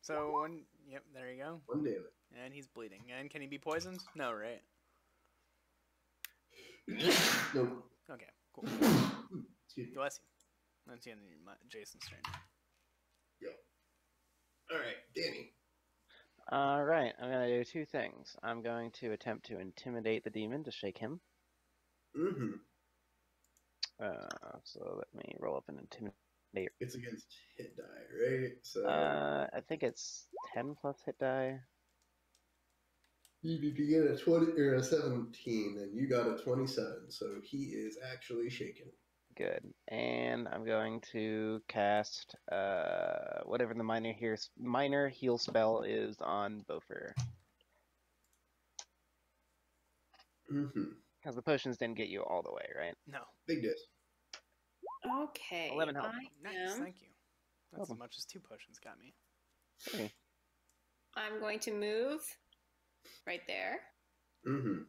So one. Yep. There you go. One damage. And he's bleeding. And can he be poisoned? No, right? Nope. Okay. Cool. Excuse me. Bless you. That's the end of Jason's turn. Alright, Danny. Alright, I'm gonna do two things. I'm going to attempt to intimidate the demon to shake him. Mm-hmm. So let me roll up an intimidate. It's against hit die, right? So I think it's 10 plus hit die. you get a 20 or a 17, and you got a 27, so he is actually shaken. Good. And I'm going to cast whatever the minor heal spell is on Bofer. Mm-hmm. Because the potions didn't get you all the way, right? No. Big dish. Okay. 11 health. Nice. Thank you. That's Welcome. as much as 2 potions got me. Okay. I'm going to move right there. Mm-hmm.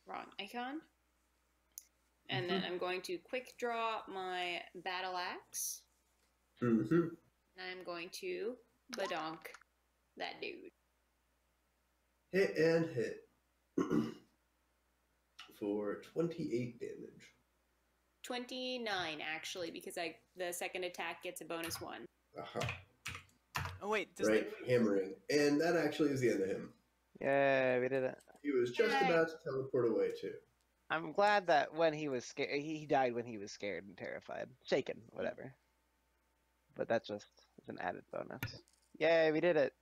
Wrong icon. And then I'm going to quick draw my battle axe. Mm-hmm. And I'm going to badonk that dude. Hit and hit. For 28 damage. 29 actually, because the second attack gets a bonus 1. Aha. Oh wait, does Right, hammering. And that actually is the end of him. Yeah, we did it. He was just Yay. about to teleport away, too. I'm glad that when he was scared, he died when he was scared and terrified. Shaken, whatever. But that's just an added bonus. Yay, we did it.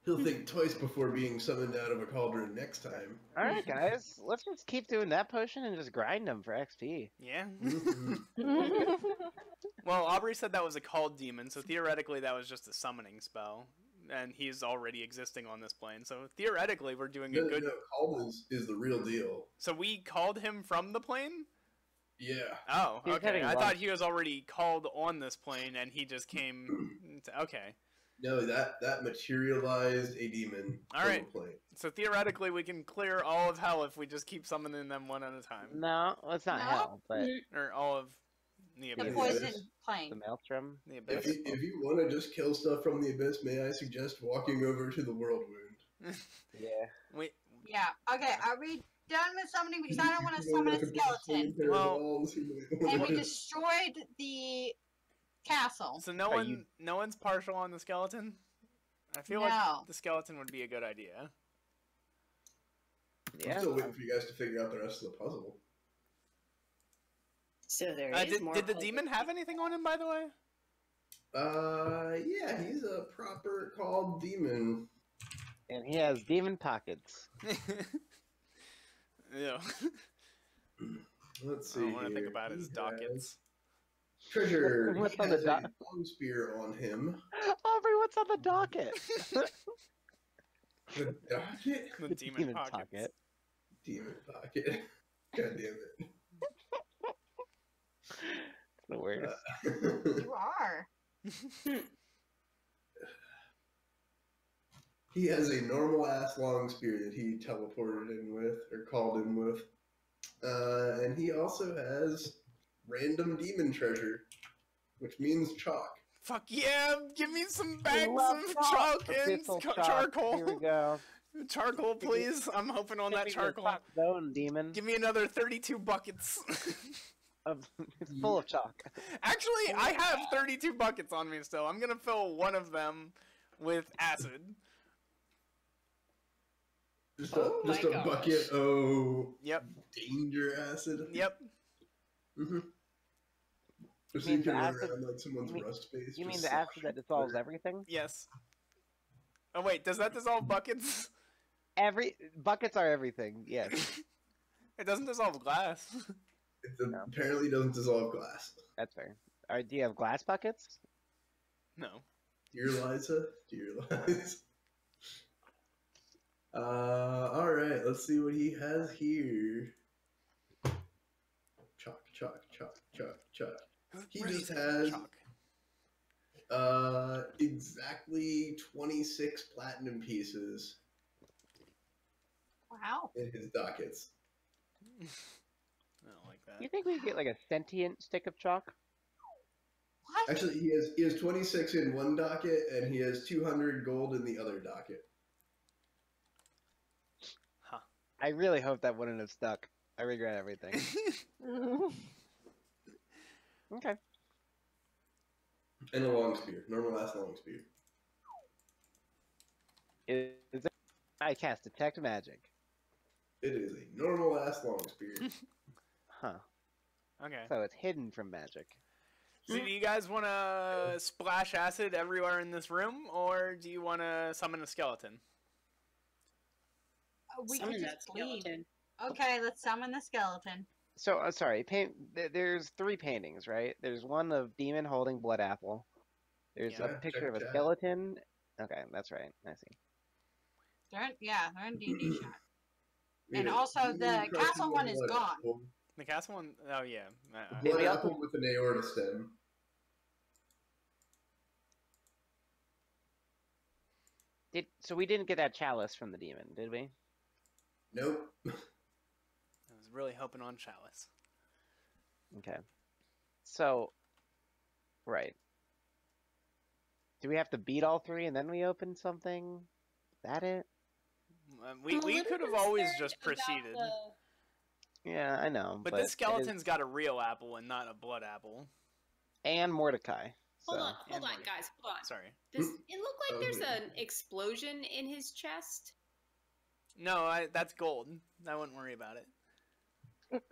He'll think twice before being summoned out of a cauldron next time. Alright, guys. Let's just keep doing that potion and just grind them for XP. Yeah. Mhm. Well, Aubrey said that was a called demon, so theoretically that was just a summoning spell. And he's already existing on this plane, so theoretically we're doing a good... No, Cauldron is the real deal. So we called him from the plane? Yeah. Oh, He was okay. heading I wrong. thought he was already called on this plane, and he just came... Okay. No, that materialized a demon All from right. the plane. So theoretically we can clear all of hell if we just keep summoning them one at a time. No, well, it's not No. hell, but Or all of the The abyss. poison Abyss. plane. the maelstrom. The If abyss. you want to just kill stuff from the abyss, may I suggest walking over to the world wound? Yeah. Wait, Yeah. Okay. Are we done with summoning? Because I don't want to summon a skeleton. Well, And we destroyed the castle. so no Are one, you- no one's partial on the skeleton. I feel like No. the skeleton would be a good idea. I'm Yeah. still waiting for you guys to figure out the rest of the puzzle. So there is Did, more did the puzzle. demon have anything on him, by the way? Yeah, he's a proper called demon. And he has demon pockets. Yeah. Let's see. I don't want to think here. about his He dockets. has Treasure. What's He on the has a long spear on him. Aubrey, what's on the docket? The docket? The demon, pockets. Demon pocket. God damn it. It's the worst. You are. He has a normal ass long spear that he teleported in with, or called in with. And he also has random demon treasure, which means chalk. Fuck yeah! Give me some bags love of chalk. chalk and Official chalk. charcoal. Here we go. Charcoal, please. I'm hoping on that Give me your charcoal. top zone, demon. Give me another 32 buckets. It's full of chalk. Actually, I have 32 buckets on me still. I'm gonna fill one of them with acid. Just Oh my a gosh. bucket of Yep. danger acid. Yep. Mm-hmm. Just so mean you can the run acid- around like someone's you mean- rust face. You mean just the acid that sloshing dissolves water. everything? Yes. Oh wait, does that dissolve buckets? Buckets are everything. Yes. It doesn't dissolve glass. No. apparently doesn't dissolve glass. That's fair. Do you have glass buckets? No. Dear Liza, dear Liza. All right, let's see what he has here. Chalk, chalk, chalk, chalk, chalk. He Where's just the has chalk? exactly 26 platinum pieces Wow. in his dockets. I don't like that. You think we could get like a sentient stick of chalk? What? Actually, he has 26 in one docket, and he has 200 gold in the other docket. Huh. I really hope that wouldn't have stuck. I regret everything. Okay. And a long spear, normal ass long spear. Is it? I cast detect magic. It is a normal ass long spear. Huh. Okay. So it's hidden from magic. So do you guys want to splash acid everywhere in this room, or do you want to summon a skeleton? We Summon can that just leave. skeleton. Okay, let's summon the skeleton. So sorry. There's 3 paintings, right? There's one of demon holding blood apple. There's Yeah. a picture Check of a chat. skeleton. Okay, that's right. I see. They're in D&D chat. We And had a also demon the crushing castle one is blood gone. apple. The castle one? Oh, yeah. Did Blood we also- apple with an aorta stem. So we didn't get that chalice from the demon, did we? Nope. I was really hoping on chalice. Okay. So, right. Do we have to beat all 3 and then we open something? Is that it? We I'm a little could have always concerned just about proceeded. Yeah, I know. But it this is- skeleton's got a real apple and not a blood apple. and Mordecai. So. Hold on, And Marty. guys, hold on. Sorry. It looked like Oh, there's yeah. an explosion in his chest. No, that's gold. I wouldn't worry about it.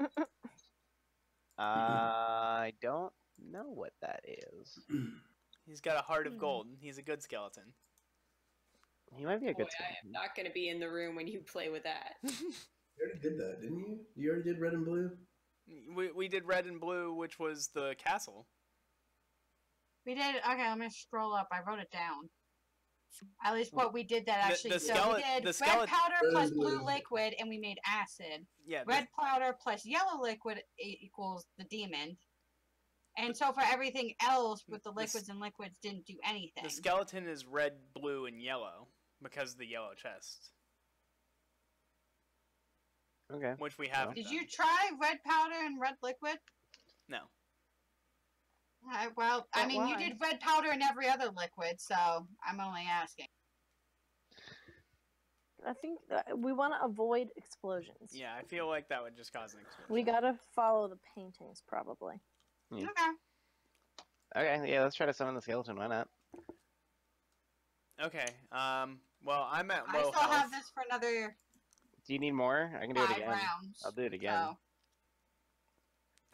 I don't know what that is. He's got a heart of gold. He's a good skeleton. He might be a Boy, good I am not going to be in the room when you play with that. You already did that, didn't you? You already did red and blue? We did red and blue, which was the castle. We did. Okay, let me scroll up. I wrote it down. At least what we did that The- actually. the so skele- we did the red skele- powder Red plus and blue blue. liquid, and we made acid. Yeah. Red powder plus yellow liquid equals the demon. And so for everything else with the liquids and liquids didn't do anything. The skeleton is red, blue, and yellow because of the yellow chest, Okay. which we haven't. Did done. you try red powder and red liquid? No. Well, I But mean, you why? did red powder and every other liquid, so I'm only asking. I think we want to avoid explosions. Yeah, I feel like that would just cause an explosion. We gotta follow the paintings, probably. Yeah. Okay. Okay, yeah, let's try to summon the skeleton. Why not? Okay. Well, I'm at I low still health. have this for another Do you need more? I can do it 5 again. rounds. I'll do it again. So.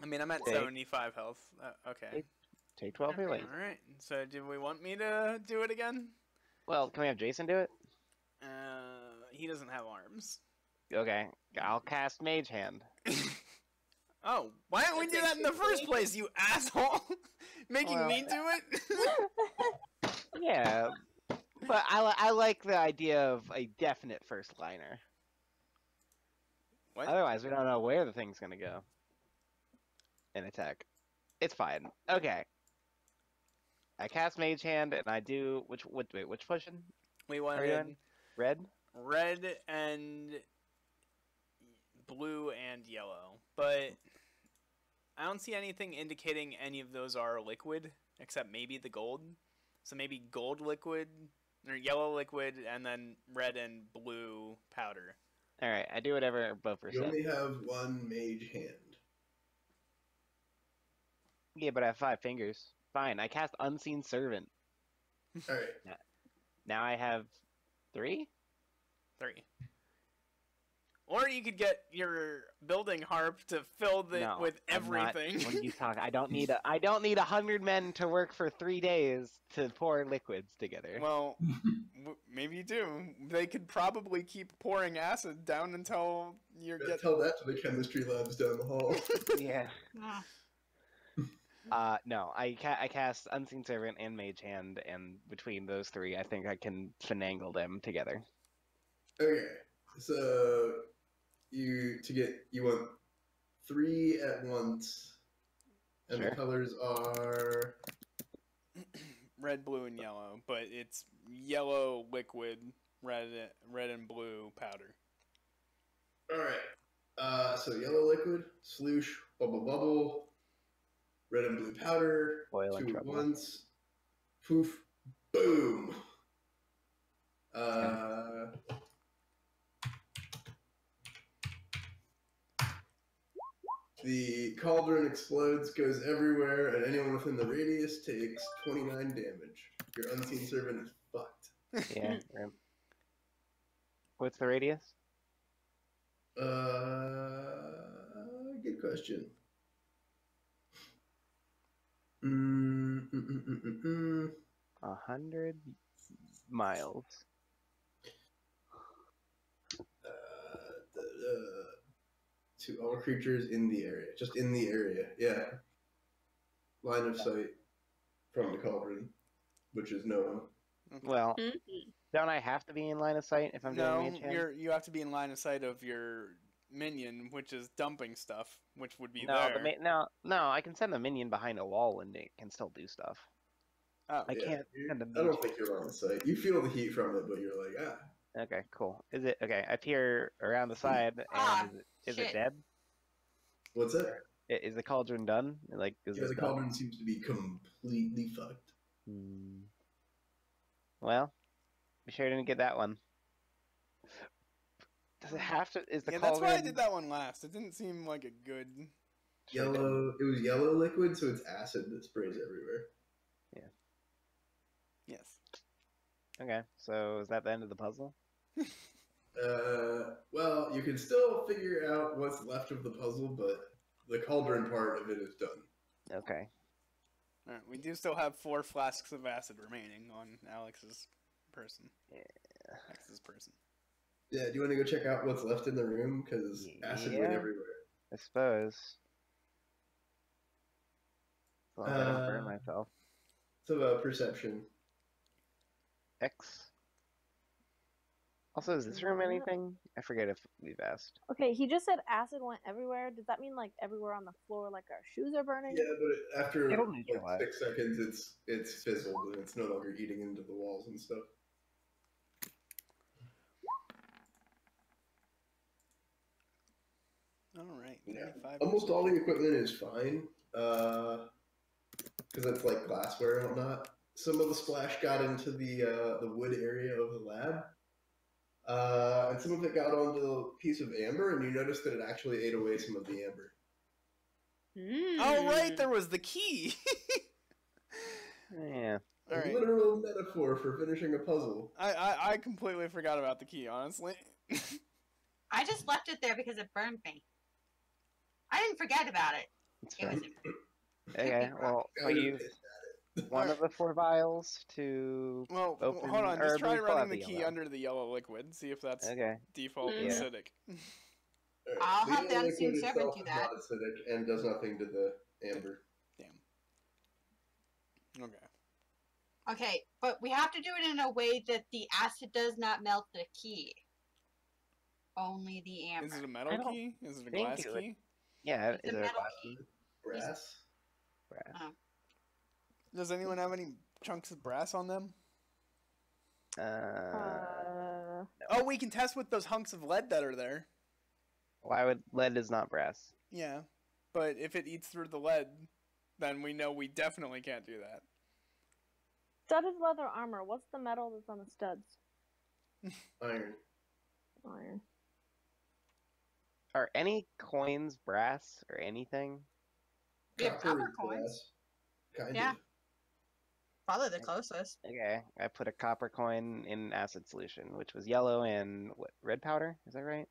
I mean, I'm at Okay. 75 health. Okay. Take 12 or late. All right. So, do we want me to do it again? Well, can we have Jason do it? He doesn't have arms. Okay, I'll cast Mage Hand. Oh, why don't we do that in the first place, you asshole? Making Well- me do it? Yeah, but I like the idea of a definite first liner. What? Otherwise, we don't know where the thing's gonna go. And attack. It's fine. Okay. I cast Mage Hand and I do which potion? We Are you wanted in? Red. red and blue and yellow, but I don't see anything indicating any of those are liquid except maybe the gold. So maybe gold liquid or yellow liquid and then red and blue powder. All right, I do whatever Buffer You said. only have one mage hand. Yeah, but I have 5 fingers. Fine. I cast Unseen Servant. All right. Now I have 3. 3. Or you could get your building harp to fill it No, with I'm not- everything. When you talk, I don't need 100 men to work for 3 days to pour liquids together. Well, maybe you do. They could probably keep pouring acid down until you get. Tell that to the chemistry labs down the hall. Yeah. Ah. No, I cast Unseen Servant and Mage Hand, and between those 3, I think I can finagle them together. Okay, so you want 3 at once, and Sure. the colors are Red, blue, and yellow, but it's yellow liquid, red and blue powder. all right. So yellow liquid, sloosh, bubble bubble, red and blue powder, Boil and 2 at trouble. once, poof, boom. The cauldron explodes, goes everywhere, and anyone within the radius takes 29 damage. Your unseen servant is fucked. Yeah. Right. What's the radius? Good question. 100 miles. To all creatures in the area. Just in the area, yeah. Line of sight from the cauldron, which is no one. Well, don't I have to be in line of sight if I'm doing No, Mage Hand? you have to be in line of sight of your minion, which is dumping stuff, which would be No, there. no, I can send a minion behind a wall and it can still do stuff. Oh, I can't send a I mage. don't think you're line of sight. You feel the heat from it, but you're like, ah. Okay, cool. Is it okay? I peer around the side, and Ah, is it shit. dead? What's that? Is the cauldron done? Like, is Yeah, this the done? cauldron seems to be completely fucked. Well, be sure to get that one. Does it have to? Is the yeah, that's cauldron? why I did that one last. It didn't seem like a good. Yellow. It was yellow liquid, so it's acid that sprays everywhere. Yes. Okay, so is that the end of the puzzle? Well, you can still figure out what's left of the puzzle, but the cauldron part of it is done. Okay. All right, we do still have 4 flasks of acid remaining on Alex's person. Yeah. Alex's person. Yeah, do you want to go check out what's left in the room? Because acid went Yeah. everywhere. I suppose. As long as I don't burn Uh, myself. So, perception. X. Also, is this room anything? I forget if we've asked. Okay, he just said acid went everywhere. Does that mean like everywhere on the floor, like our shoes are burning? Yeah, but after It'll like neutralize. 6 seconds, it's fizzled and it's no longer eating into the walls and stuff. All right. Yeah. 95. Almost all the equipment is fine, because it's like glassware and whatnot. Some of the splash got into the wood area of the lab, and some of it got onto the piece of amber, and you noticed that it actually ate away some of the amber. Oh, right, there was the key. Yeah. All A right. literal metaphor for finishing a puzzle. I completely forgot about the key, honestly. I just left it there because it burned me. I didn't forget about it. It's It fine. was Okay, well, I we was use pissed one of the 4 vials to. Well, Open hold on. or Just try we still running have the the key yellow. under the yellow liquid. See if that's Okay. default Yeah. acidic. Alright, I'll have the yellow unseen liquid servant itself do is that. not acidic and does nothing to the amber. Damn. Okay. Okay, but we have to do it in a way that the acid does not melt the key. Only the amber. Is it a metal I don't key? Is it a think glass it would- key? Yeah, It's is a it a metal glass key. key? Brass. Brass. Does anyone have any chunks of brass on them? Oh, we can test with those hunks of lead that are there. Why would lead is not brass? Yeah. But if it eats through the lead, then we know we definitely can't do that. Studded leather armor. What's the metal that's on the studs? Iron. Iron. Are any coins brass or anything? We have copper is coins. brass. Kind Yeah. of. Probably the closest. Okay, I put a copper coin in acid solution, which was yellow and what, red powder? Is that right?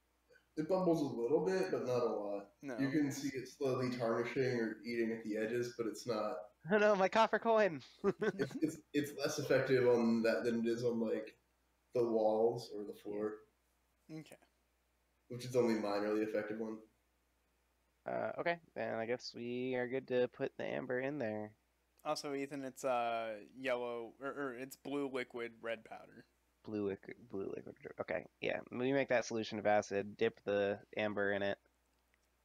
It bubbles a little bit, but not a lot. No. You can see it slowly tarnishing or eating at the edges, but it's not. Oh no, my copper coin! It's less effective on that than it is on like the walls or the floor, Okay. which is only minorly effective one. Okay, then I guess we are good to put the amber in there. Also, Ethan, it's yellow or it's blue liquid, red powder. Blue liquid. Okay, yeah. We make that solution of acid, dip the amber in it.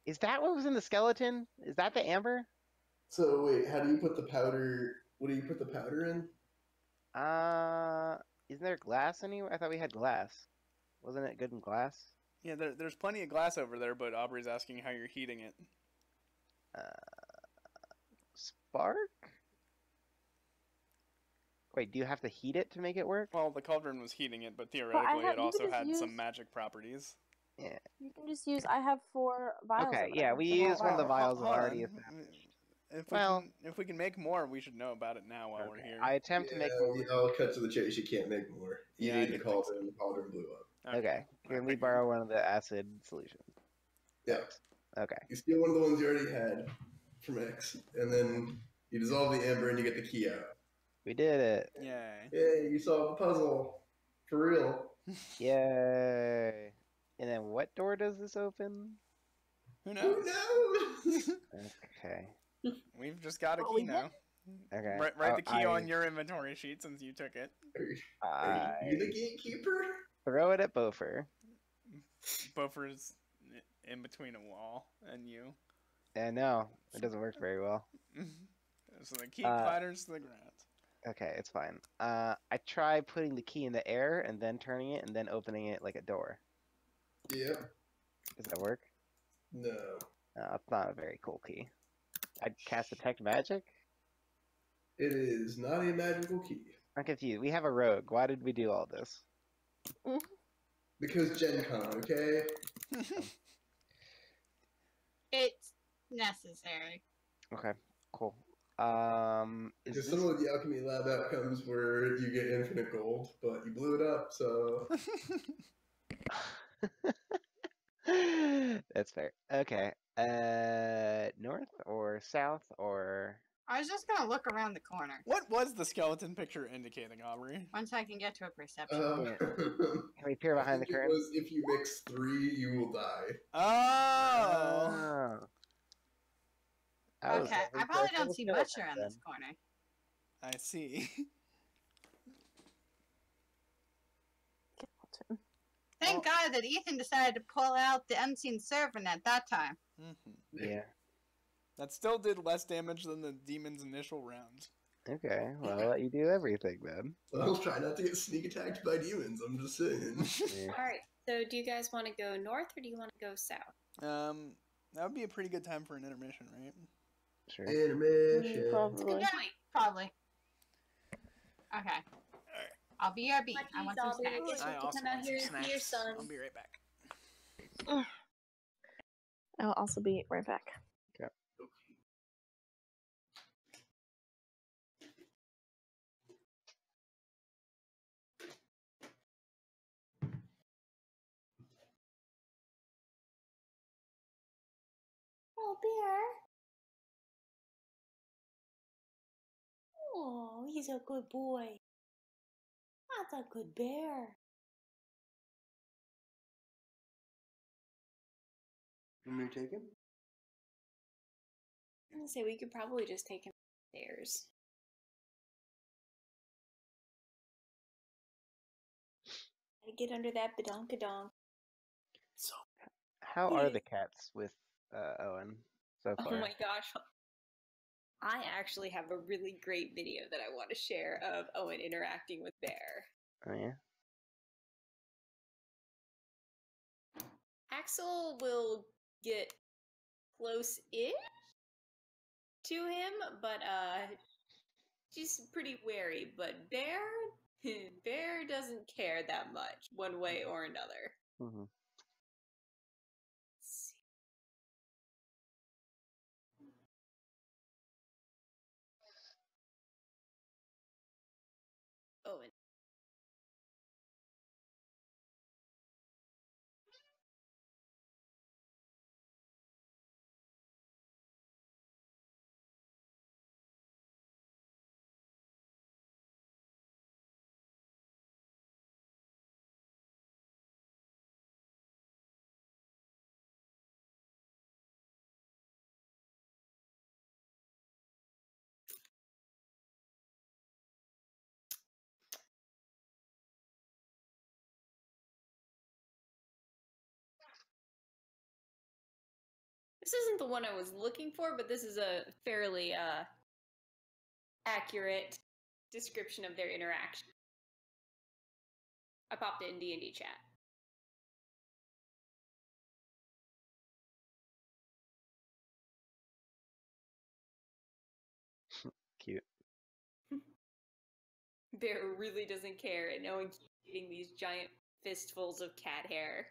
Is that what was in the skeleton? Is that the amber? So wait, how do you put the powder? What do you put the powder in? Isn't there glass anywhere? I thought we had glass. Wasn't it good in glass? Yeah, there's plenty of glass over there, but Aubrey's asking how you're heating it. Spark? Wait, do you have to heat it to make it work? Well, the cauldron was heating it, but theoretically have- it you also could just had some use- magic properties. Yeah. You can just use. I have 4 vials. Okay, of yeah, whatever. we So use one of the wow. vials Hold already on. established. Well, if we can make more, we should know about it now while we're Okay, here. I attempt to make more. I'll cut to the chase. You can't make more. You Yeah, I need the didn't think so. cauldron. The cauldron blew up. Okay, can we borrow one of the acid solutions? Yeah. Okay. You steal one of the ones you already had from X, and then you dissolve the amber and you get the key out. We did it. Yay. Yay, you solved the puzzle. For real. Yay. And then what door does this open? Who Who knows? knows? Okay. We've just got a Well, key we did. now. Okay. Write Oh, the key on your inventory sheet since you took it. Are you the gatekeeper? Throw it at Bofer. Buffer's in between a wall and you. And no, it doesn't work very well. So the key clatters to the ground. Okay, it's fine. I try putting the key in the air and then turning it and then opening it like a door. Yep. Does that work? No. No, it's not a very cool key. I'd cast Detect Magic? It is not a magical key. I'm confused. We have a rogue. Why did we do all this? Because Gen Con, okay? It's necessary. Okay, cool. Is Because this... some of the alchemy lab outcomes where you get infinite gold, but you blew it up, so That's fair. Okay. North or south or... I was just gonna look around the corner What was the skeleton picture indicating, Aubrey? once I can get to a perception. Can we peer behind the it curtain? was, if you mix 3, you will die. Oh! Oh. Okay, I probably don't see much around this corner. I see. Thank God that Ethan decided to pull out the unseen servant at that time. Yeah. That still did less damage than the demon's initial round. Okay, well, I'll let you do everything then. Well, try not to get sneak attacked by demons, I'm just saying. Yeah. Alright, so do you guys want to go north or do you want to go south? That would be a pretty good time for an intermission, right? Sure. Intermission. Probably. Good point. Probably. Okay. I'll be your beat. I want some Lucky Zombie, I snacks. guess you have to come out here and see your son. I'll be right back. I will also be right back. Oh, Bear. Oh, he's a good boy. That's a good bear. You want me to take him? I'm gonna say we could probably just take him upstairs. Gotta get under that badonkadonk. How are the cats with Owen so Oh far? my gosh. I actually have a really great video that I want to share of Owen interacting with Bear. Oh yeah? Axel will get close-ish to him, but she's pretty wary. But Bear, Bear doesn't care that much, one way or another. Mm-hmm. Let's see. Owen. This isn't the one I was looking for, but this is a fairly accurate description of their interaction. I popped it in D&D chat. Cute. Bear really doesn't care, and no one keeps eating these giant fistfuls of cat hair.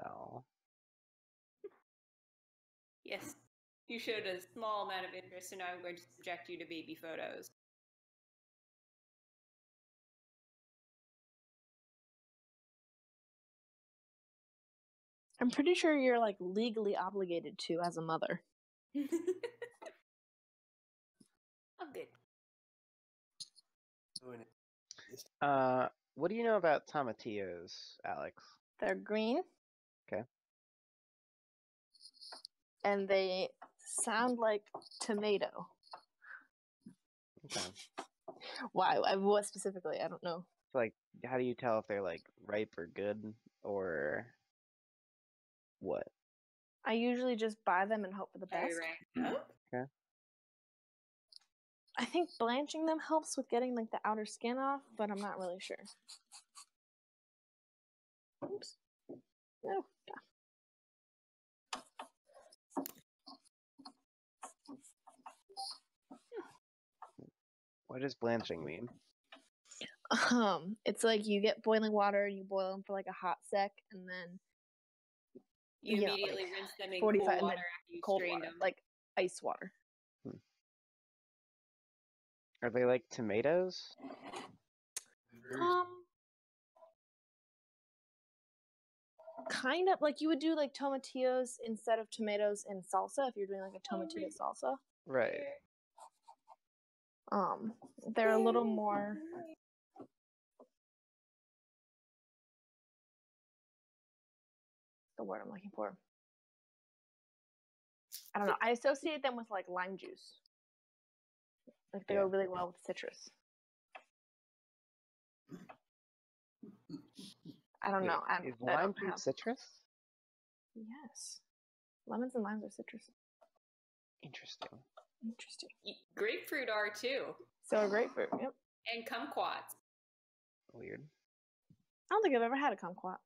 Oh. Yes, you showed a small amount of interest, so now I'm going to subject you to baby photos. I'm pretty sure you're like legally obligated to as a mother. I'm good. What do you know about tomatillos, Alex? They're green. Okay. And they sound like tomato. Okay. Why? What specifically? I don't know. So, like, how do you tell if they're like ripe or good or what? I usually just buy them and hope for the best. Okay. I think blanching them helps with getting like the outer skin off, but I'm not really sure. Oops. Oh, What does blanching mean? it's like you get boiling water, you boil them for like a hot sec, and then You know, immediately like rinse them in 45 cool and water then after you cold strained water, them. like ice water. Are they like tomatoes? Kind of like you would do like tomatillos instead of tomatoes in salsa if you're doing like a tomatillo salsa. Right. They're a little more. The word I'm looking for. I don't know. I associate them with like lime juice. Like they go really well with citrus. I don't know. Is lime juice citrus? Yes. Lemons and limes are citrus. Interesting. Interesting. Grapefruit are too. So are grapefruit, yep. And kumquats. Weird. I don't think I've ever had a kumquat.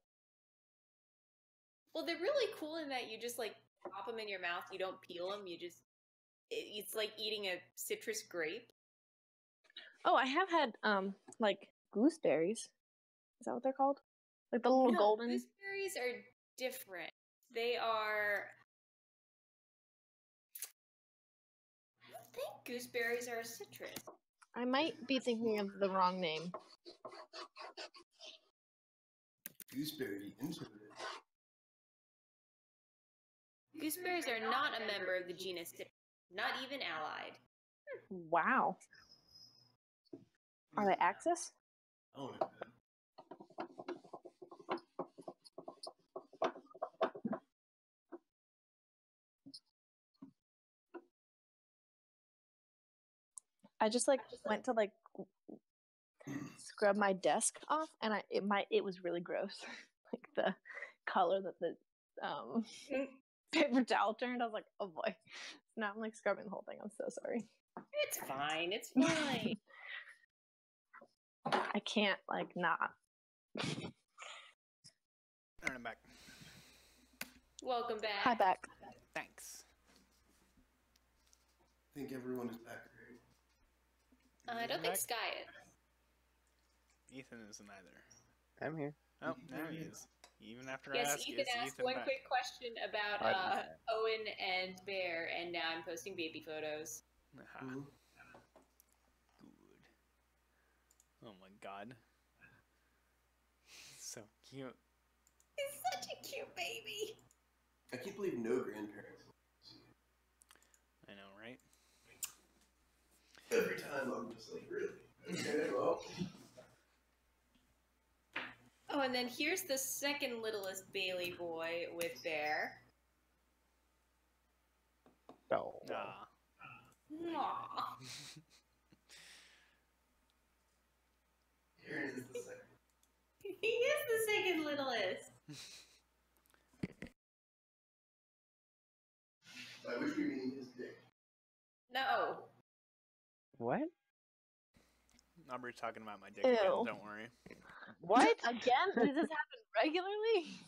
Well, they're really cool in that you just like pop them in your mouth. You don't peel them. You just, it's like eating a citrus grape. Oh, I have had like gooseberries. Is that what they're called? Like the little golden. Gooseberries are different. They are. I don't think gooseberries are a citrus. I might be thinking of the wrong name. Gooseberry, interesting. Gooseberries are not a member of the genus Citrus, not even allied. Wow. Are they Axis? Oh, no. I just like went to like scrub my desk off, and it was really gross. Like the color that the paper towel turned. I was like, oh boy. Now I'm like scrubbing the whole thing. I'm so sorry. It's fine. It's fine. I can't like not. I'm back. Welcome back. Hi, back. Thanks. I think everyone is back. I don't think Sky is. Ethan isn't either. I'm here. Oh, now he is. Even after I Yes, ask, Ethan is asked Ethan one back? quick question about Owen and Bear, and now I'm posting baby photos. Aha. Mhm. Good. Oh my god. So cute. He's such a cute baby. I can't believe no grandparents. I know, right? Every time I'm just like, really? Okay, well. Oh, and then here's the second littlest Bailey boy with Bear. Oh. Ah. Aww. Here it is the second. He is the second littlest. I wish we mean his dick. No. What? Aubrey's talking about my dick Ew. again, don't worry. What? Again? Does this happen regularly?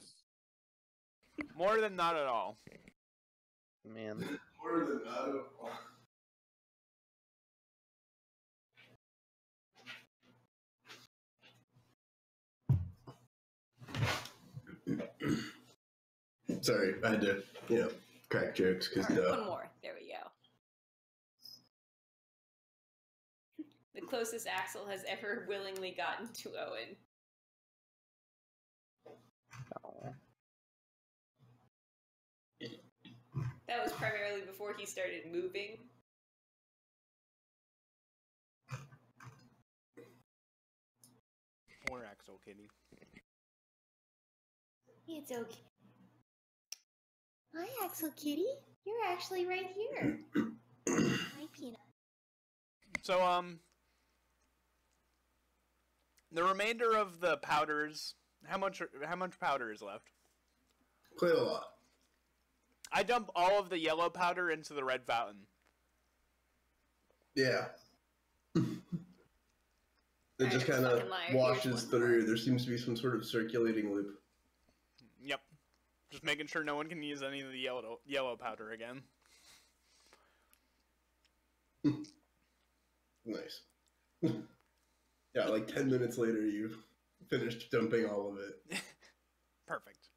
More than not at all. Man. More than not at all. Sorry, I had to, crack jokes because One more. There we go. The closest Axel has ever willingly gotten to Owen. Oh. That was primarily before he started moving. Poor Axel Kitty. It's okay. Hi, Axel Kitty. You're actually right here. Hi, Peanut. So, the remainder of the powders, how much powder is left? Quite a lot. I dump all of the yellow powder into the red fountain. Yeah. It Alright, just kind of fucking liar. Here's washes one through. There seems to be some sort of circulating loop. Yep. Just making sure no one can use any of the yellow powder again. Nice. Yeah, like 10 minutes later, you've finished dumping all of it. Perfect.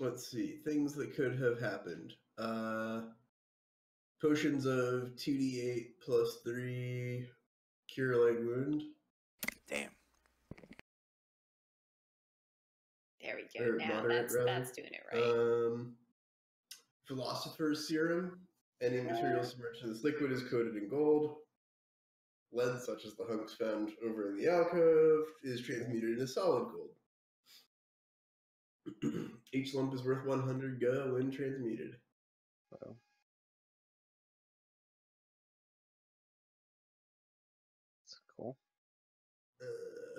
Let's see. Things that could have happened. Potions of 2d8 plus 3 cure light wound. Damn. There we go. Or Now moderate, rather. that's doing it right. Philosopher's Serum. Any material submerged in this liquid is coated in gold. Lead, such as the hunks found over in the alcove, is transmuted into solid gold. Each lump is worth 100 Ga when transmuted. Wow. That's cool.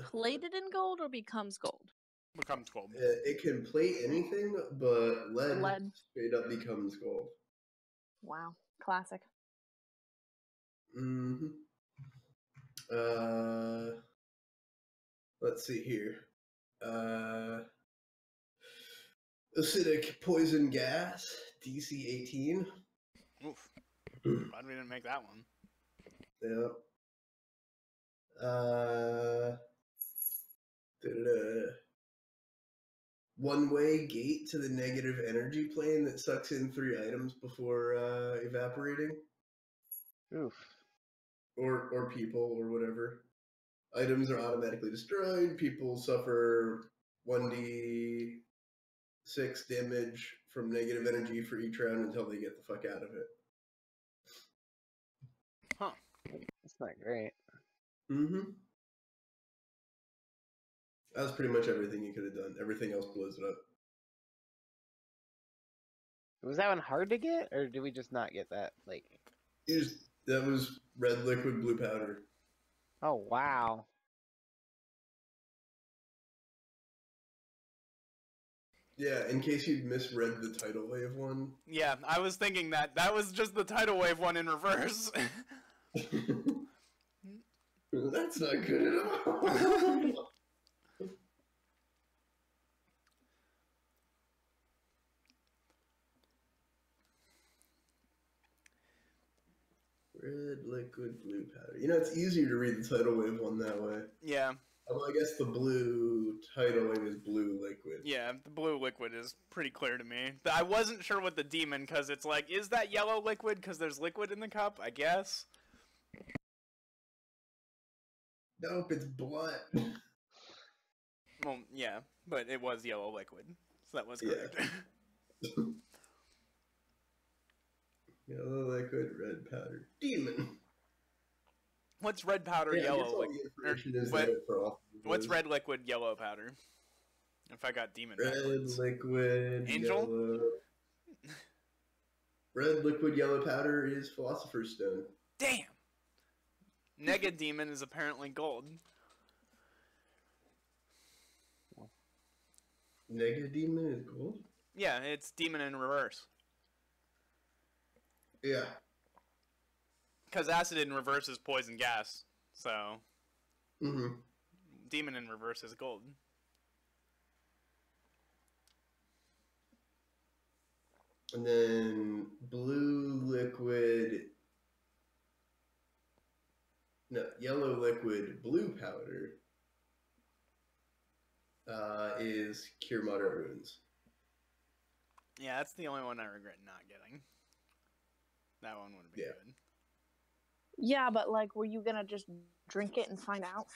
Plated in gold or becomes gold? Becomes gold. It can plate anything, but lead straight up becomes gold. Wow. Classic. Mm-hmm. Let's see here. Acidic poison gas, DC 18. Oof. Glad we didn't make that one. Yep. One-way gate to the negative energy plane that sucks in 3 items before evaporating. Oof. Or people, or whatever. Items are automatically destroyed. People suffer 1d6 damage from negative energy for each round until they get the fuck out of it. Huh. That's not great. Mm-hmm. That was pretty much everything you could have done. Everything else blows it up. Was that one hard to get, or did we just not get that? Like, That was red liquid blue powder. oh wow. Yeah, in case you'd misread the tidal wave one. Yeah, I was thinking that. That was just the tidal wave one in reverse. That's not good at all. Red liquid blue powder. It's easier to read the tidal wave one that way. Yeah. Well, I guess the blue titling is blue liquid. Yeah, the blue liquid is pretty clear to me. I wasn't sure with the demon because it's like, is that yellow liquid because there's liquid in the cup? I guess. Nope, it's blood. Well, yeah, but it was yellow liquid, so that was correct. Yellow liquid, red powder, demon. What's red powder, yellow liquid? What's red liquid, yellow powder? If I got demon red backwards. liquid, Angel? Yellow. Red liquid, yellow powder is Philosopher's Stone. Damn! Nega demon is apparently gold. Nega demon is gold? Yeah, it's demon in reverse. Yeah. Because acid in reverse is poison gas, so demon in reverse is gold. And then blue liquid, no, yellow liquid, blue powder is cure moderate wounds. Yeah, that's the only one I regret not getting. That one would be good. Yeah, but like, were you gonna just drink it and find out?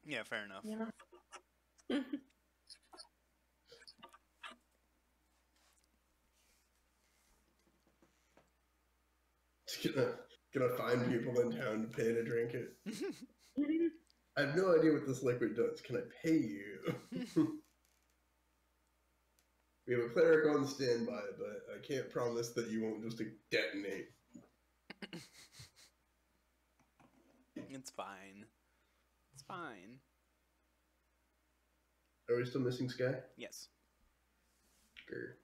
Yeah, fair enough. Yeah. Gonna find people in town to pay to drink it. I have no idea what this liquid does. Can I pay you? We have a cleric on standby, but I can't promise that you won't just detonate. It's fine. It's fine. Are we still missing Sky? Yes. Grr.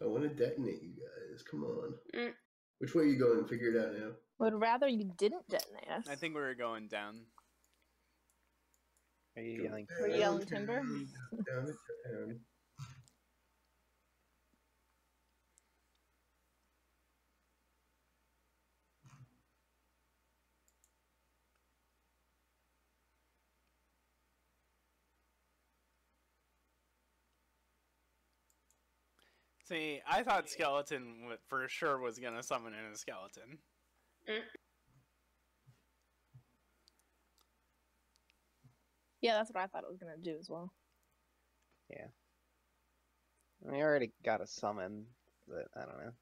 I want to detonate you guys. Come on. Which way are you going? Figure it out now. Would rather you didn't detonate us. I think we were going down. Are you yelling? We're yelling timber. Down to town. See, I thought Skeleton for sure was gonna summon in a skeleton. Yeah, that's what I thought it was gonna do as well. Yeah. We already got a summon, but I don't know.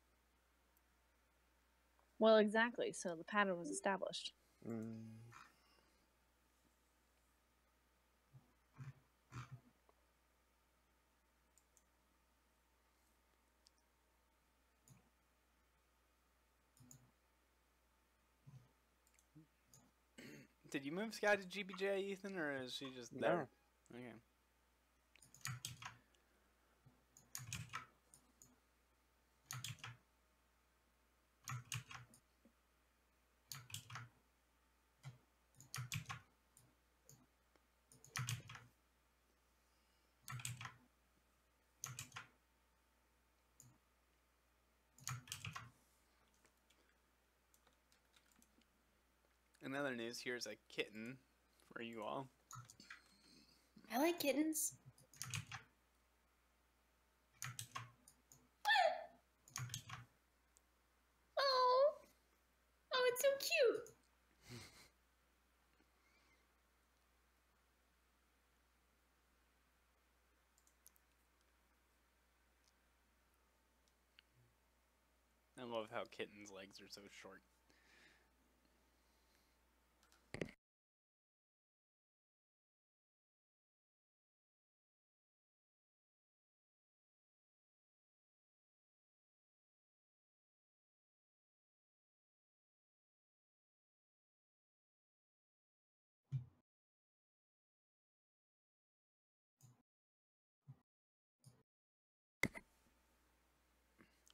Well, exactly. So the pattern was established. Did you move Sky to GBJ, Ethan, or is she just there? No. Okay. In other news, here's a kitten for you all. I like kittens. Oh, it's so cute. I love how kittens' legs are so short.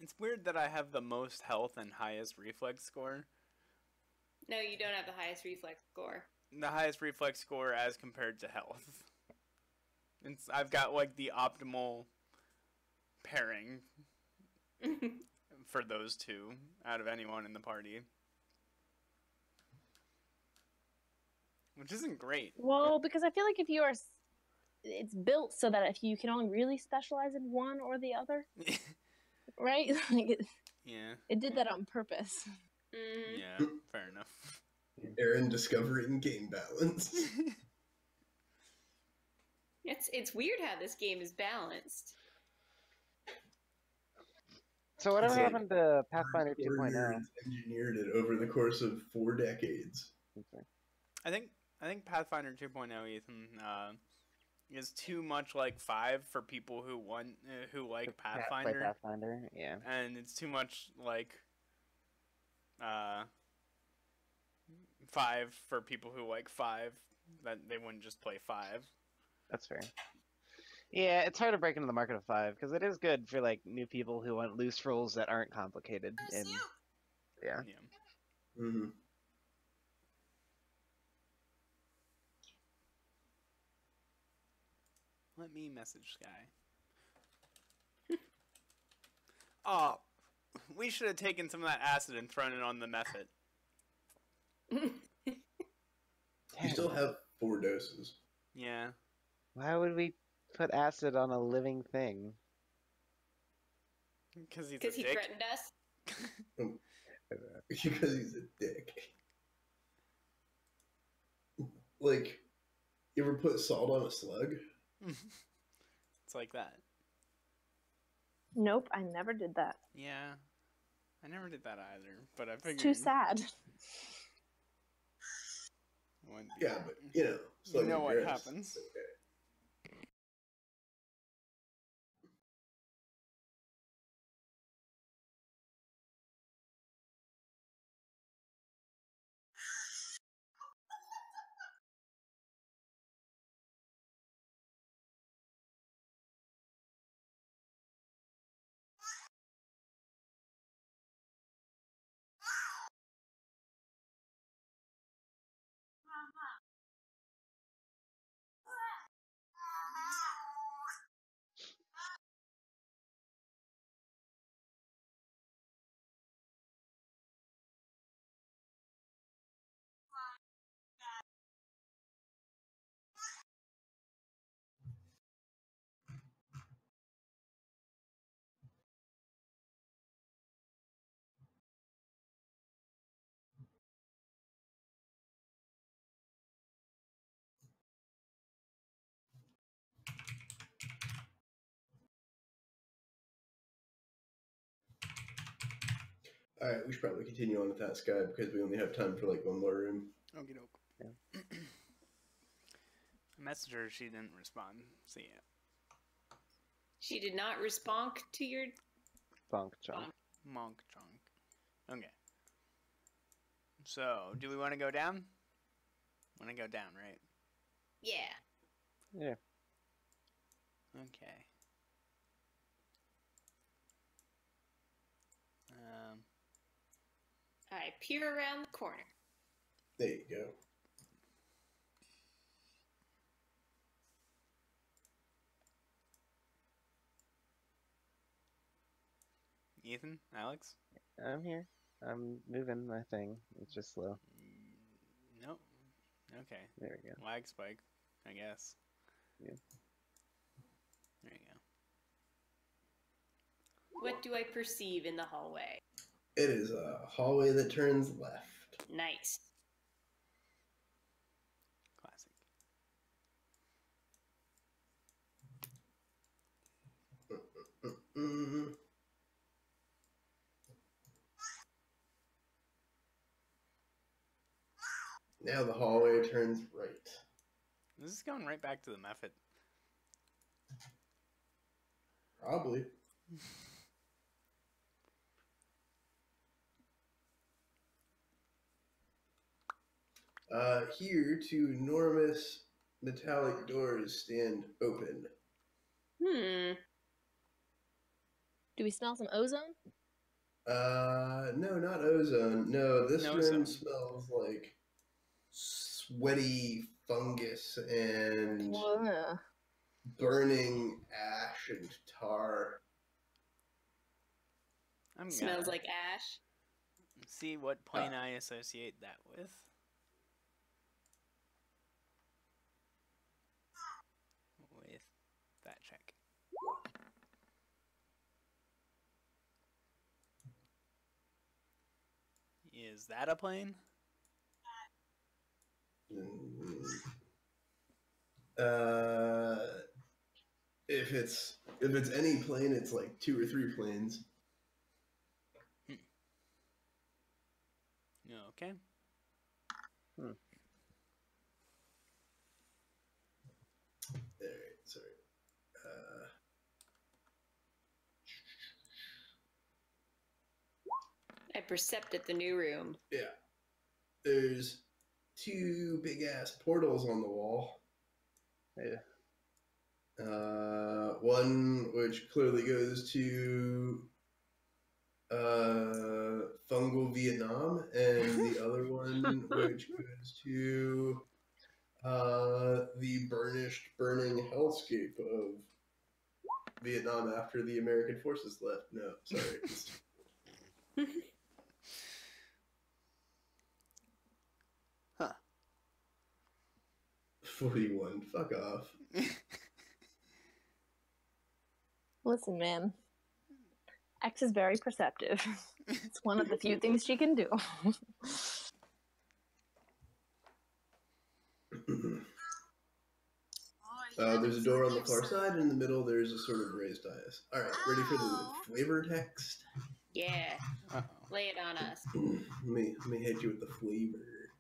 It's weird that I have the most health and highest reflex score. No, you don't have the highest reflex score. The highest reflex score as compared to health. I've got like the optimal pairing for those two out of anyone in the party. which isn't great. Well, because I feel like if you are, it's built so that if you can only really specialize in one or the other, right? Like Yeah. it did that on purpose. Mhm. Yeah. Fair enough. Aaron discovering game balance. It's weird how this game is balanced. So whatever It's like happened to Pathfinder Hardcore 2.0? nerds engineered it over the course of 4 decades. I think Pathfinder 2.0, Ethan, is too much like 5 for people who like Play Pathfinder, Pathfinder, yeah. and it's too much like 5 for people who like 5 that they wouldn't just play 5. That's fair. Yeah, it's hard to break into the market of 5 because it is good for like new people who want loose rules that aren't complicated. And yeah, Yeah. Mm-hmm. Let me message Sky. Oh, we should have taken some of that acid and thrown it on the method. You still have 4 doses. Yeah. why would we put acid on a living thing? Because he's Because a he dick. threatened us. Because he's a dick. Like, you ever put salt on a slug? It's like that. Nope, I never did that. Yeah. I never did that either, but I figured. It's too sad. Yeah, but, you know, You slug know and what grass, happens. it's okay. Alright, we should probably continue on with that, Sky, because we only have time for like one more room. Okie doke. Yeah. I messaged her, she didn't respond. So yeah. She did not respond to your. Bonk chunk. Monk chunk. Okay. So, do we want to go down? Want to go down, right? Yeah. Yeah. Okay. Alright, peer around the corner. There you go. Ethan? Alex? I'm here. I'm moving my thing. It's just slow. Nope. Okay. There we go. Lag spike, I guess. Yeah. There you go. What do I perceive in the hallway? It is a hallway that turns left. Nice. Classic. Mm. Now the hallway turns right. This is going right back to the method. Probably. Here, two enormous metallic doors stand open. Hmm. Do we smell some ozone? No, not ozone. No, this No room ozone. smells like sweaty fungus and Ugh. burning ash and tar. I'm Smells gonna like ash. see what plane I associate that with. Is that a plane? If it's any plane, it's like 2 or 3 planes. Okay. All right, sorry. I percepted the new room. Yeah. There's 2 big ass portals on the wall. Yeah. One which clearly goes to fungal Vietnam, and the other one which goes to the burning hellscape of Vietnam after the American forces left. No, sorry. 41. Fuck off. Listen, man. X is very perceptive. It's one of the few things she can do. There's a door on the far side, and in the middle there's a sort of raised dais. Alright, ready for the flavor text? Yeah. Lay it on us. Let me hit you with the flavor.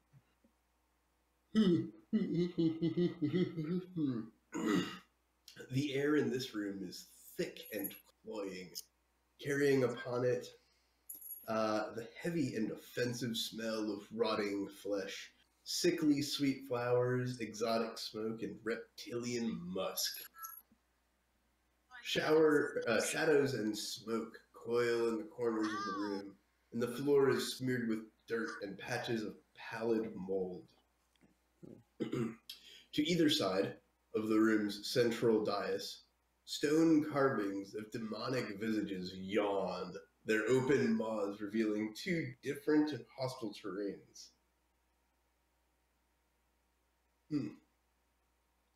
The air in this room is thick and cloying, carrying upon it the heavy and offensive smell of rotting flesh, sickly sweet flowers, exotic smoke, and reptilian musk. Shadows and smoke coil in the corners of the room, and the floor is smeared with dirt and patches of pallid mold. To either side of the room's central dais, stone carvings of demonic visages yawn, their open maws revealing 2 different and hostile terrains.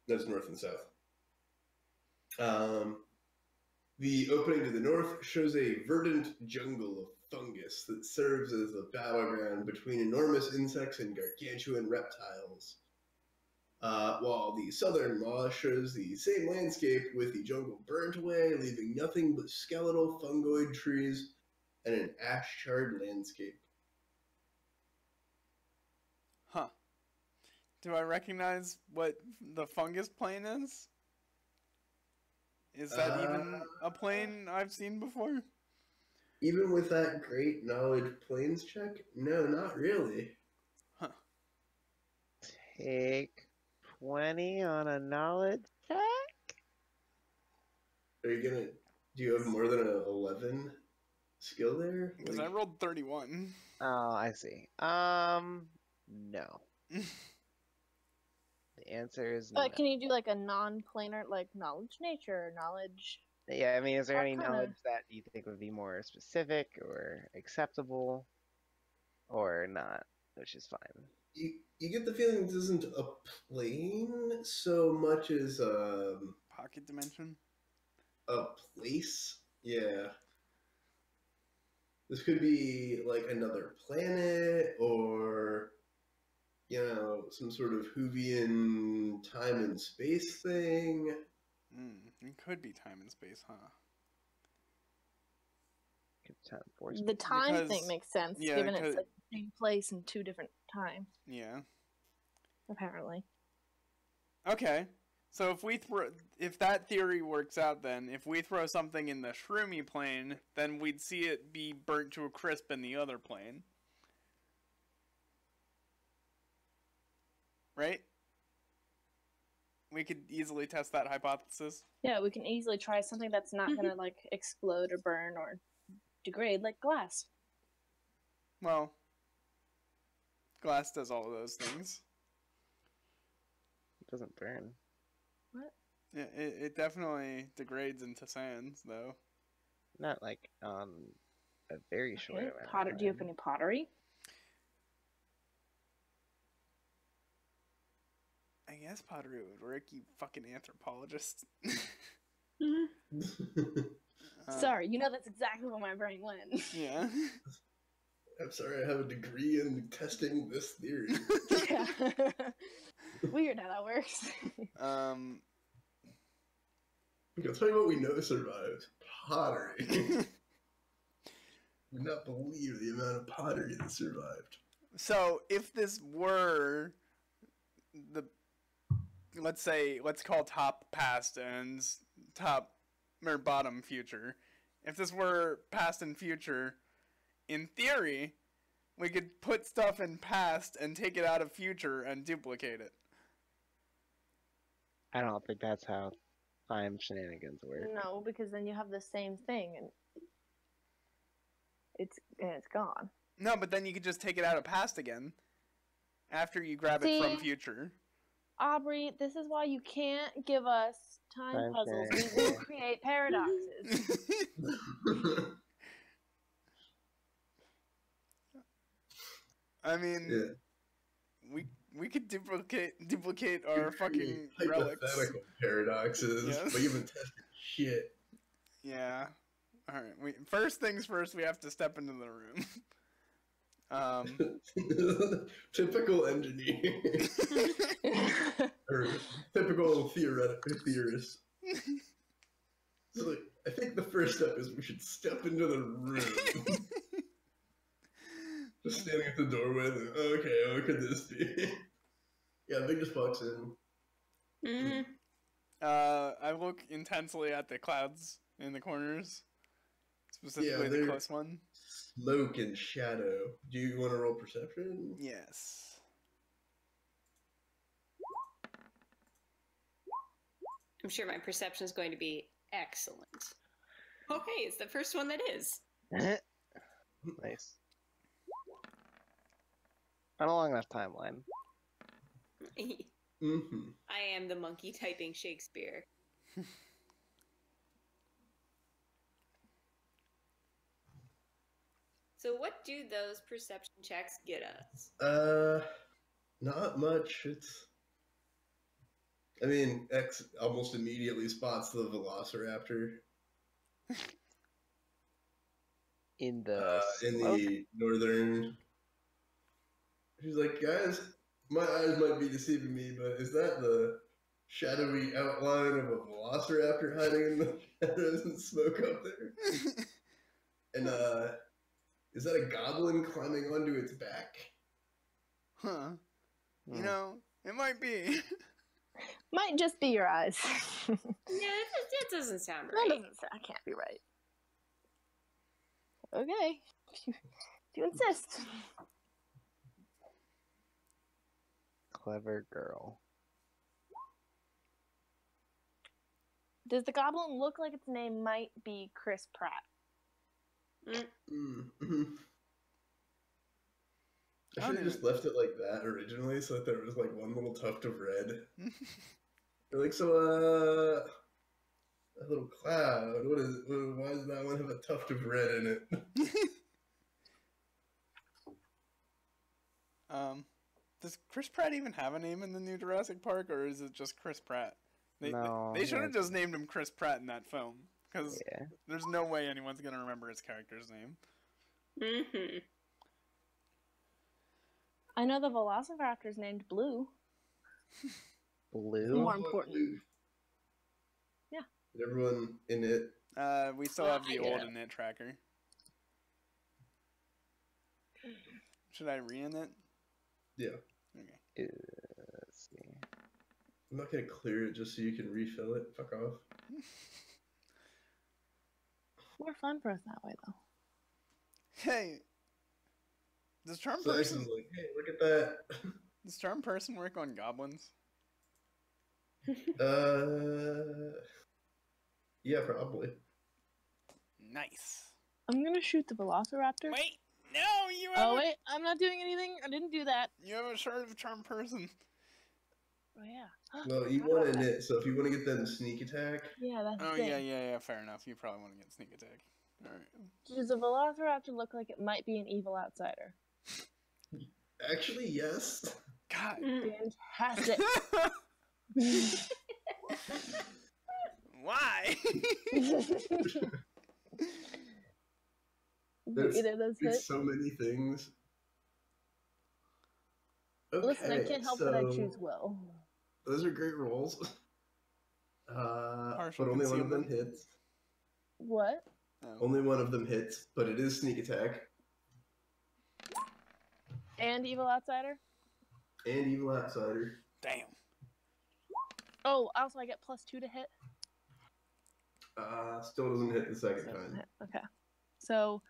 That's north and south. The opening to the north shows a verdant jungle of fungus that serves as a battleground between enormous insects and gargantuan reptiles. While the southern maw shows the same landscape with the jungle burnt away, leaving nothing but skeletal fungoid trees and an ash-charred landscape. Huh. Do I recognize what the fungus plane is? Is that even a plane I've seen before? Even with that great knowledge planes check? No, not really. Huh. Take 20 on a knowledge check? Are you gonna... Do you have more than an 11 skill there? Because I rolled 31. Oh, I see. No. The answer is no. Can you do like a non-planar, like knowledge nature, knowledge? Yeah, I mean, is there What any kinda- knowledge that you think would be more specific or acceptable or not, which is fine. You get the feeling this isn't a plane so much as Pocket dimension? a place. Yeah. This could be like another planet or, you know, some sort of Whovian time and space thing. It could be time and space, huh? The time thing Because- makes sense, yeah, given it's because- like the same place in 2 different times, Yeah. apparently. Okay. So if that theory works out, then if we throw something in the shroomy plane, then we'd see it be burnt to a crisp in the other plane. Right? We could easily test that hypothesis. Yeah, we can easily try something that's not gonna like explode or burn or degrade like glass. Well, glass does all of those things. It doesn't burn. What? Yeah, it definitely degrades into sands, though. Not like on a very short Okay. amount of Do you have time. any pottery? I guess pottery would work, you fucking anthropologist. Sorry, you know that's exactly where my brain went. Yeah. I'm sorry, I have a degree in testing this theory. Yeah. Weird how that works. I'll tell you what we know survived. Pottery. Would not believe the amount of pottery that survived. So if this were the, let's call top past and top or bottom future. If this were past and future, in theory, we could put stuff in past and take it out of future and duplicate it. I don't think that's how time shenanigans work. No, because then you have the same thing and it's gone. No, but then you could just take it out of past again after you grab it from future. Aubrey, this is why you can't give us time puzzles. We will create paradoxes. I mean, Yeah. we could duplicate our fucking relics. Hypothetical paradoxes, Yes. but you haven't tested shit. Yeah. All right. First things first. We have to step into the room. Typical engineer. Or typical theorist. So, like, I think the first step is we should step into the room. Just standing at the doorway, like, okay, what could this be? Yeah, Big just walks in. Mm. I look intensely at the clouds in the corners, specifically the they're- close one. Smoke and shadow. Do you want to roll perception? Yes. I'm sure my perception is going to be excellent. Okay, it's the first one that is. Nice. On a long enough timeline. Mm-hmm. I am the monkey typing Shakespeare. So what do those perception checks get us? Not much. I mean, X almost immediately spots the Velociraptor In the in smoke? the northern. She's like, guys, my eyes might be deceiving me, but is that the shadowy outline of a Velociraptor hiding in the shadows and smoke up there? And is that a goblin climbing onto its back? Huh. You Hmm. know, it might be. Might just be your eyes. Yeah, that doesn't sound That right. doesn't sound, can't be right. Okay. If you insist. Clever girl. Does the goblin look like its name might be Chris Pratt? Mm-hmm. I I should don't have just even- left it like that originally, so that there was like one little tuft of red. They're like, so, a little cloud. What is it? Why does that one have a tuft of red in it? Does Chris Pratt even have a name in the new Jurassic Park, or is it just Chris Pratt? No, They should have yeah. just named him Chris Pratt in that film, because Yeah. there's no way anyone's gonna remember his character's name. Mm-hmm. I know the Velociraptor's named Blue. Blue? More important. Yeah. Did everyone in it? We still have the old Yeah. init tracker. Should I re-in it? Yeah. Okay. Let's see. I'm not gonna clear it just so you can refill it. Fuck off. More fun for us that way, though. Hey, does Charm So X Person is like, hey, look at that. does Charm Person work on goblins? Yeah, probably. Nice. I'm gonna shoot the Velociraptor. Wait, no, you have Oh wait, I'm not doing anything. I didn't do that. you have a shard of Charm Person. Oh yeah. Well, you want in it, so if you want to get them sneak attack, Yeah, that's Oh the thing. yeah, fair enough. You probably want to get sneak attack. All right. Does a Velociraptor look like it might be an evil outsider? actually, yes. God. Fantastic. Why? Do either of those hit? It's so many things. Okay, Listen, I can't help that I choose well. Those are great rolls. Partial But only one of them concealment. hits. What? Oh. Only one of them hits, but it is sneak attack And Evil Outsider? and evil outsider. Damn. Oh, also I get +2 to hit? Still doesn't hit the second Doesn't time. hit. Okay. So,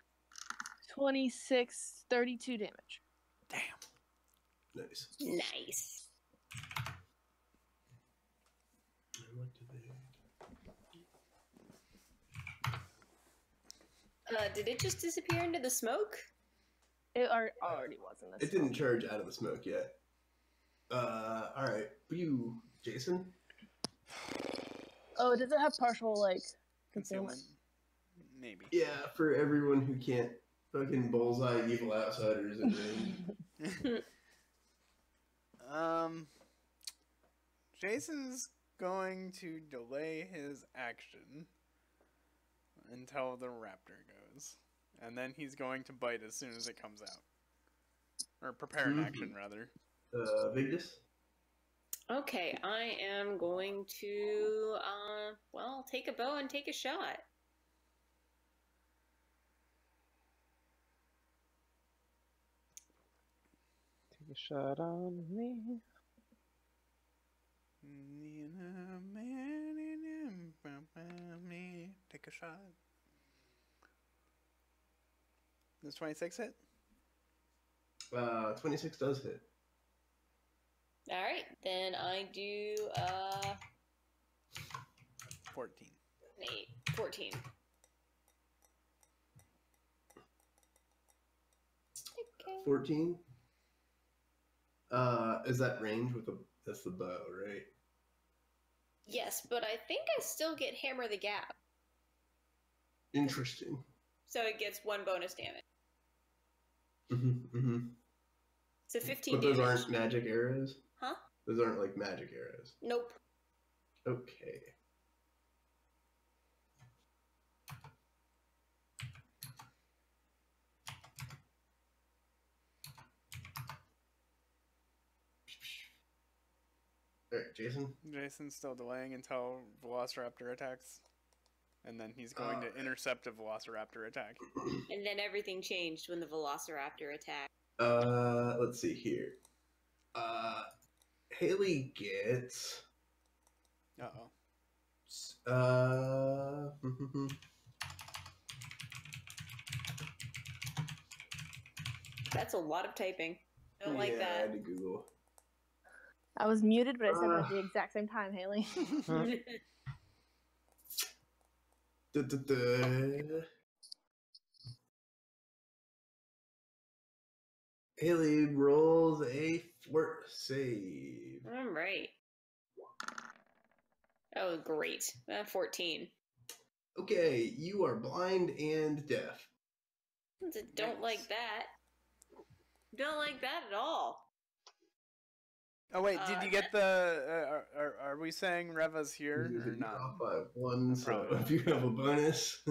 26, 32 damage. Damn. Nice. Nice. And what did they- Did it just disappear into the smoke? It already was in this. It didn't charge out of the smoke yet. Alright. You, Jason? Oh, does it have partial, like, Concealment. concealment? Maybe. Yeah, for everyone who can't fucking bullseye evil outsiders in range. Jason's going to delay his action until the raptor goes. And then he's going to bite as soon as it comes out. Or prepare an action, rather. Vigdis? Okay, I am going to, well, take a bow and take a shot. Take a shot on me. Take a shot. Does 26 hit? 26 does hit. Alright, then I do, 14. 14. Okay. 14? Is that range with that's the bow, right? Yes, but I think I still get Hammer the Gap. Interesting. So it gets 1 bonus damage. Mm-hmm. So 15 But those damage. aren't magic arrows? Huh? Those aren't like magic arrows. Nope. Okay. Alright, Jason? Jason's still delaying until Velociraptor attacks. And then he's going to intercept a Velociraptor attack. And then everything changed when the Velociraptor attacked. Let's see here. Haley gets. Uh-oh. That's a lot of typing. Don't like yeah, I had that. to Google. I was muted, but I said it at the exact same time, Haley. Haley rolls a flirt save. All right. Oh, great. 14. Okay, you are blind and deaf. Don't like that. Don't like that at all. Oh wait, did you get the? Are we saying Reva's here You or could not? off by 1, so Probably not. if you have a bonus,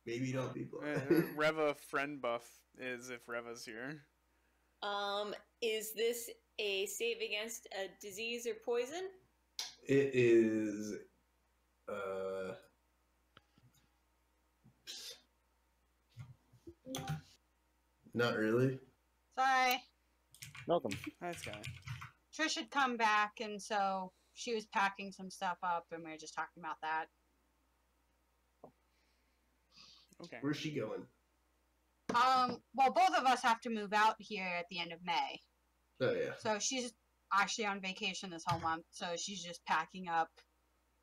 maybe don't be blind. Reva friend buff is if Reva's here. Is this a save against a disease or poison? It is. Not really. Sorry. Welcome. Hi, Sky. Trish had come back, and so she was packing some stuff up, and we were just talking about that. Okay. Where's she going? Well, both of us have to move out here at the end of May. Oh yeah. So she's actually on vacation this whole month, so she's just packing up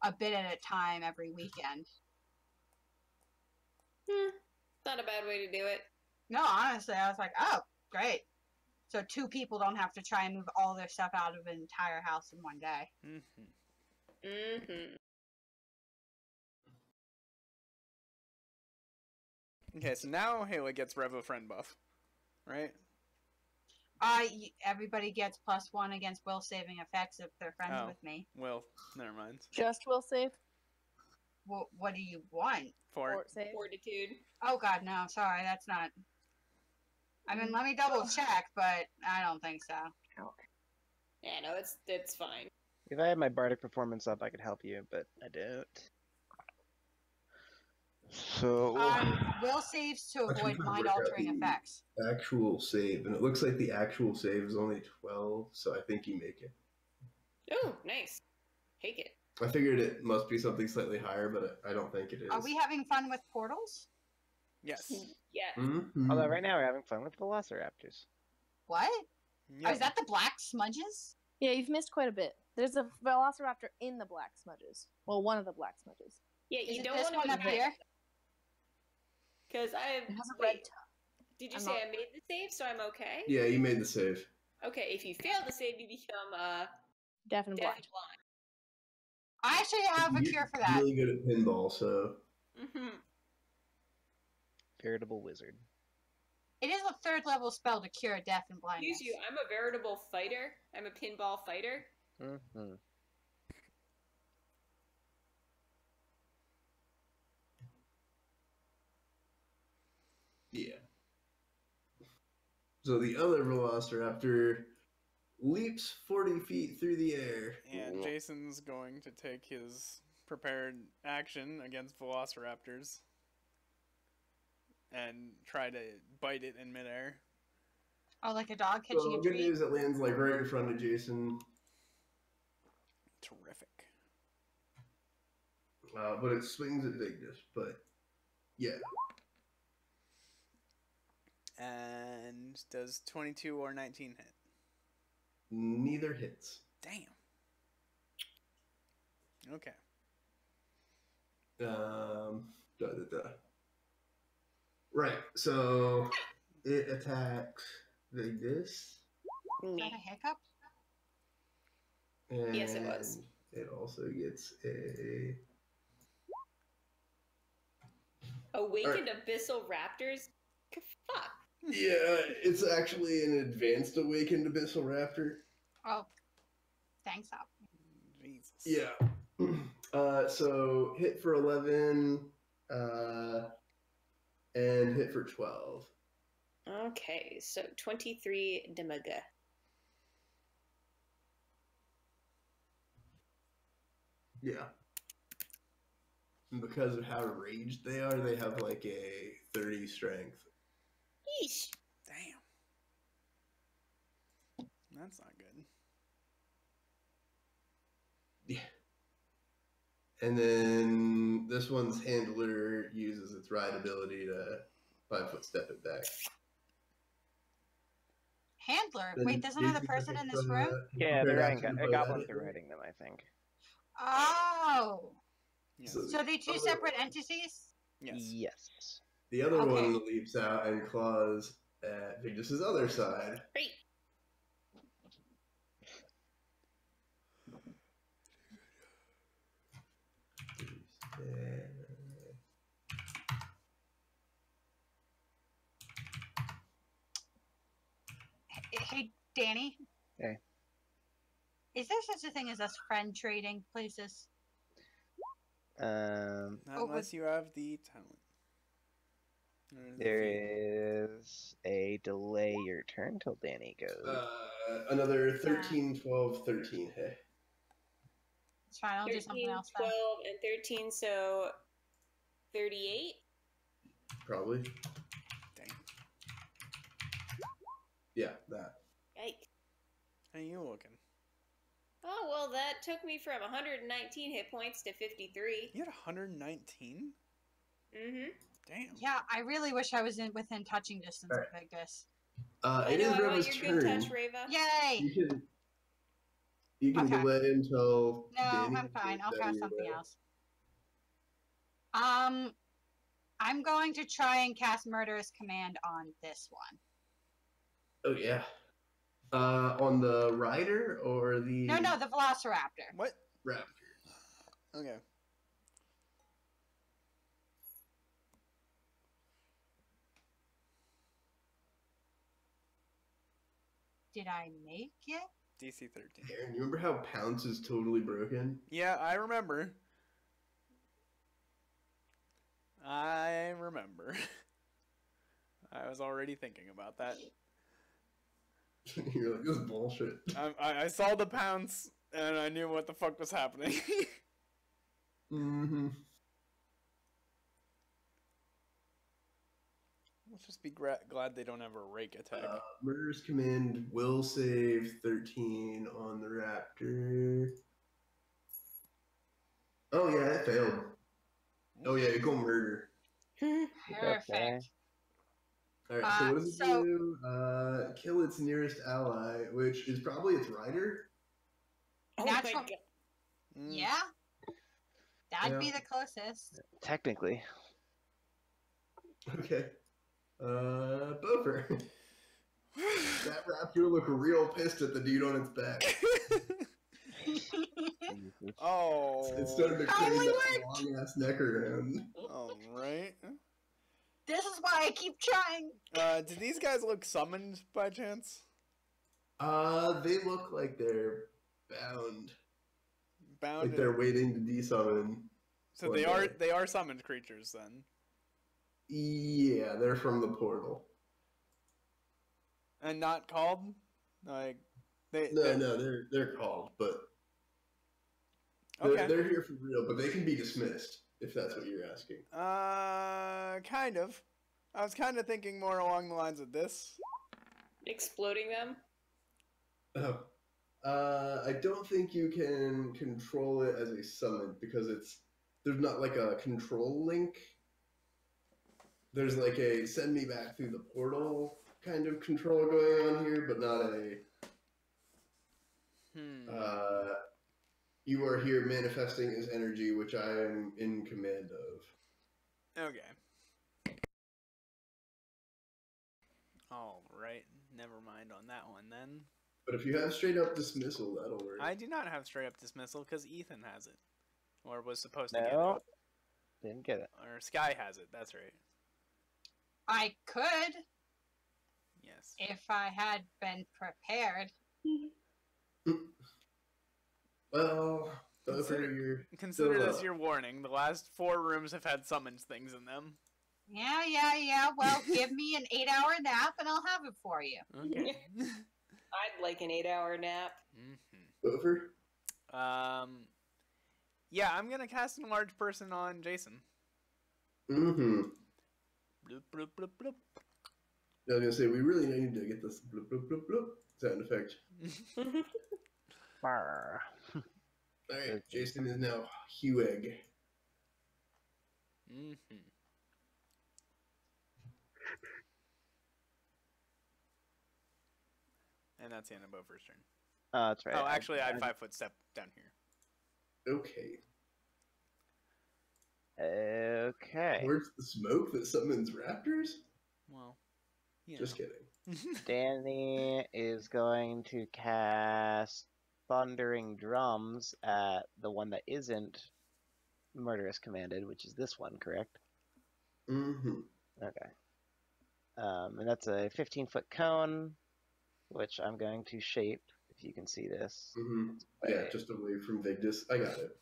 a bit at a time every weekend. Not a bad way to do it. No, honestly, I was like, oh, great. So 2 people don't have to try and move all their stuff out of an entire house in one day. Mm-hmm. Mm-hmm. Okay, so now Haley gets Reva friend buff, right? Everybody gets +1 against will saving effects if they're friends Oh. with me. Well, never mind. Just will save? what do you want? Fort. save. Fortitude. Oh God, no. Sorry, that's not. I mean, let me double check, but I don't think so. Yeah, no, it's fine. If I had my bardic performance up, I could help you, but I don't. So Will saves to I can avoid work mind out altering the effects. actual save, and it looks like the actual save is only 12, so I think you make it. Oh, nice. Take it. I figured it must be something slightly higher, but I don't think it is. Are we having fun with portals? Yes. Yeah. Mhm. although right now we're having fun with Velociraptors. What? Oh, Yep. is that the black smudges? Yeah, you've missed quite a bit. There's a Velociraptor in the black smudges. Well, one of the black smudges. Yeah, Is you it don't this want one to up here? Because I It has a wait, red tongue. did you I'm say not- I made the save, so I'm okay? Yeah, you made the save. Okay, if you fail the save, you become Deaf and deaf blind. and blind. I actually have a You're cure for that. really good at pinball, so Mm-hmm. Veritable wizard. It is a 3rd level spell to cure deaf and blindness. Excuse you, I'm a veritable fighter. I'm a pinball fighter. Mm-hmm. yeah. So the other Velociraptor leaps 40 feet through the air. And Jason's going to take his prepared action against Velociraptors and try to bite it in midair. Oh, like a dog catching So a good treat? news, it lands like right in front of Jason, Terrific. but it swings at Vigdis. But yeah, And does 22 or 19 hit? neither hits. Damn. Okay. Da, da, da. Right, so it attacks Vigdis. Is that a hiccup? And Yes, it was. It also gets a. Awakened abyssal raptors? Fuck. Yeah, it's actually an advanced awakened abyssal raptor. Oh, thanks, up. Jesus. Yeah. So hit for 11, and hit for 12. Okay, so 23 damage. Yeah. And because of how raged they are, they have like a 30 strength. Yeesh. Damn. That's not good. Yeah. And then this one's handler uses its ride ability to 5-foot step it back. Handler? Then Wait, there's another Jason person can in this throw room? that. Yeah, Prepared they're action to goblins that. are riding them, I think. Oh! Yes. So they 2 separate entities? Yes. Yes. The other Okay. one leaps out and claws at Vigdis's other side. Great. Hey, Danny? Hey. Is there such a thing as us friend trading places? Um, Not Oh, unless you have the talent. Or the there feat. is a delay your turn till Danny goes. Another 13, 12, 13 hit. It's fine, I'll do 13, something else 12, then. and 13, so 38? Probably. Damn. Yeah, that. Yikes. How you looking? Oh, well, that took me from 119 hit points to 53. You had 119? Mm-hmm. Damn. Yeah, I really wish I was within touching distance Alright. of Vigdis. I It know, is I want Reva's your good turn. touch, Reva. Yay! You can Okay. delay until. No, Danny I'm fine. I'll gets try out of your something way. else. I'm going to try and cast Murderous Command on this one. Oh yeah. On the rider or the No, the Velociraptor. What? raptor? Okay. Did I make it? DC 13. Aaron, you remember how Pounce is totally broken? Yeah, I remember. I remember. I was already thinking about that. You're like, this is bullshit. I saw the pounce, and I knew what the fuck was happening. Mm-hmm. Let's just be glad they don't have a rake attack. Murderous Command will save 13 on the Raptor. Oh yeah, it failed. Oh yeah, you go murder. Perfect. Alright, so what does it do? Kill its nearest ally, which is probably its rider. Oh Natural- my god. Yeah. That'd be Yeah. the closest. Technically. Okay. Bover. That Raptor look real pissed at the dude on its back. Oh. It's starting to Finally crane that worked! long ass neck around. All right. This is why I keep trying. Do these guys look summoned by chance? They look like they're bound. Bound. Like they're waiting to desummon. So they are summoned creatures then. Yeah, they're from the portal. And not called? Like they're they're called, but okay. they're here for real, but they can be dismissed if that's what you're asking. Kind of. I was kind of thinking more along the lines of this. Exploding them? Oh. I don't think you can control it as a summon because there's not like a control link. There's like a send me back through the portal kind of control going on here, but not a you are here manifesting as energy, which I am in command of. Okay. All right. Never mind on that one then. But if you have straight up dismissal, that'll work. I do not have straight up dismissal because Ethan has it, or was supposed to get No. it. Didn't get it. Or Sky has it. That's right. I could Yes. if I had been prepared. Well, you're Consider still this up. your warning. The last 4 rooms have had summons things in them. Yeah. Well, give me an 8-hour nap and I'll have it for you. Okay. I'd like an 8-hour nap. Over? Yeah, I'm gonna cast an enlarge person on Jason. Mm-hmm. Bloop, bloop, bloop, bloop. I was gonna say we really need to get this bloop bloop bloop bloop sound effect. Brr. Alright, Jason is now Heweg. And that's the end of Bover's turn. That's right. Oh, actually, I had 5-foot step down here. Okay. Okay. Where's the smoke that summons raptors? Well, yeah. Just kidding. Danny is going to cast Thundering Drums at the one that isn't Murderous Commanded, which is this one, correct? Mm-hmm. Okay. And that's a 15-foot cone, which I'm going to shape, if you can see this. Mm-hmm. Yeah, just away from Vigdis. I got it.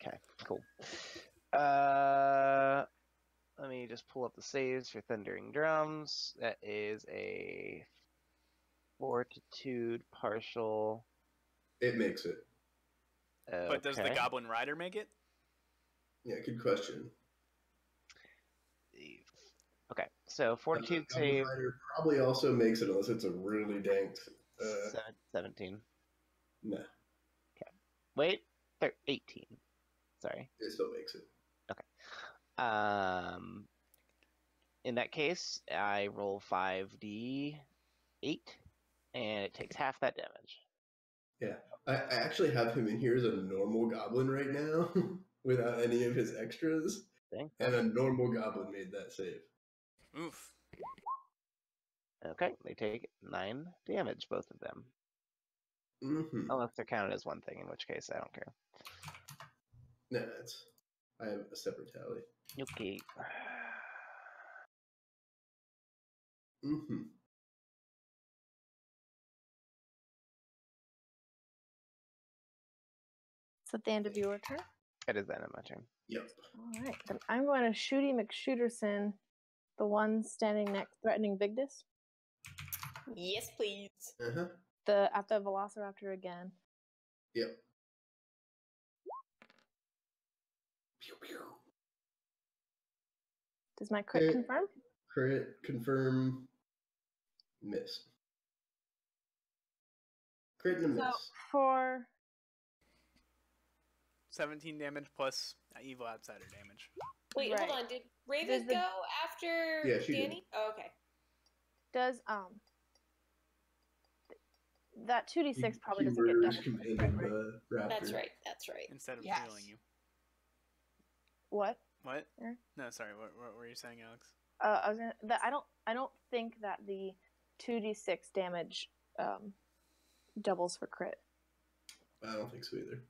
Okay, cool. Let me just pull up the saves for Thundering Drums. That is a Fortitude partial. It makes it. But does the Okay. Goblin Rider make it? Yeah, good question. Okay, so Fortitude Goblin save Rider probably also makes it unless it's a really dank. 17. Nah, Wait, 18. Sorry. it still makes it. In that case, I roll 5d8, and it takes half that damage. Yeah, I actually have him in here as a normal goblin right now, without any of his extras, Dang. and a normal goblin made that save. Oof. Okay, they take 9 damage, both of them. Mm-hmm. Unless they're counted as one thing, in which case I don't care. Nah, I have a separate tally. Okay. Mm-hmm. So at the end of your turn? That is the end of my turn. Yep. All right, then I'm going to Shooty McShooterson, the one standing next, threatening Vigdis. Yes, please. Uh-huh. At the Velociraptor again. Yep. Pew, pew. Does my crit Okay. confirm? Crit, confirm, miss. Crit and a miss. So- For 17 damage plus evil outsider damage. Wait, Right. hold on. Did Raven There's the- go after Yeah, she did. Danny? Oh, okay. does that 2d6 probably He doesn't get murders double. commanding right? the raptor. That's right. That's right. Instead of Yes. healing you. What? What? Yeah. No, sorry. What were you saying, Alex? I was gonna. I don't think that the 2d6 damage doubles for crit. I don't think so either.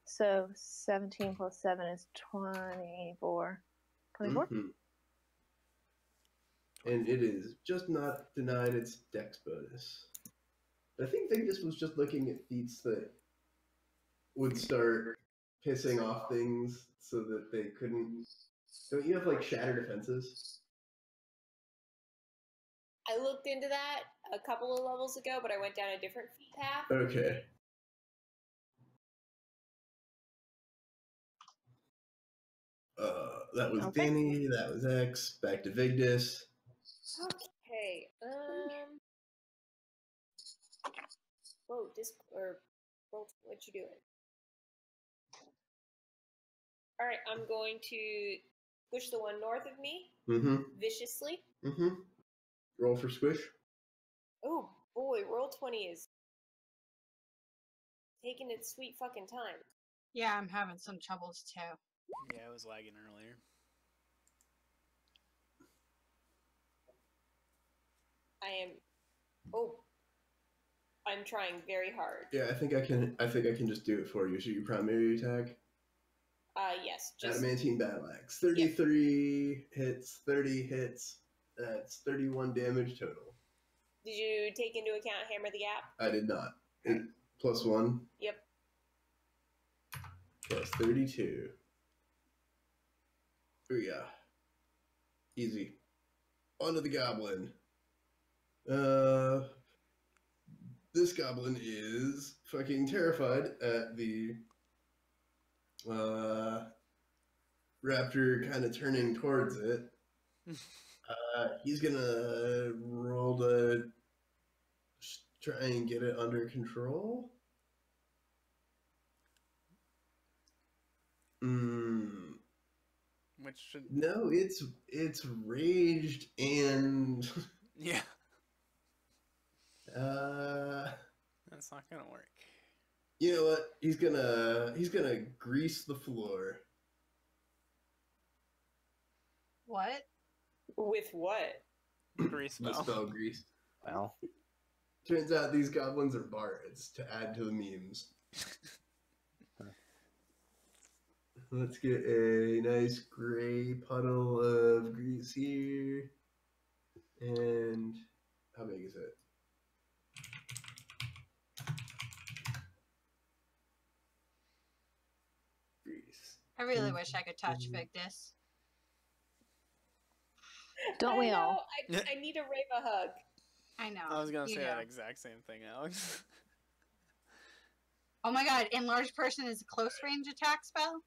So 17 plus 7 is 24. 24? Mhm. And it is just not denied its dex bonus. I think Vigdis was just looking at feats that would start pissing off things so that they couldn't. Don't you have like shatter defenses? I looked into that a couple of levels ago, but I went down a different feat path. Okay. That was Okay. Danny, that was X, back to Vigdis. Okay. Whoa, what you doing? All right, I'm going to push the one north of me Mm-hmm. viciously. Mm-hmm. Roll for squish. Oh boy, roll 20 is taking its sweet fucking time. Yeah, I'm having some troubles too. Yeah, I was lagging earlier. I'm trying very hard. Yeah, I think I can just do it for you. So your primary attack. Yes, just Adamantine battle axe. 33 hits, 30 hits. That's 31 damage total. did you take into account Hammer the Gap? I did not. Plus 1. Yep. Plus 32. Oh yeah. Easy. Onto the goblin. This goblin is fucking terrified at the raptor kind of turning towards it. He's gonna roll to try and get it under control. Which should... No, it's raged and Yeah. That's not gonna work. you know what? He's gonna grease the floor. What? With what? Grease The spell. spell grease. Well, Turns out these goblins are bards to add to the memes. Let's get a nice gray puddle of grease here. And how big is it? Grease. I really wish I could touch Victus. Don't we I know, all? I need a Rave a hug. I know. I was gonna you say know. that exact same thing, Alex. Oh my god, enlarged person is a close range attack spell?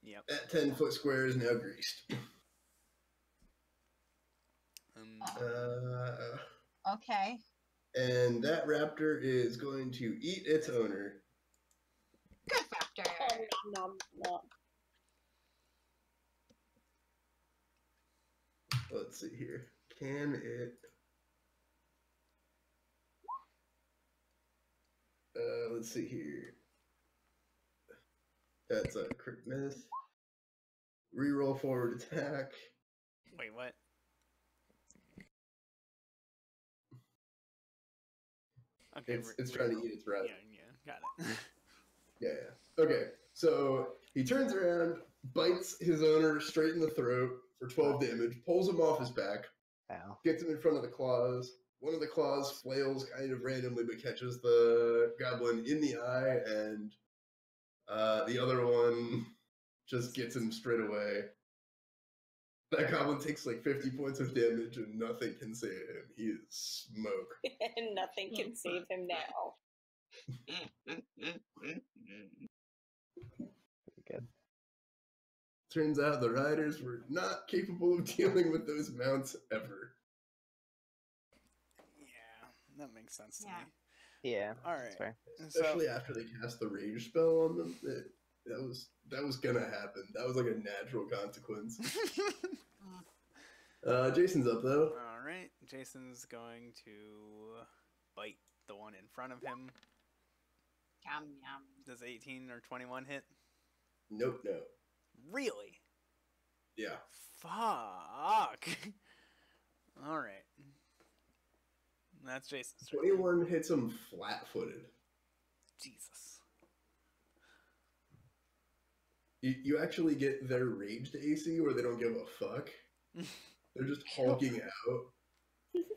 Yep. That 10-foot square is now greased. Okay. And that raptor is going to eat its owner. Good factor. Nom, nom. Let's see here. Can it... let's see here. That's a crit miss. Reroll forward attack. Wait, what? Okay, It's trying to eat its rat. Yeah, got it. Yeah. Okay. So he turns around, bites his owner straight in the throat for 12 damage, pulls him off his back, ow. gets him in front of the claws. One of the claws flails kind of randomly but catches the goblin in the eye and The other one just gets him straight away. That goblin takes like 50 points of damage and nothing can save him. He is smoke. And nothing can save him now. Good. Turns out the riders were not capable of dealing with those mounts ever. Yeah, that makes sense to Yeah. me. Yeah. All That's right. fair. Especially after they cast the rage spell on them. That was gonna happen. That was like a natural consequence. Jason's up though. All right, Jason's going to bite the one in front of him. Yum yum. Does 18 or 21 hit? Nope, no. Really? Yeah. Fuck. All right. That's Jason's turn. 21 hits him flat-footed. Jesus. You actually get their raged AC where they don't give a fuck. They're just hulking out.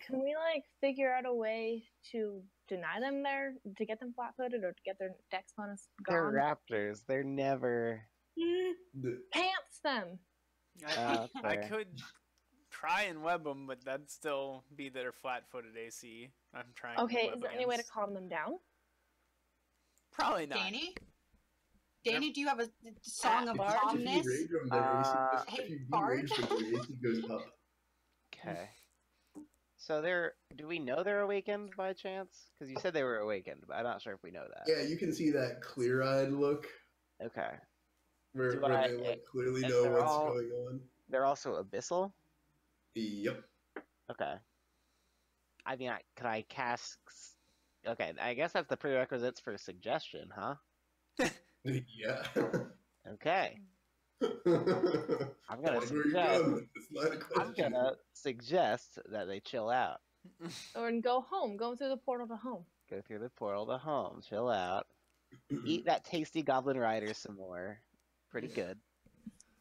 Can we like figure out a way to deny them to get them flat-footed or to get their dex bonus They're gone? raptors. They're never. Pants them. I fair. could try and web them, but that'd still be their flat-footed AC. I'm trying. to Okay, web is there any way to against. calm them down? Probably not. Danny? Danny, do you have a song of If you calmness? rage them, their AC, Hey, if you Bard. rage them, their AC goes up. Okay. So do we know they're awakened by chance? Because you said they were awakened, but I'm not sure if we know that. Yeah, you can see that clear-eyed look Okay. where Do they I- like clearly and know they're what's all- going on. They're also abyssal? Yep. Okay. I mean, could I cast... Okay, I guess that's the prerequisites for suggestion, huh? Yeah. Okay. I'm gonna Like, where you suggest... going with this line of I'm questioning? gonna suggest that they chill out. Or go home, go through the portal to home. Go through the portal to home, chill out. Eat that tasty Goblin Rider some more. Pretty good.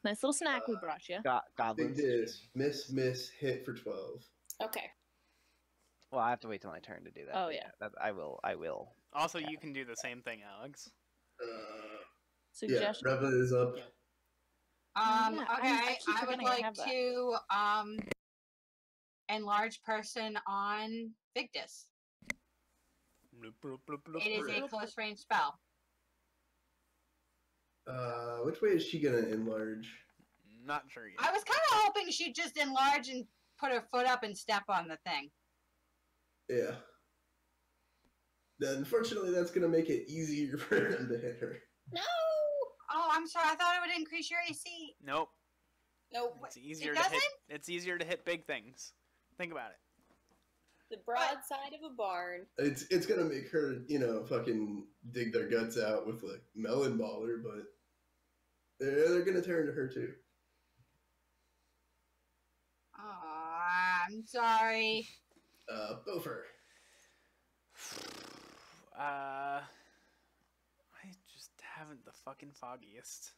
Nice little snack we brought you. Big Goblins. dish. Miss, hit for 12. Okay. Well, I have to wait till my turn to do that. Oh, but yeah. I will. Also, you can do the same thing, Alex. Yeah, Suggestion. Reva is up. Yeah, I Okay, keep I would forgetting I like have that. to enlarge person on Victus. It is a close range spell. Which way is she gonna enlarge? Not sure yet. I was kind of hoping she'd just enlarge and put her foot up and step on the thing. Yeah. Then, unfortunately, that's gonna make it easier for him to hit her. No! Oh, I'm sorry. I thought it would increase your AC. Nope. Nope. It's easier It to hit. doesn't? It's easier to hit big things. Think about it. The broadside of a barn. It's gonna make her, fucking dig their guts out with like melon baller, but they're gonna turn to her too. Aw, I'm sorry. Bofer. I just haven't the fucking foggiest.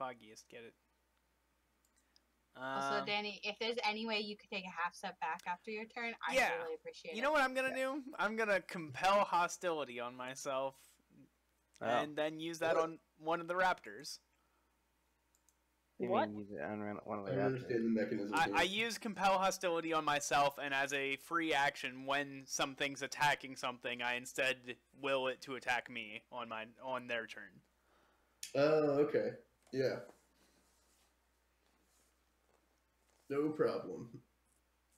Foggiest, get it. Also, Danny, if there's any way you could take a half step back after your turn, I'd Yeah. really appreciate it. You know what I'm gonna do? I'm gonna compel hostility on myself, and then use that on one of the raptors. You What? mean use it on one of I the don't raptors? understand the mechanism. I use compel hostility on myself, and as a free action, when something's attacking something, I instead will it to attack me on their turn. Oh, okay. Yeah. No problem.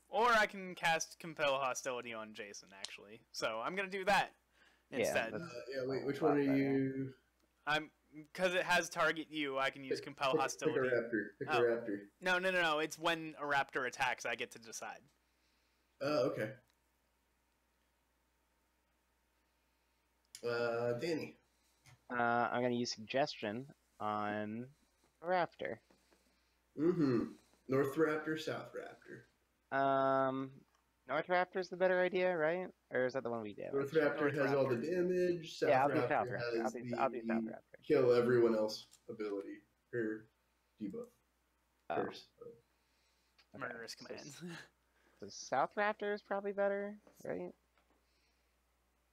Or I can cast compel hostility on Jason, actually. So I'm gonna do that Yeah, instead. Yeah, wait, which one are you? Because it has target you, I can use compel Pick a hostility. raptor. Pick a Oh. raptor. No. It's when a raptor attacks, I get to decide. Oh, okay. Danny. I'm gonna use suggestion on a raptor. Mm-hmm. North raptor, south raptor. North Raptor's the better idea, right? Or is that the one we did? North raptor North has all the Raptor. damage. South Yeah, I'll do raptor South Raptor. has I'll do South the Raptor. kill everyone else ability or debuff Oh, first. okay. Murderous So command. So South Raptor is probably better, right?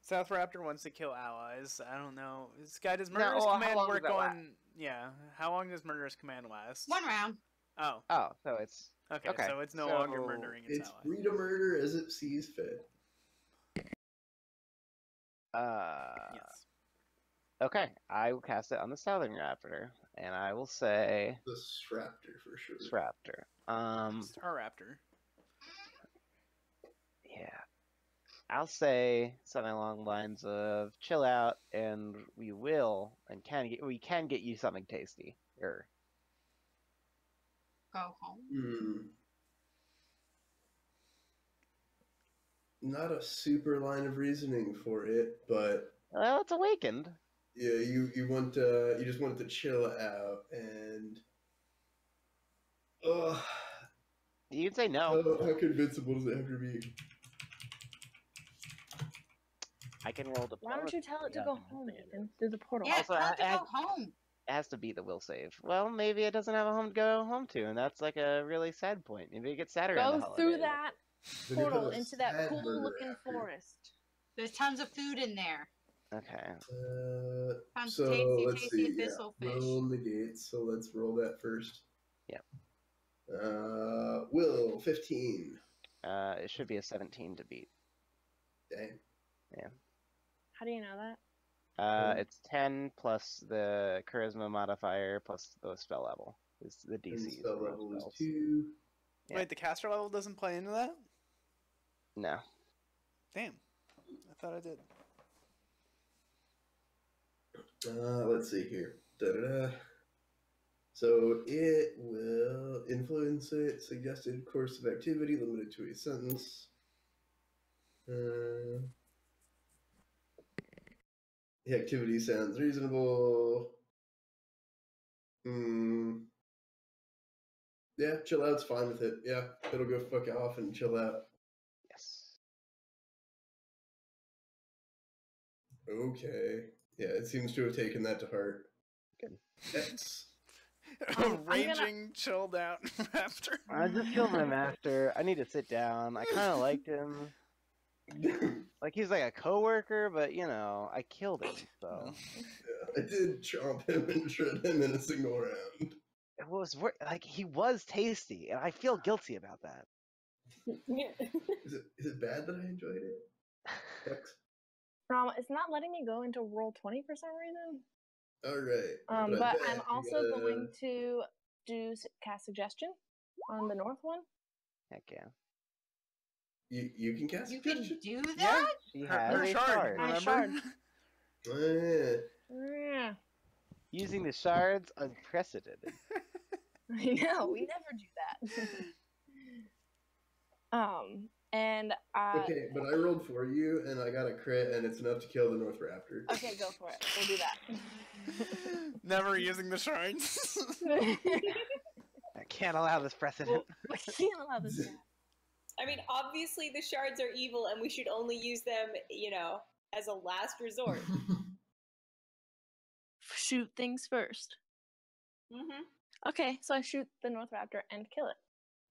South Raptor wants to kill allies. I don't know. This guy does No, Murderous well, how Command long does work that last? on? Yeah. How long does Murderous Command last? 1 round. Oh. Oh, so it's Okay. okay. So it's no longer So murdering its It's ally. free to murder as it sees fit. Yes. Okay, I will cast it on the Southern Raptor, and I will say The Raptor for sure. Raptor. Star Raptor. Yeah, I'll say something along the lines of chill out, and we can get you something tasty. Go home. Not a super line of reasoning for it, but Well, it's awakened. yeah, you just want it to chill out, and You can say no. how convincible does it have to be? I can roll the. Why don't you tell it to go home, Ethan? Through the portal. Yeah, Also, tell it to I- go home. It has to beat the will save. Well, maybe it doesn't have a home to go home to, and that's like a really sad point. Maybe it gets sadder around the Go through holidays. that Then you portal put a into that sad cool murder looking after. forest. There's tons of food in there. Okay. Tons So of tasty, let's tasty see. abyssal Yeah, fish. will negate. So let's roll that first. Yep. Will 15. It should be a 17 to beat. Dang. How do you know that? It's 10 plus the charisma modifier plus the spell level. Is the And DC. spell for most level is spells. 2. Yeah. Wait, the caster level doesn't play into that? No. Damn. I thought I did. Let's see here. Da-da-da. So it will influence it. Suggested course of activity limited to a sentence. The activity sounds reasonable. Yeah, chill out's fine with it. Yeah, it'll go fuck off and chill out. Yes. Okay. Yeah, it seems to have taken that to heart. Good. X. Raging, chilled out raptor. I just killed my master. I need to sit down. I kind of liked him. Like he's like a coworker, but you know, I killed him. So I did chomp him and shred him in a single round. it was like he was tasty, and I feel guilty about that. Is it bad that I enjoyed it? X. It's not letting me go into roll 20 for some reason. All right. But I'm also going to cast suggestion on the north one. Heck yeah. You can cast You can suggestion? do Yeah. that? She Her has a shard, shard. My remember? shard. Yeah. Yeah. Using the shards, unprecedented. I know, we never do that. And Okay, but I rolled for you, and I got a crit, and it's enough to kill the North Raptor. okay, go for it. We'll do that. Never using the shards. I can't allow this precedent. We can't allow this to happen. I mean, obviously the shards are evil, and we should only use them, you know, as a last resort. Shoot things first. Okay, so I shoot the North Raptor and kill it.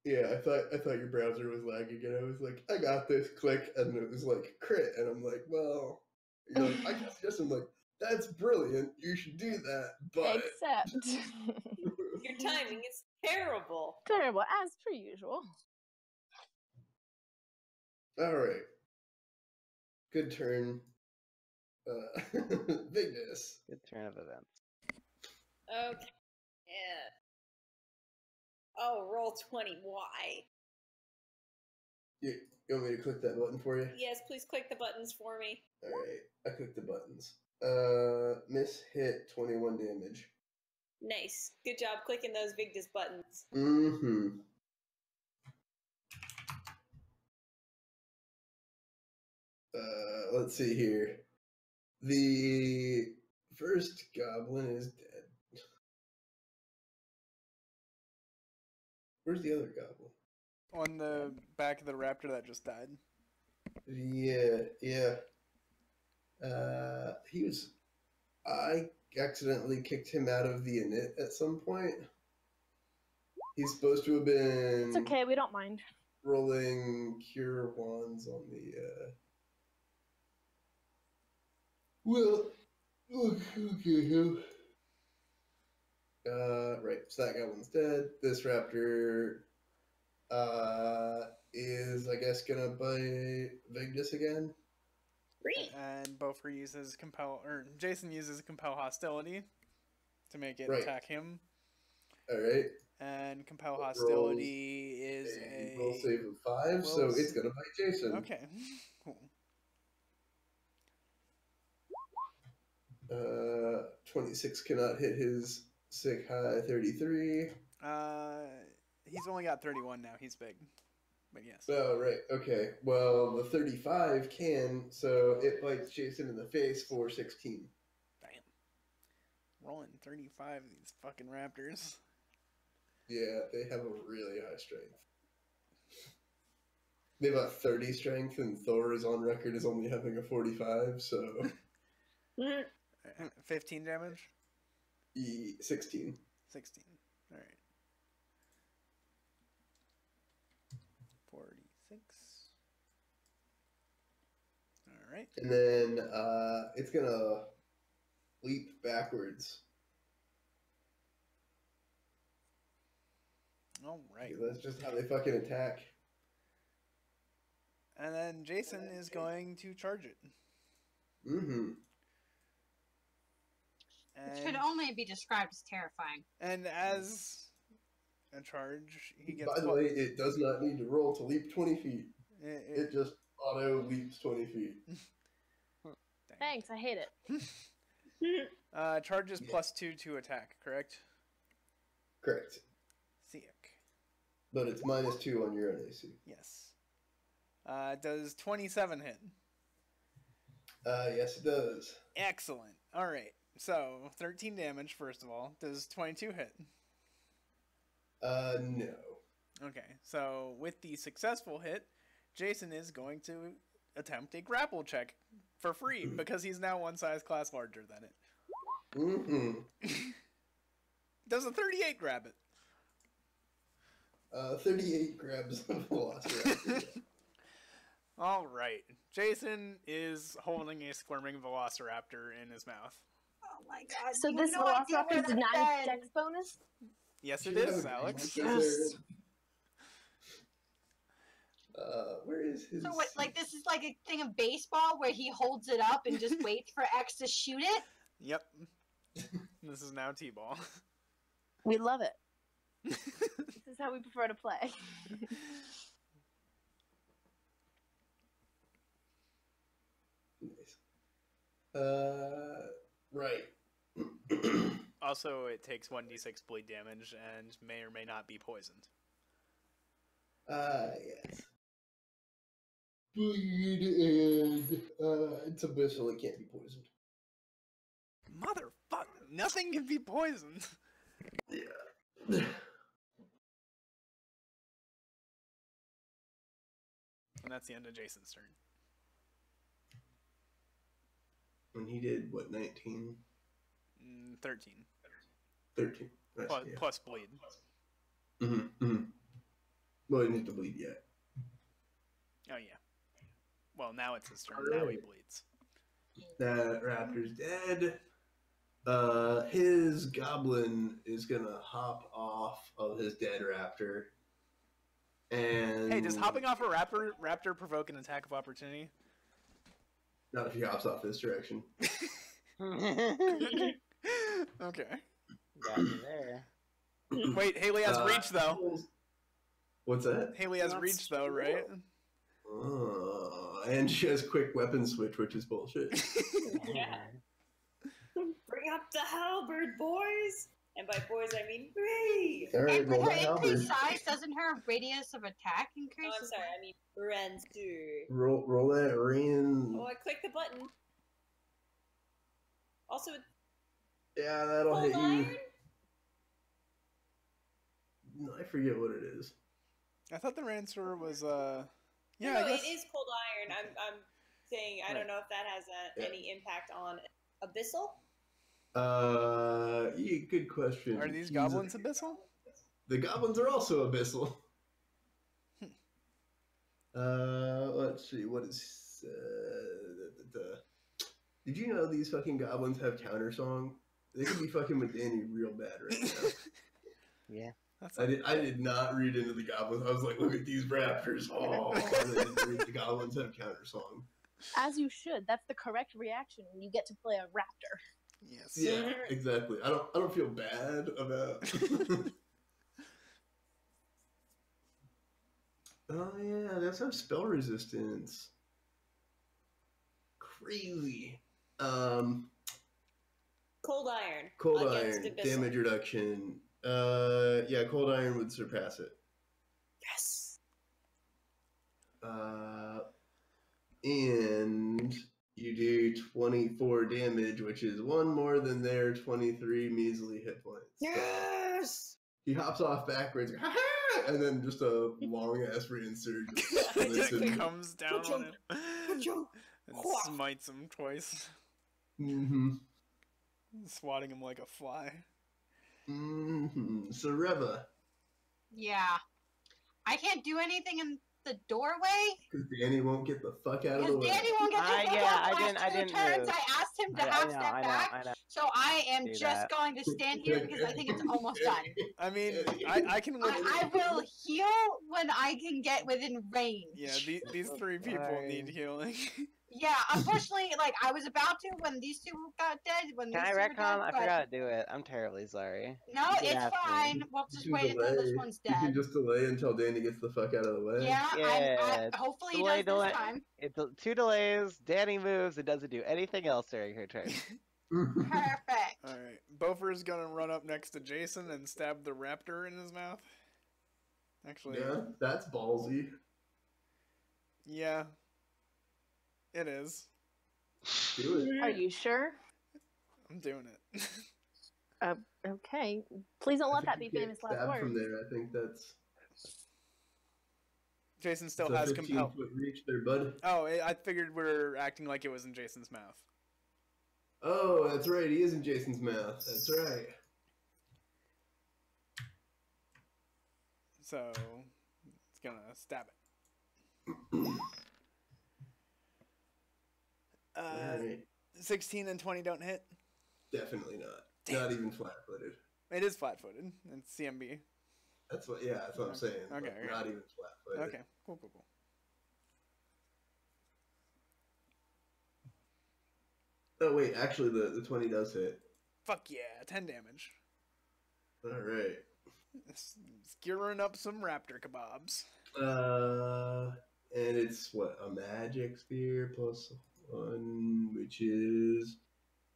Yeah, I thought your browser was lagging, and I was like, I got this, click, and it was like crit, and I'm like, well, you're like, I can suggest, I'm like, that's brilliant, you should do that, but Except Your timing is terrible. terrible, as per usual. all right, good turn, Vigdis. Good turn of events. Okay. Yeah. Oh, roll 20. Why? You want me to click that button for you? Yes, please click the buttons for me. All right, I clicked the buttons. Miss hit 21 damage. Nice. Good job clicking those Vigdis buttons. Mm-hmm. Let's see here. The first goblin is dead. Where's the other goblin? On the back of the raptor that just died. Yeah. He was. I accidentally kicked him out of the init at some point. He's supposed to have been It's okay, we don't mind. rolling cure wands on the Well, okay. Right. So that goblin's dead. This raptor is, I guess, gonna bite Vigdis again. Great. And Beaufort uses compel, or Jason uses compel hostility to make it Right. attack him. All right. And compel It hostility is A a roll save of 5, so will it's s- gonna bite Jason. Okay. Cool. 26 cannot hit his sick high 33. He's only got 31 now. He's big, but yes. Oh, right. Okay. Well, the 35 can, so it bites Jason in the face for 16. Damn. Rolling 35 of these fucking raptors. Yeah, they have a really high strength. They have a 30 strength, and Thor is on record as only having a 45, so 15 damage? 16. 16. Alright. 46. Alright. And then it's gonna leap backwards. Alright. That's just how they fucking attack. And then Jason is going to charge it. Mm-hmm. Which could only be described as terrifying. And as a charge, he gets. By the way, it does not need to roll to leap 20 feet. It just auto leaps 20 feet. Thanks, I hate it. Charges +2 to attack, correct? Correct. Sick. But it's -2 on your own AC. Yes. Does 27 hit? Yes, it does. Excellent. All right. So 13 damage first of all. Does 22 hit? No. Okay. So with the successful hit, Jason is going to attempt a grapple check for free because he's now one size class larger than it. Mm-hmm. Does a 38 grab it? 38 grabs the Velociraptor. All right. Jason is holding a squirming Velociraptor in his mouth. Oh my god. So you this have no idea Velociraptor where is that's 9 been. dex bonus? Yes, it Should have is, a Alex. green where is his... So what, like this is like a thing of baseball where he holds it up and just waits for X to shoot it? Yep. This is now T-ball. We love it. This is how we prefer to play. Nice. Right. Also, it takes 1d6 bleed damage and may or may not be poisoned. Yes. Bleed and it's abyssal, it can't be poisoned. Motherfucker, nothing can be poisoned. Yeah. And that's the end of Jason's turn. And he did, what, 19? 13. 13. Nice, Plus, yeah. plus bleed. Mm-hmm, mm-hmm. Well, he needs to bleed yet. Oh, yeah. Well, now it's his turn. Now he bleeds. That raptor's dead. His goblin is gonna hop off of his dead raptor. And Hey, does hopping off a raptor provoke an attack of opportunity? not if he hops off this direction. Okay. Got me there. Wait, Haley has reach, though. What's that? Haley has reach, though, right? And she has quick weapon switch, which is bullshit. Yeah. Bring up the halberd, boys! And by boys, I mean me! All right, And roll with her that halberd. increased size, doesn't her radius of attack increase? Oh, I'm sorry, I mean Renzu. Roll that ring. Oh, I clicked the button. Also, it's Yeah, that'll cold hit you. iron? No, I forget what it is. I thought the Rancer was, yeah, No, I guess. it is cold iron. I'm saying I don't know if that has Yeah. any impact on Abyssal. Yeah, good question. Are these goblins abyssal? The goblins are also abyssal. Let's see, what is Did you know these fucking goblins have counter song? They could be fucking with Danny real bad right now. Yeah. That's I did not read into the goblins. I was like, look at these raptors. Oh, and I didn't read the goblins have counter song. As you should. That's the correct reaction when you get to play a raptor. yes. Yeah, exactly. I don't feel bad about. Oh yeah, that's some spell resistance. Crazy. Cold iron. Cold against iron Abyssal. damage reduction. Yeah, cold iron would surpass it. Yes. And you do 24 damage, which is one more than their 23 measly hit points. So Yes. he hops off backwards, and then just a long ass reinsurgence. It just Listen. comes down on him and smites him twice, Mm-hmm. swatting him like a fly. Mm-hmm. So Reva, Yeah. I can't do anything in the doorway because Danny won't get the fuck out of because the way. Danny won't get the fuck yeah, out I last didn't- I two didn't turns. move. I asked him to I half know, step I back, know. so I am Do just that. going to stand here because I think it's almost done. I mean, I can live. I will heal when I can get within range. Yeah, these three people Sorry. need healing. Yeah, unfortunately, like I was about to when these two got dead. When Can these I two were retcon? dead, I but forgot to do it. I'm terribly sorry. no, You it's have to. fine. We'll You just can wait until this delay. one's You can dead. just delay until Danny gets the fuck out of the way. Yeah, Yeah, hopefully he delay, does delay. this time. It's 2 delays. Danny moves. It doesn't do anything else during her turn. Perfect. Alright, Bofer's gonna run up next to Jason and stab the raptor in his mouth. Actually, Yeah, that's ballsy. yeah, it is. Do it. Are you sure? I'm doing it. Okay. Please don't I let that think be you famous get last stabbed from words. there. I think that's Jason still it's a has 15 compel. foot reach there, bud. Oh, I figured we're acting like it was in Jason's mouth. Oh, that's right. He is in Jason's mouth. That's right. So, it's gonna stab it. Alright. 16 and 20 don't hit. Definitely not. Damn. Not even flat footed. It is flat-footed. It's CMB. That's what. Yeah, that's what I'm saying. Okay, Like, okay. not even flat footed. Okay, cool. Oh wait, actually, the 20 does hit. Fuck yeah, 10 damage. All right. Skewering up some raptor kebabs. And it's what, a magic spear plus 1, which is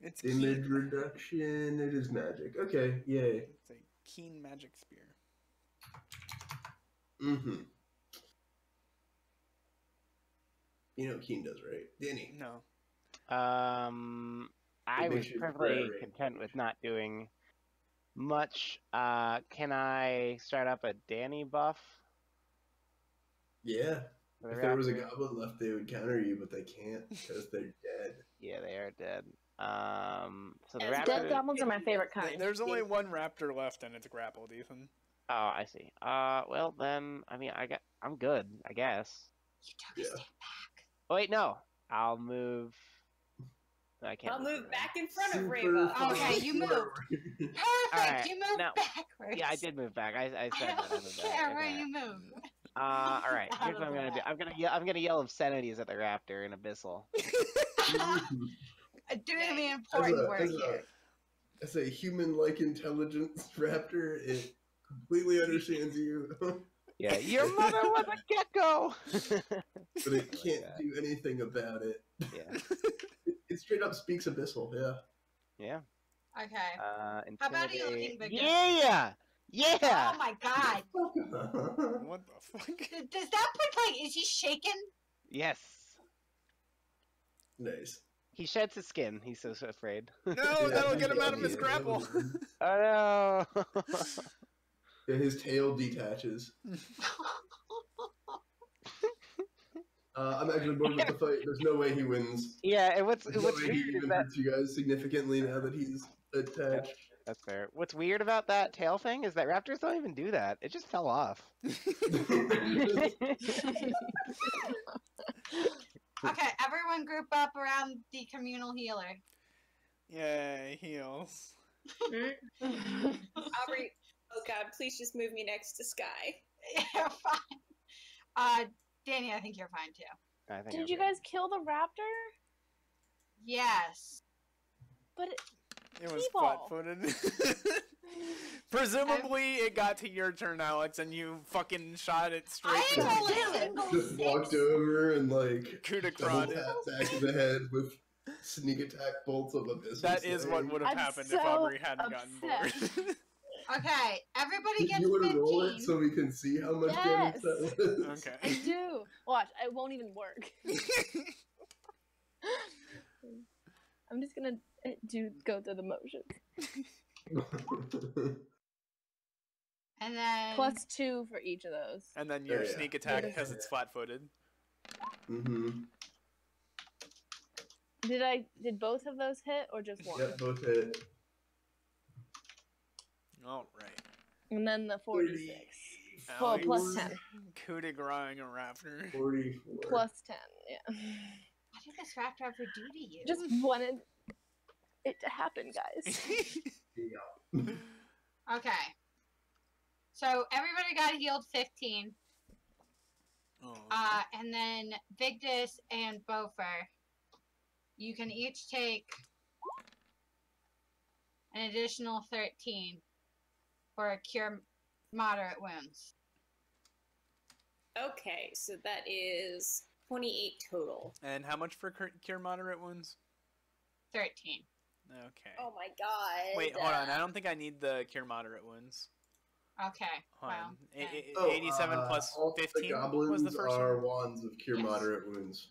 It's damage keen. reduction. It is magic. Okay, yay. It's a keen magic spear. Mm-hmm. You know what Keen does, right? Danny. No. I It was makes you perfectly very content with not doing much. Can I start up a Danny buff? Yeah. for the If there was a Raptor? goblin left, they would counter you, but they can't because they're dead. Yeah, they are dead. So the As Raptor. Dead goblins are my favorite kind. There's only one raptor left and it's grappled, Ethan. Oh, I see. Well then, I mean, I'm good, I guess. You took a Yeah. step back. Oh, wait, no. I'll move. I can't. I'll move around. back in front of Super Reva. fun Okay, you moved. forward. Perfect. Alright, You moved now- backwards. Yeah, I did move back. I I said that. I don't moved care back. where Okay. you move. All right. Out Here's of what I'm the gonna do. way. I'm gonna yell obscenities at the raptor in Abyssal. Doing the As important a, work as, here. a, as a human-like intelligence raptor, it completely understands you, Yeah, your mother was a gecko. but it can't do anything about it. Yeah. It straight up speaks Abyssal, yeah. Yeah. Okay. How about you looking bigger? Yeah. Yeah. Oh my god. What the fuck? Does that put like, is he shaken? Yes. Nice. He sheds his skin. He's so afraid. No, Yeah, that'll get him yeah, out of his yeah, grapple. Oh no. Yeah, his tail detaches. I'm actually bored with the fight. There's no way he wins. Yeah, and what's There's no what's way he weird is even that hurts you guys significantly now that he's attached. that's fair. What's weird about that tail thing is that raptors don't even do that. It just fell off. Okay, everyone group up around the communal healer. Yay, heals. Aubrey, oh god, please just move me next to Sky. You're fine. Danny, I think you're fine too. I think Did you guys kill the raptor? Yes. But It was T-ball. flat-footed. Presumably, it got to your turn, Alex, and you fucking shot it straight. I between ain't the rolling eyes. single Just walked over and like Coup de double grace. tap back of the head with sneak attack bolts of abyss. That is what would have I'm happened if so Aubrey hadn't gotten bored. upset. Okay, everybody gets You want to 15. roll it so we can see how much damage Yes. that was? Okay. I do. Watch, it won't even work. I'm just gonna go through the motions. And then +2 for each of those. And then your Yeah. sneak attack because it's flat-footed. Mm-hmm. Did both of those hit or just one? Yep, both hit. All right. And then the 46. Well, Alex, plus 10. Coup de grace a raptor. 44. +10, yeah. what did this raptor ever do to you? Just wanted it to happen, guys. Yeah. Okay. So everybody got healed 15. Oh, And then Vigdis and Bofer, you can each take an additional 13 for cure moderate wounds. Okay, so that is 28 total. and how much for cure moderate wounds? 13. Okay. Oh my god. Wait, hold on. I don't think I need the cure moderate wounds. Okay. Hold Well, on. then. 87 plus all the 15 goblins was the first are one? wands of cure Yes. moderate wounds.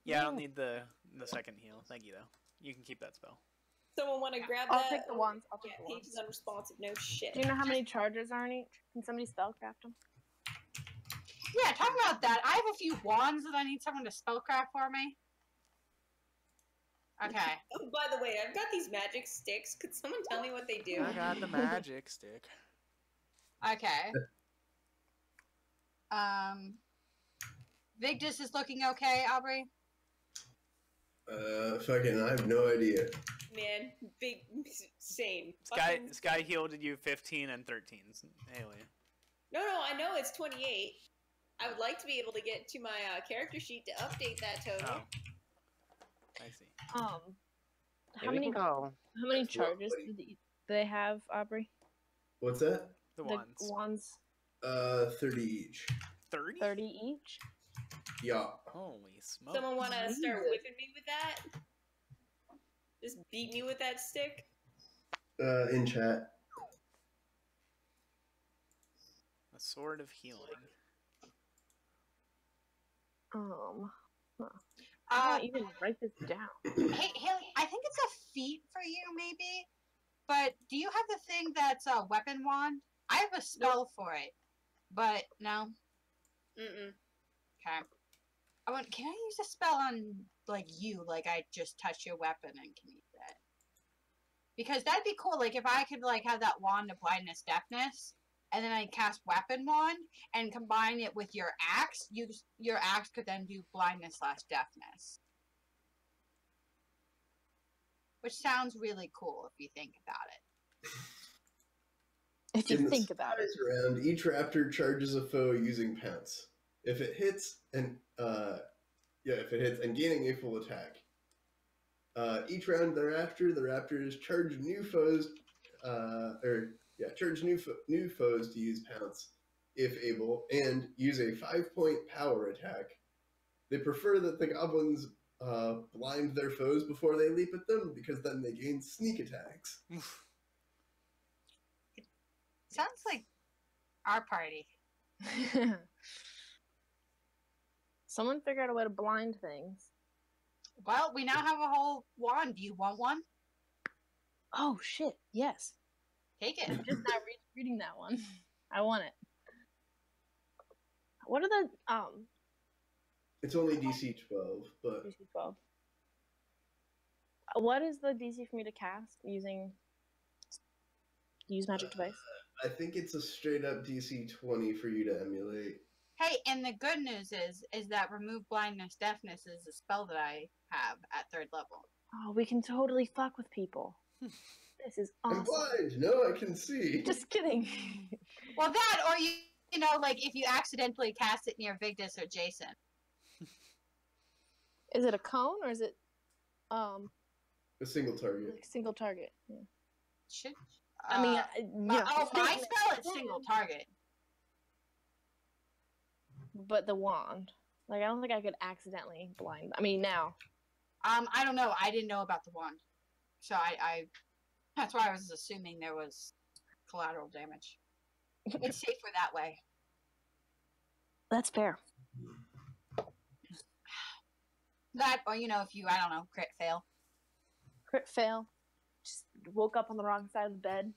Yeah, I don't need the second heal. Thank you, though. You can keep that spell. Someone want to grab I'll that? take the wands. I'll Yeah, take the Paige wands. is unresponsive. No shit. Do you know how many charges are in each? Can somebody spellcraft them? Yeah, talking about that, I have a few wands that I need someone to spellcraft for me. Okay. Oh, by the way, I've got these magic sticks. Could someone tell me what they do? I got the magic stick. Okay. Vigdis is looking okay, Aubrey? Fucking, I have no idea. Man, big, same. Sky Fucking- healed you 15 and 13. Alien. No, I know it's 28. I would like to be able to get to my character sheet to update that total. Oh. I see. How Yeah, we many can go. how many That's lovely. charges do they have, Aubrey? What's that? The wands. Wands 30 each. 30? 30 each. Yeah. Holy smokes. Someone want to start Jesus. whipping me with that? Just beat me with that stick? In chat. A sword of healing. I don't even write this down. Hey, Haley, I think it's a feat for you, maybe. But do you have the thing that's a weapon wand? I have a spell for it, but no. Mm-mm. Okay. Can I use a spell on like you? Like I just touch your weapon and can use it? Because that'd be cool. Like if I could like have that wand of blindness, deafness, and then I cast weapon wand and combine it with your axe. Your axe could then do blindness/deafness. Which sounds really cool if you think about it. If you In the think about it. skies round, each raptor charges a foe using pounce. If it hits and gaining a full attack. Each round thereafter, the raptors charge new foes, new foes to use pounce if able, and use a 5-point power attack. They prefer that the goblins blind their foes before they leap at them, because then they gain sneak attacks. Sounds like our party. Someone figure out a way to blind things. Well, we now have a whole wand. Do you want one? Oh shit! Yes, Take it. I'm just not reading that one. I want it. What are the It's only DC 12, but DC 12? What is the DC for me to cast using use magic device? I think it's a straight up DC 20 for you to emulate. Hey, and the good news is that remove blindness, deafness is a spell that I have at 3rd level. Oh, we can totally fuck with people. This is I'm awesome. blind. No, I can see. Just kidding. Well, that or you know, like if you accidentally cast it near Vigdis or Jason. Is it a cone or is it A single target. like single target? Yeah. Should I mean, my spell is single target. But the wand, like I don't think I could accidentally blind. I mean, now. I don't know. I didn't know about the wand, so I that's why I was assuming there was collateral damage. It's safer that way. That's fair. That or you know, if you I don't know, crit fail. Crit fail. Just woke up on the wrong side of the bed.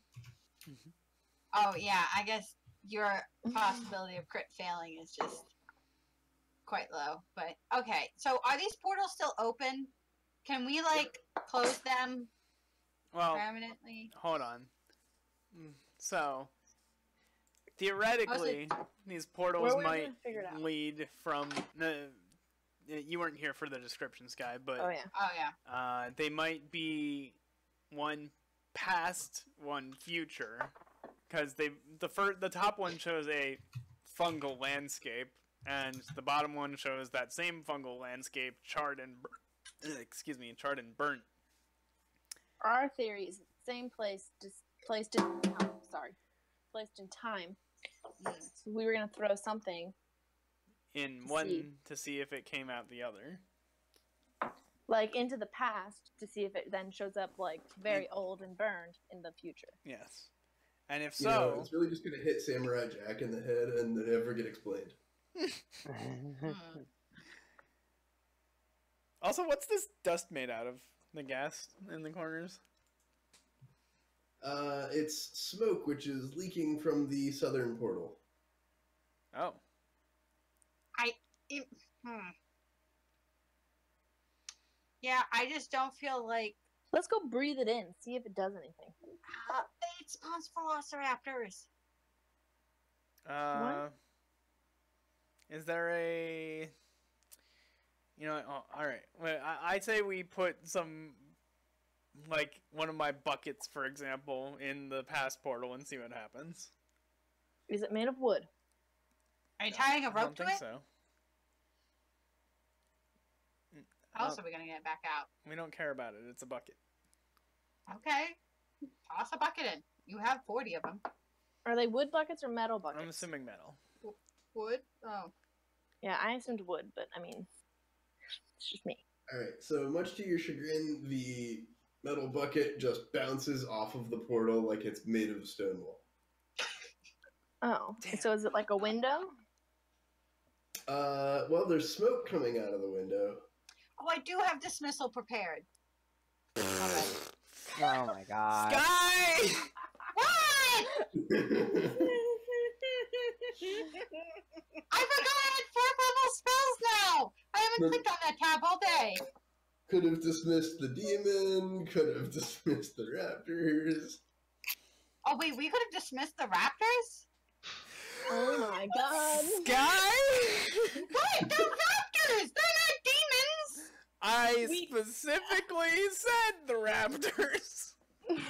Oh yeah, I guess your possibility of crit failing is just quite low. But okay, so are these portals still open? Can we like close them Well, permanently? hold on. So, theoretically, these portals Well, we're might gonna figure it out. lead from. You weren't here for the descriptions, guy, but Oh yeah. Oh yeah. they might be one past, one future, because the top one shows a fungal landscape, and the bottom one shows that same fungal landscape charred and charred and burnt. Our theory is the same place, just placed in placed in time. So we were gonna throw something In To one see. to see if it came out the other. like into the past to see if it then shows up like very old and burned in the future. Yes, and if You know, so, it's really just gonna hit Samurai Jack in the head and then never get explained. Hmm. also, what's this dust made out of? The gas in the corners. It's smoke, which is leaking from the southern portal. Oh, Yeah, I just don't feel like Let's go breathe it in, see if it does anything. it spawns velociraptors. Is there a? You know, what, oh, all right. Well, I'd say we put some, like one of my buckets, for example, in the past portal and see what happens. Is it made of wood? Are you tying a I rope don't to think it? so. How else are we gonna get it back out? We don't care about it. It's a bucket. Okay. Toss a bucket in. You have 40 of them. Are they wood buckets or metal buckets? I'm assuming metal. Wood? Oh. Yeah, I assumed wood, but I mean, it's just me. Alright, so much to your chagrin, the metal bucket just bounces off of the portal like it's made of stone wool. Oh, Damn. so is it like a window? Well, there's smoke coming out of the window. Oh, I do have dismissal prepared. Oh my god. Sky! What? I forgot I had 4th level spells now! I haven't clicked on that tab all day. Could have dismissed the demon, could have dismissed the raptors. Oh, wait, we could have dismissed the raptors? Oh my god. Sky! What? They're raptors! They're not demons! I specifically said the raptors. No, you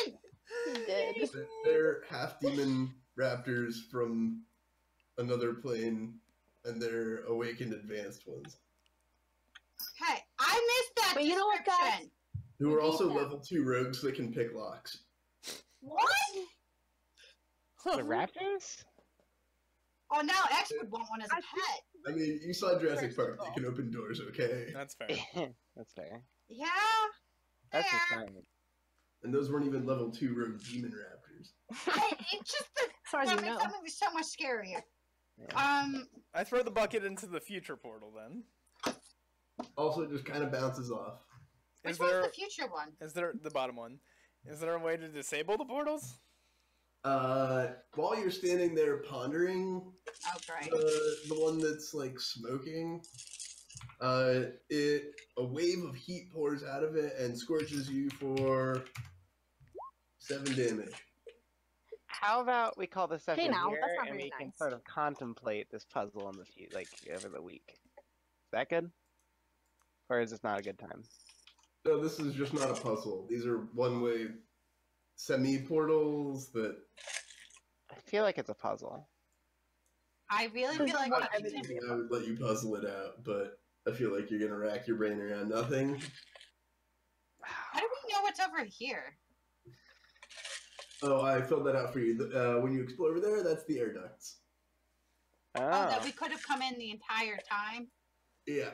didn't! He did. They're half demon raptors from another plane, and they're awakened advanced ones. Hey, I missed that But you know what, guys? description. Who are We need also them. level 2 rogues that can pick locks. What? The raptors? Oh, now X would want one as a I pet. I mean, you saw Jurassic First Park, of all. they can open doors, okay? That's fair. That's fair. Yeah. That's fair. just fine. And those weren't even level 2 rogue demon raptors. It's just that As far as that you makes know. that movie so much scarier. Yeah. I throw the bucket into the future portal then. Also, it just kind of bounces off. Which Is one's there the future one? the bottom one? Is there a way to disable the portals? While you're standing there pondering, Oh, great. the one that's like smoking, a wave of heat pours out of it and scorches you for 7 damage. How about we call this session now, here, that's not and very we can nice. sort of contemplate this puzzle in the like over the week. Is that good? Or is this not a good time? No, this is just not a puzzle. These are one-way semi-portals that... I feel like it's a puzzle. I really Because feel like what we everything can- be a I would let you puzzle it out, but I feel like you're gonna rack your brain around nothing. how do we know what's over here? Oh, I filled that out for you. When you explore over there, that's the air ducts. Oh, that we could have come in the entire time. Yeah.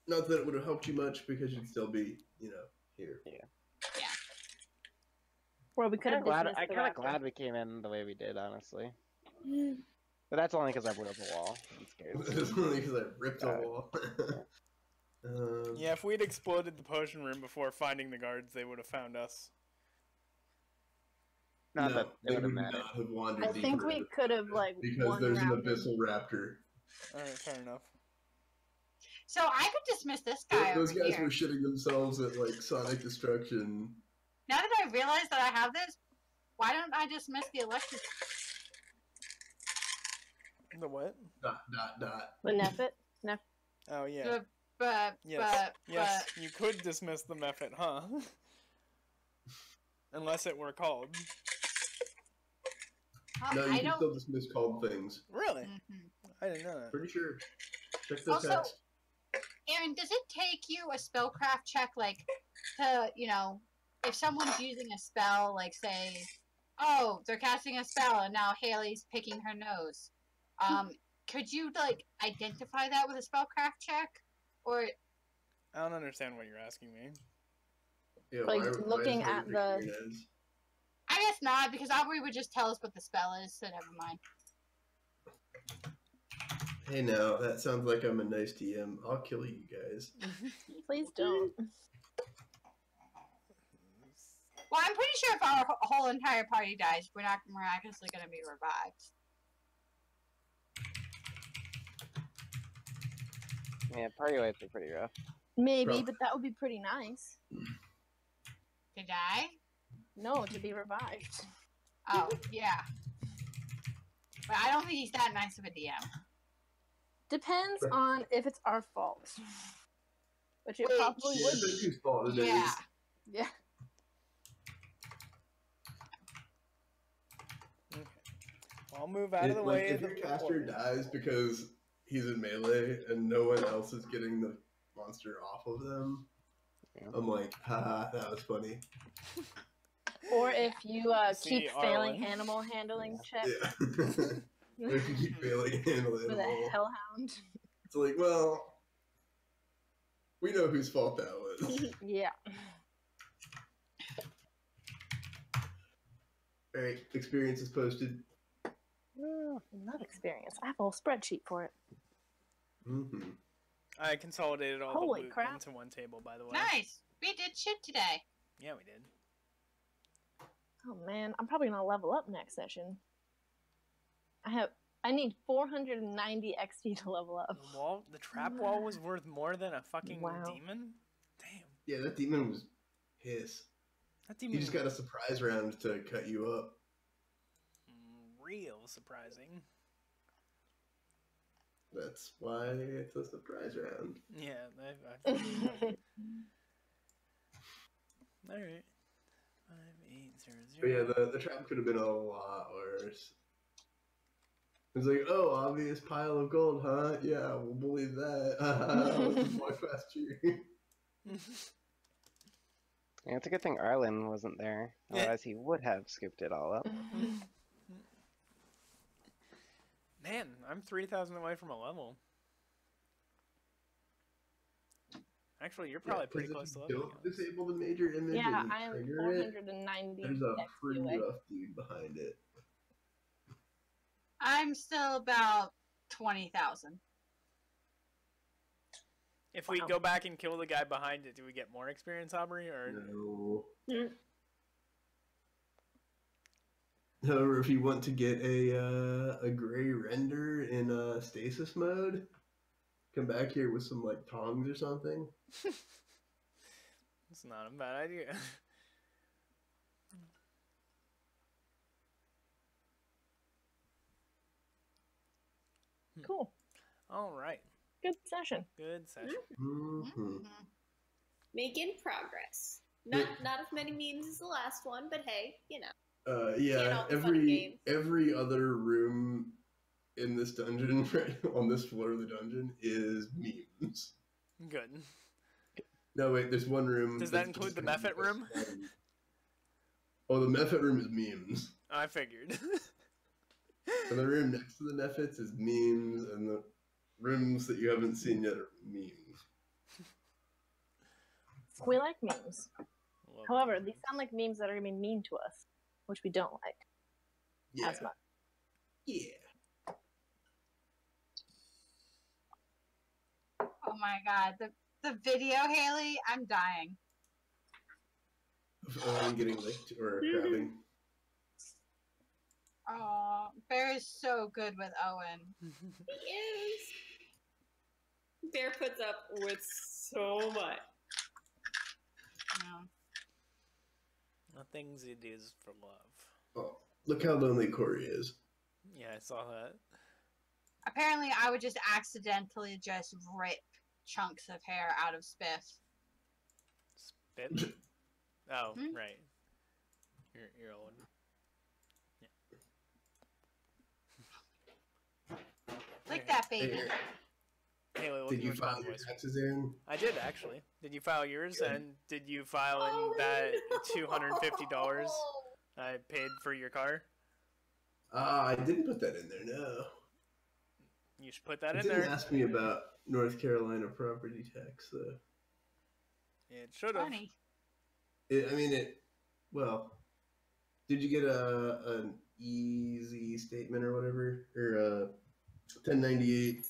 Not that it would have helped you much because you'd still be, here. Or we could have dismissed I'm the kind of raptor. glad we came in the way we did, honestly. But that's only because I blew up a wall. I'm scared. It's only because I ripped a wall. Yeah, if we'd exploded the potion room before finding the guards, they would have found us. Not no, that it they would would have mattered. not have wandered I think deeper we could have because one there's an rounded- abyssal raptor. Alright, fair enough. So I could dismiss this guy Those over guys here. were shitting themselves at Sonic Destruction. Now that I realize that I have this, why don't I dismiss the electric? The what? ... The Nephit. Oh, yeah. But Yes, you could dismiss the method, huh? Unless it were called. No, you I can don't. still dismiss called things. Really? Mhm. I didn't know that. Pretty sure. Check the Also, text. Aaron, does it take you a spellcraft check, to, if someone's using a spell, like, say, oh, they're casting a spell and now Haley's picking her nose. Could you, identify that with a spellcraft check? Or, I don't understand what you're asking me. Yeah, Like, why looking is Harry at picking the- your nose? I guess not, because Aubrey would just tell us what the spell is, so never mind. Hey now, that sounds like I'm a nice DM. I'll kill you guys. Please don't. Well, I'm pretty sure if our whole entire party dies, we're not miraculously going to be revived. Yeah, party lights are pretty rough. Maybe, Probably. but that would be pretty nice. To die? No, to be revived. Oh, yeah. But I don't think he's that nice of a DM. Depends on if it's our fault. Which it Wait, probably Yeah, would it's be. whose fault it is. Yeah. Yeah. Okay. I'll move out of the Like, way. if your caster dies because he's in melee and no one else is getting the monster off of them, Yeah. I'm like, haha, that was funny. Or if you See, keep failing Arlen. animal handling checks Yeah. Or if you keep failing handling with it a all. hellhound. It's like, well, we know whose fault that was. Yeah. Alright, experience is posted. Not experience. I have a whole spreadsheet for it. Mm-hmm. I consolidated all Holy the loot crap. into one table, by the way. Nice. We did shit today. Yeah, we did. Oh man, I'm probably gonna level up next session. I need 490 XP to level up. The trap wall was worth more than a fucking Wow. demon? Damn. Yeah, that demon was pissed. That You demon just got a surprise round to cut you up. real surprising. That's why it's a surprise round. Yeah, Alright. 5800. But yeah, the trap could have been a lot worse. It's like, oh, obvious pile of gold, huh? Yeah, we'll believe that. This is my fast cheering. Yeah, it's a good thing Arlen wasn't there. Yeah. Otherwise, he would have scooped it all up. Man, I'm 3,000 away from a level. Actually, you're probably pretty close to level. Don't disable the major image Yeah, and I am trigger it. 490 There's a XP pretty away. rough dude behind it. I'm still about 20,000. If we Wow. go back and kill the guy behind it, do we get more experience, Aubrey? Or No. Mm. However, if you want to get a gray render in stasis mode, come back here with some tongs or something. it's not a bad idea. Cool. All right. Good session. Good session. Mhm. Making progress. Not as many memes as the last one, but hey, you know. Yeah, all be fun and games. every other room in this dungeon, right, on this floor of the dungeon, is memes. Good. No, wait, there's one room. Does that that's include just the kind of Mephit like a room? small room. Oh, the Mephit room is memes. I figured. And the room next to the Mephits is memes, and the rooms that you haven't seen yet are memes. We like memes. Love However, memes. these sound like memes that are going to be mean to us, which we don't like Yeah. as much. Yeah. Oh my god, the video, Haley, I'm dying. Of Owen getting licked or crabbing. Oh, Bear is so good with Owen. He is. Bear puts up with so much. Yeah. The things he does for love. Oh, look how lonely Corey is. Yeah, I saw that. Apparently, I would just accidentally just rip chunks of hair out of Spiff. Spit? Oh, Hmm? right. You're old. Like that, baby. Hey, Haley, what did you which file one your was- taxes, Aaron? I did, actually. Did you file yours? Good. And did you file in Oh, that no. $250 I paid for your car? I didn't put that in there, no. You should put that It in didn't there. ask me about North Carolina property tax, though. It should have. Funny. Well, did you get an easy statement or whatever? Or a 1098?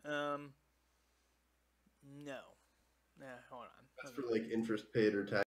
No. Nah, hold on. That's for like interest paid or tax